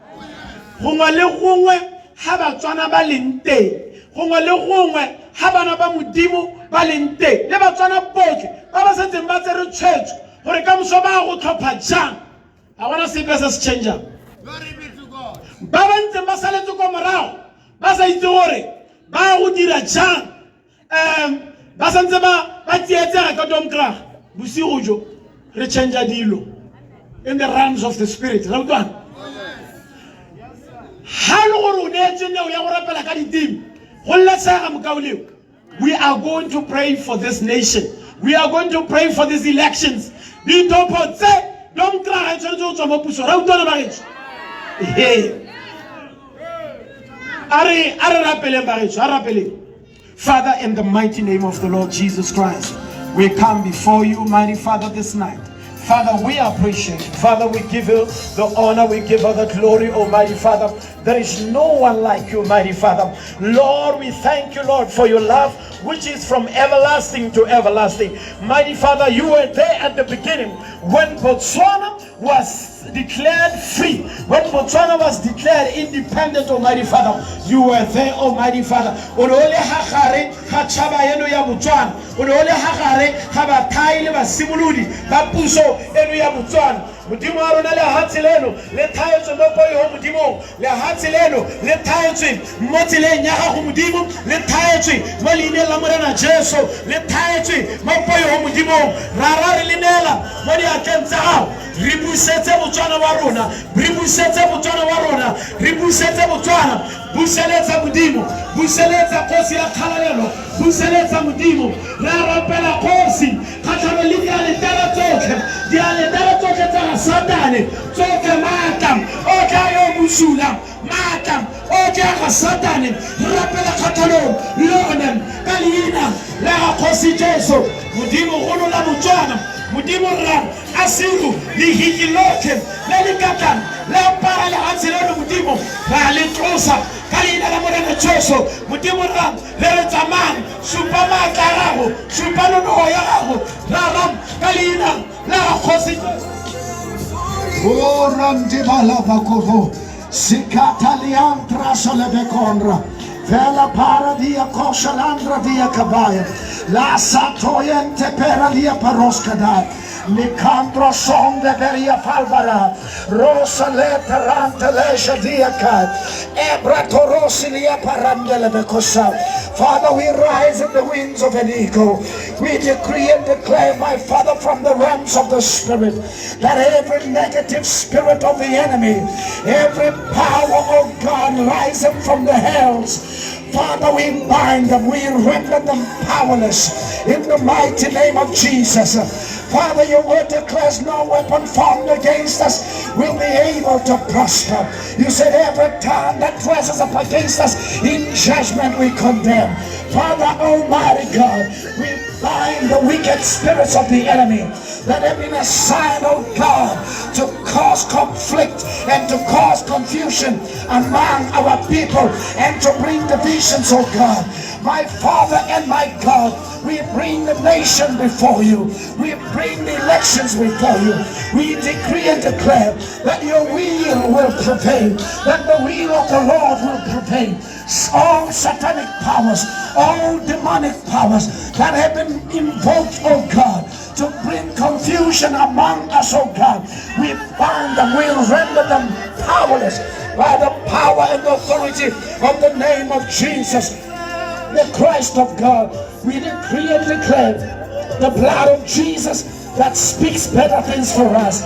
A: gongwe le gongwe ha Batswana ba leng teng gongwe le gongwe ha bana ba Modimo ba leng teng le Batswana botlhe ba ba setseng ba tsere tshwetso gore ka moso ba go tlhopha jang a gona sepe se se change. Glory be to God. Ba ba ntseng ba saletse ko morago ba sa itse gore ba go dira jang ba santse ba tsietsega ka Domkrag bosigo jo re change dilo in the realms of the spirit. We are going to pray for this nation. We are going to pray for these elections. Father, in the mighty name of the Lord Jesus Christ, we come before you, mighty Father, this night. Father, we appreciate you. Father, we give you the honor, we give you the glory, Almighty Father. There is no one like you, mighty Father. Lord, we thank you, Lord, for your love, which is from everlasting to everlasting. Mighty Father, you were there at the beginning when Botswana was declared free, when Botswana was declared independent, Almighty Father. You were there, Almighty Father. Onole hagare ha tshaba eno ya Botswana, onole hagare ha bathaile ba simoludi ba puso eno ya Botswana. Modimo a rona le hatsi leno le thaetswe mo po yo Modimo, le hatsi leno le thaetswe mo tseleng ya gago Modimo, le thaetswe mo leineng la Morena Jesu, le thaetswe mo po yo Modimo. Ra re linela mo diatleng tsa gago, re busetse Botswana wa rona, re busetse Botswana wa rona, re busetse Botswana. Buseletsa Modimo, buseletsa kosi ya khalalelo, buseletsa Modimo. Ra rapela kosi khatlhano le dialetara tsotlhe tsa Satane, tsotlhe maatla o tla yo busula, maatla o tla ga Satane. Rapela khatlhano lone ka leina la kosi Jesu. Modimo golo la Botswana, Modimo ra asiru li hikiloke le likatan la para le hatselo Modimo modimo ra le tlosa ka leina la Morena Jesu modimo ra le tsamang supa maatla a gago supa nonogo ya gago ra ram ka leina la Kgosi
G: o randibala bakoro sikatalian trasole bekonra vela paradia koshalandra dia kabaya la satoyente peralia paroskada Nicandro sonde veria falvara rosa leterante lesha diaka ebra torosilia parandele bekosa. Father, we rise in the wings of an eagle. We decree and declare, my Father, from the realms of the Spirit, that every negative spirit of the enemy, every power of God rising from the hells, Father, we bind them, we render them powerless in the mighty name of Jesus. Father, your word declares no weapon formed against us will be able to prosper. You said every tongue that rises up against us in judgment we condemn. Father, Almighty God, we bind the wicked spirits of the enemy that have been assigned, oh God, to cause conflict and to cause confusion among our people and to bring divisions, oh God. My Father and my God, we bring the nation before you. We bring the elections before you. We decree and declare that your will prevail, that the will of the Lord will prevail. All satanic powers, all demonic powers that have been invoked, oh God, to bring confusion among us, oh God, we bind them, we render them powerless by the power and authority of the name of Jesus, the Christ of God. We decree and declare the blood of Jesus that speaks better things for us.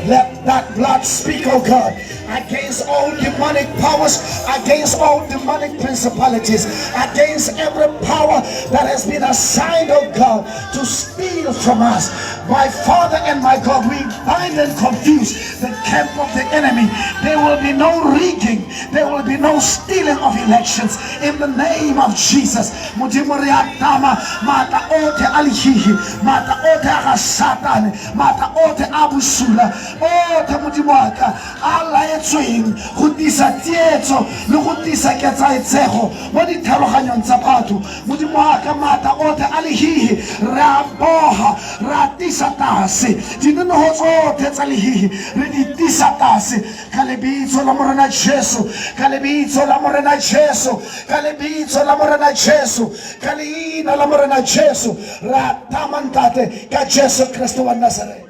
G: Let that blood speak, oh God, against all demonic powers, against all demonic principalities, against every power that has been assigned, oh God, to steal from us. My Father and my God, we bind and confuse the camp of the enemy. There will be no rigging, there will be no stealing of elections in the name of Jesus. Mata ote alihihi, mata ote agasatane, mata ote abusula, ote mudimwaka, ala etsweng go disa tietso le go disa ketsaetsego mo ditlhaloganyong tsa batho. Modimo wa ka mata ote a lehihi re a boga re a tisa tase dinonogo tsotlhe tsa lehihi re di tisa tase ka lebitso la Morena Jesu, ka lebitso la Morena Jesu, ka lebitso la Morena Jesu, ka leina la Morena Jesu re a tamantate ka Jesu Kristo wa Nazareth.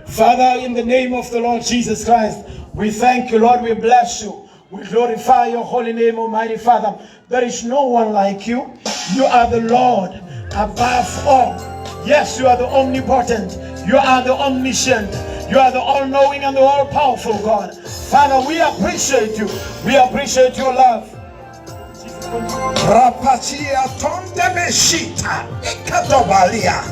A: Father, in the name of the Lord Jesus Christ, we thank you, Lord. We bless you. We glorify your holy name, Almighty Father. There is no one like you. You are the Lord above all. Yes, you are the omnipotent. You are the omniscient. You are the all-knowing and the all-powerful God. Father, we appreciate you. We appreciate your love.
G: Rapatia tonde beshita ikatobalia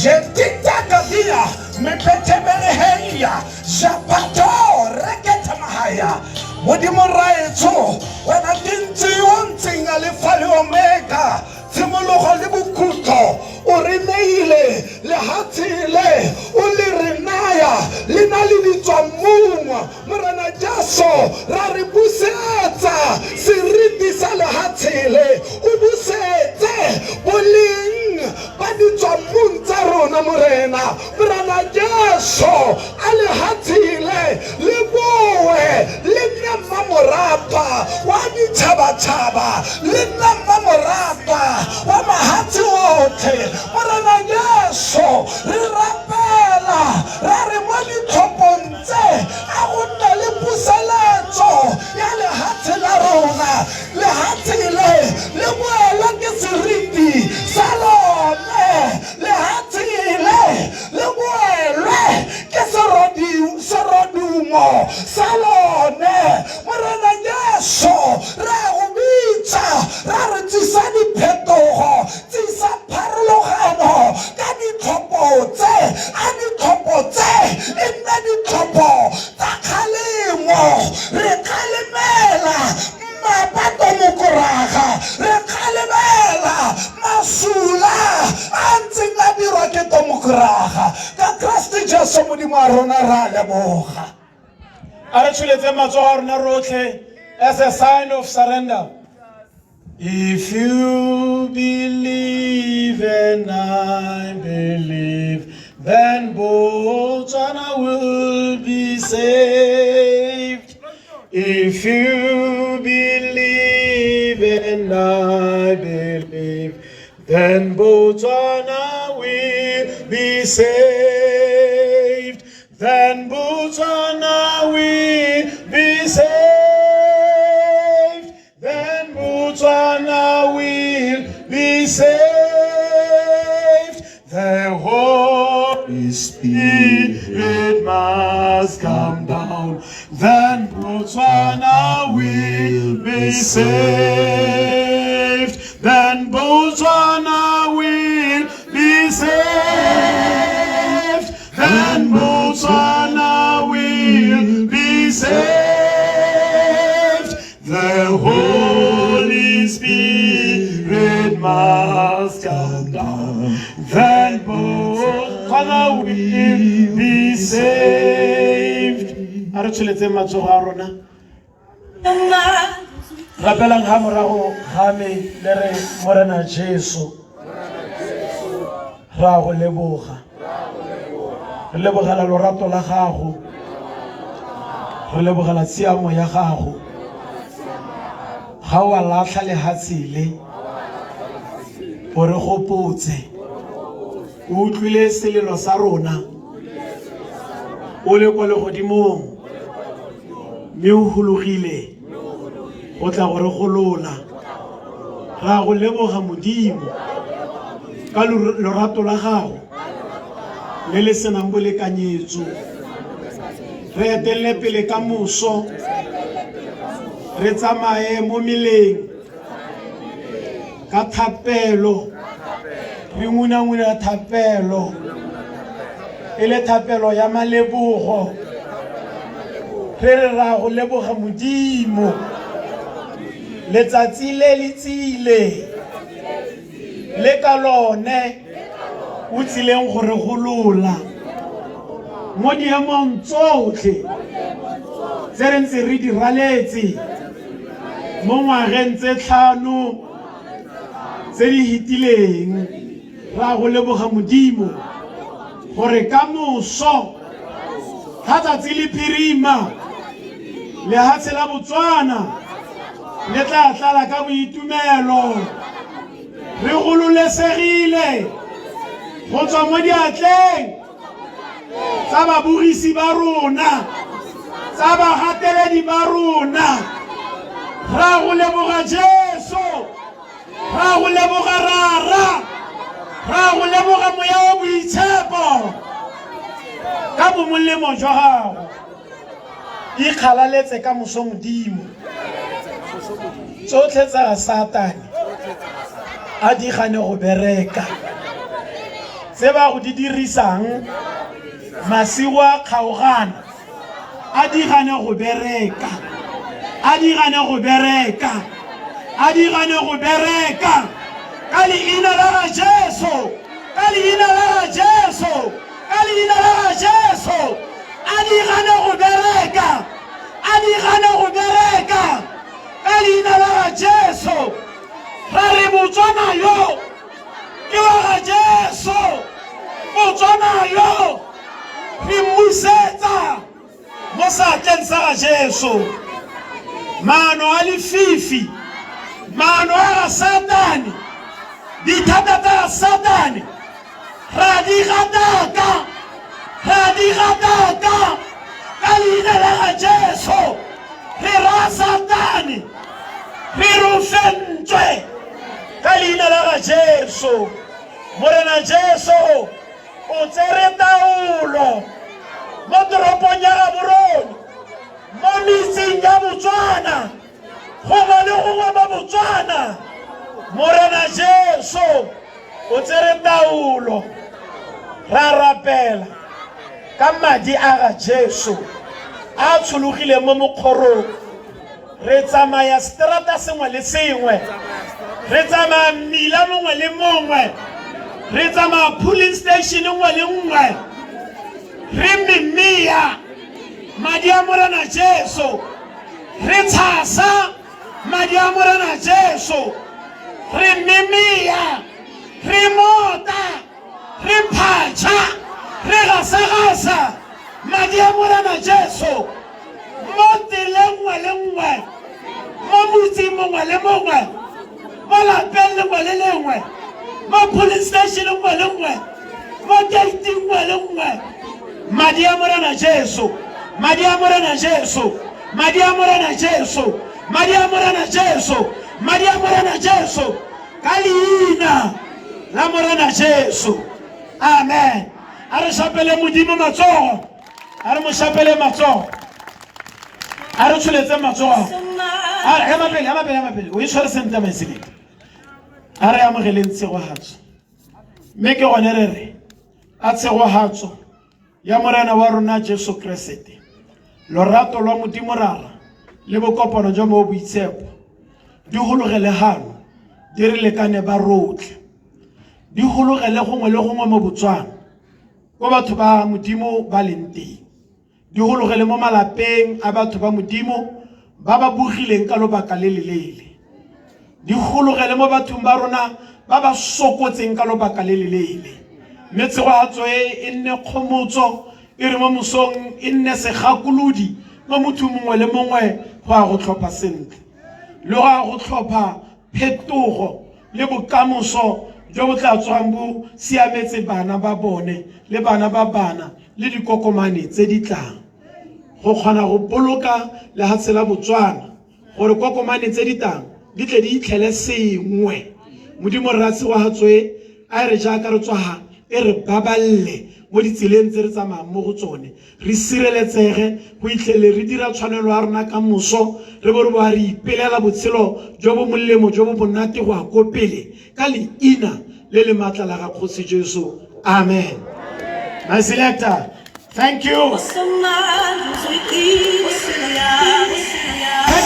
G: jetita gadia mepetebele heia zapato reketa mahaya modimo raetso wena dinti yontinga le fale omega tsimologo le bokutlo o re neile le hatile o le renaya le na le ditswamungwa Morena Jesu ra re busetsa seriti sa le hatile o busetse boleng ba ditswamung tsa rona Morena Jesu a le hatile le boe le nna mamorapa wa ditšhabatšhaba le nna mamorapa wa mahatsi otlhe Morena Jesu re rapela ra re mo ditlhophong tse a go nna le puseletso ya lehatshe la rona lehatshe le boela ke seriti sa lone lehatshe le boelwe ke serodumo sa lone Morena Jesu ra go bitsa ra re tsisa diphetogo tsisa pharologano ka ditlhopho tse e nne ditlhopho tsa kgalemo re kgalemela mapato mokoraga re kgalemela masula a ntseng a dirwa ke tomokoraga ka Kristo Jesu Modimo wa rona ra leboga.
D: Are tshuletse matsogo a rona rotlhe as a sign of surrender. If you believe and I believe, then Botswana will be saved. If you believe and I believe, then Botswana will be saved. Then Botswana will be saved. Then Botswana will be saved. The Holy Spirit must come down. Then Botswana will be saved. Then Botswana will be saved. Then Botswana will be saved. The Holy Spirit must come down. Then Botswana will be saved. Are tshuletse matsogo a rona. Rapelang ha morago ga me le re Morena Jesu. Ra go leboga. Re lebogela lorato la gago. Re lebogela tsiamo ya gago. Ga wa latlha lehatsile. O re gopotse. O utlwile selelo sa rona. O le kwa legodimong. Mme o hologile. O tla go re golola. Ra go leboga Modimo ka lorato la gago le le senang bolekanyetso. Re etelle pele ka moso. Re tsamaye mo meleng ka thapelo. Re nguna thapelo. Ele thapelo ya malebogo. Re ra go leboga Modimo. Letsatsi le letsile le ka lone o tsileng gore golola mo diemong tsotlhe tse re ntse re di raletse mo ngwageng tse 5 tse di hitileng. Ra go leboga Modimo gore ka moso ga tsatsi le phirima le hatshe la Botswana le tla tlala ka boitumelo. Re gololesegile go tswa mo diatleng tsa babogisi ba rona, tsa bagateledi ba rona. Ra go leboga Jesu. Ra go leboga Rara. Ra go leboga moya wa boitshepo ka bomolemo jwa gago. Ikgalaletse ka moso Modimo. Tsotlhe tsa Satane a di gane go bereka. Se ba go di dirisang masigo a kgaogana a di gane go bereka. A di gane go bereka. A di gane go bereka. Ka leina la Jesu. Ka leina la Jesu. Ka leina la Jesu. A di gane go bereka. A di gane go bereka. Ka leina la Jesu. Ra re Botswana yo ke wa Jesu. Botswana yo re musetsa mo satleng sa Jesu. Mano a lefifi, mano a Satane, dithata tsa Satane ra di gataka. Ra di gataka ka leina la Jesu. Re ra Satane re rufentswe ka leina la Jesu. Morena Jesu o tsere taolo mo toropong ya Gaborone, mo metseng ya Botswana, go ba le gongwe ba Botswana. Morena Jesu o tsere taolo. Ra rapela ka madi a ga Jesu a tshologile mo mokgorong. Re tsamaya strata sengwe le sengwe. Re tsamaya mmila mongwe le mongwe. Re tsamaya polling station nngwe le nngwe. Re mimia
A: madi a Morena Jesu. Re tshasa madi a Morena Jesu. Re mimia, re mota, re phatsha, re gasagasa madi a Morena Jesu. Mo tseleng le nngwe, mo motseng mongwe le mongwe, mo lapeng lengwe le lengwe, mo police station lengwe le lengwe, mo gating nngwe le nngwe. Madi a Morena Jesu, madi a Morena Jesu, madi a Morena Jesu, madi a Morena Jesu, madi a Morena Jesu. Ka leina la Morena Jesu. Amen. A re shapele Modimo matsogo, a re mo shapele matsogo, a re tsholetse matsogo. A re ema pele o itshware sente maisele. A re amogeleng tshegohatso, mme ke gone re re a tshegohatso ya Morena wa rona Jesu Kriste, lorato lwa Modimo rara le bokopano jwa mo boitshepo di hologele hano di re lekane ba rotlhe, di hologele gongwe le gongwe mo Botswana go batho ba Modimo ba leng teng, di hologele mo malapeng a batho ba Modimo ba ba bogileng ka lobaka le lelele, di hologele mo bathong ba rona ba ba sokotseng ka lobaka le lelele. Metsegohatso e nne kgomotso e re mo mosong e nne segakolodi mo motho mongwe le mongwe go a go tlhopha sentle le go a go tlhopha phetogo le bokamoso jo bo tla tswang bo siametse bana ba bone le bana ba bana le dikokomane tse di tlang go kgona go boloka le ha tsela Botswana gore kokomane tse di tang di tle di itlhele sengwe. Modimo re ratse wa hatswe a re jaaka re tswa e re baballe mo ditseleng tse re tsamayang mo go tsone, re sireletsege go itlhele re dira tshwanelo ya rona ka moso, re bo re bo a re ipelela botshelo jo bo molemo jo bo monate go a ko pele ka leina le le maatla la ga Kgosi Jesu. Amen. My selector, thank you. Thank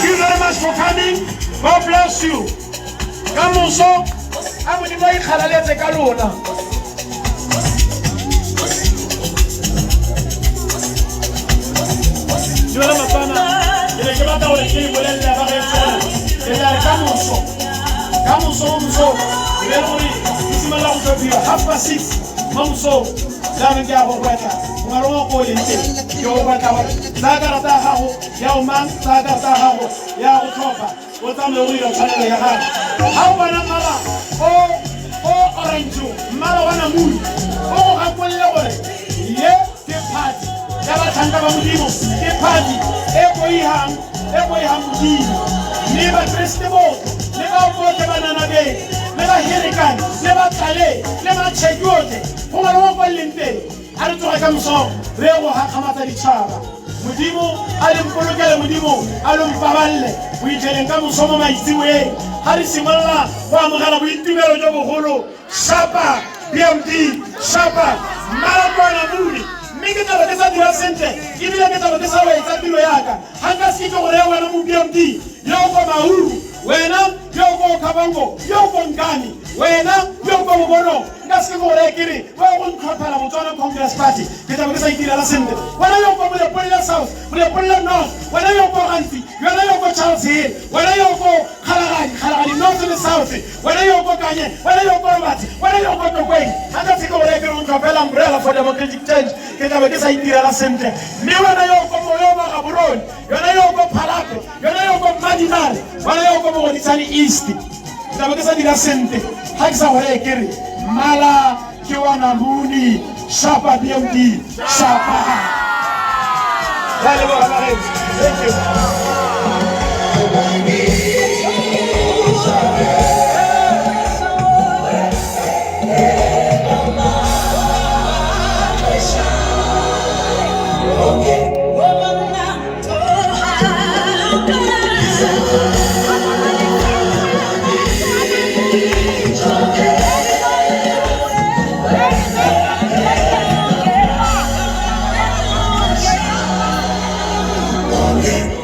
A: you very much for coming. God bless you. Ka moso a Modimo a ikgalaletse ka lona. Duela mapana, ele que mata ole que bolele la barre. Ele kamuso, ele mori, isima la utopia, hapa six, mamso, zame kia hokweta, ngaro ko yente, yo kweta wa, zagara ta hawo, ya umang, zagara ta hawo, ya utopa, wotame uyo channel ya ha. Hawo bana mala, o orange, mala wana muli, o hakwele ole, ye ke party. Yaba tanga ba Modimo ke party eko ihang Modimo ne ba Kriste bo ne ba bote banana be ne ba hirikan ne ba tale ne ba chegote go ngwana wa lente a re tsoga ka moso re go ha khamata di tshaba Modimo a le mpolokele Modimo a lo mpaballe o itheleng ka moso mo maitsiwe ha re simolla go amogela boitumelo jo bogolo shapa BMD shapa marakwana muli. Mike taba ke sa dira sente ke dira ke taba ke sa wa etsa tiro yaka hanga se ke gore wena mo BMD yo go mahuru wena yo go kabango yo go ngani wena yo go bono nga se gore kiri wa go nkhaphala Botswana Congress Party ke taba ke sa itira la sente wena yo go mo le Polela South mo le Polela North wena yo go Anti wena yo go Charles Hill wena yo go Khalagadi North and South wena yo go Kanye wena yo go Robert wena yo go Tokweng hanga se gore kiri nkhaphala umbrella for democratic change ke taba ke sa itira la sente me wena yo go mo yo ba Gaborone wena yo go Phalape wena yo go Madinal wena yo go mo Godisani East taba ke sa dira sente ha ke sa gore kiri mala ke wana muni shapa BMD shapa dale boga mare thank you.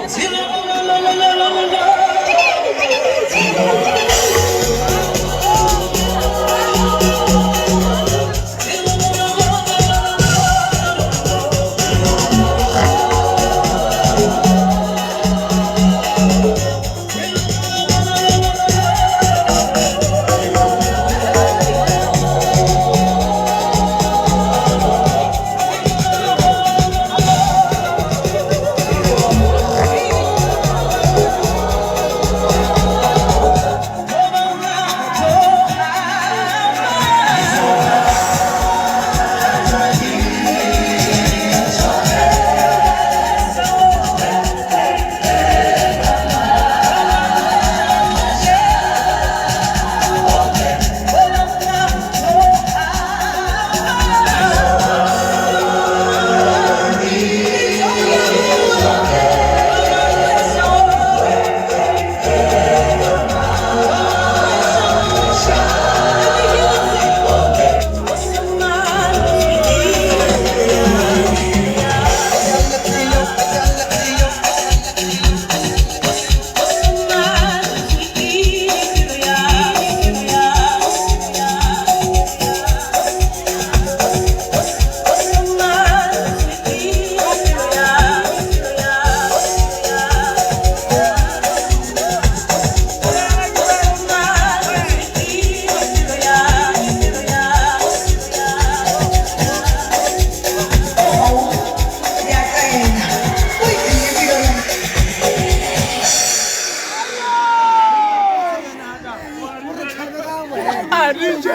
K: Till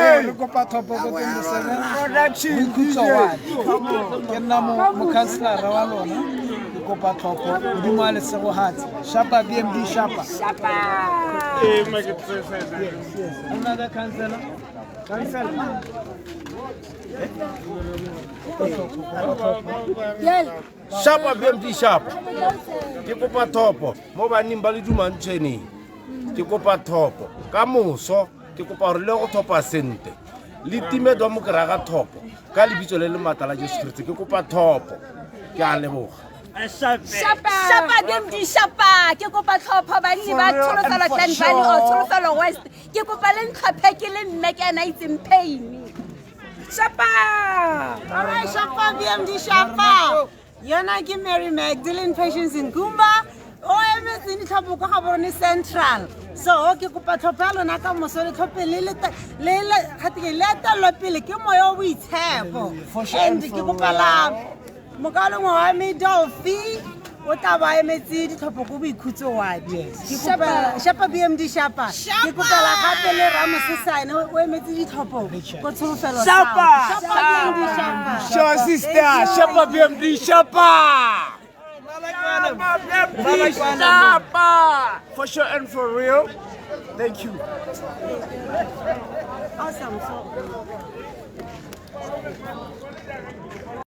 J: Re kopa thopo ko 27 boikhutso wa ke nna mo councilor wa lona ke kopa thopo modimo a lesego hatsi shapa BMD shapa another councilor
K: Shapa BMD shapa ke kopa thopo mo baneng ba le dumantšheneng ke kopa thopo ka moso ke kopa gore le go thopa sente le time do mo kra ga thopo ka lebitso le matala Jesu Kriste ke kopa thopo ke a leboga
L: Shapa BMD shapa ke kopa thopo banni ba Tsholofelo Glen Valley o Tsholofelo West ke kopa le ntlhophe ke le mme ke na itseng pain shapa
B: Alright, Shapa BMD Shapa. Yona ke Mary Magdalene Patience in Kumba. O emetse ni tlhopo go Gaborone Central. So ke kopa tlhopha lona ka moso le tlhope le khatike le talo pele ke moyo o boitshepo. And ke kopa la mokalo wa me Dolphy o tla ba emetse di tlhopo go boikhutso wa di. Ke kopa Shapa BMD Shapa. Ke kopa la gape le Ramosesane o emetse di tlhopo go Tsholofelo
J: Shapa
B: BMD Shapa.
J: Show sister Shapa BMD Shapa Shapa for sure and for real. Thank you.
B: Awesome. So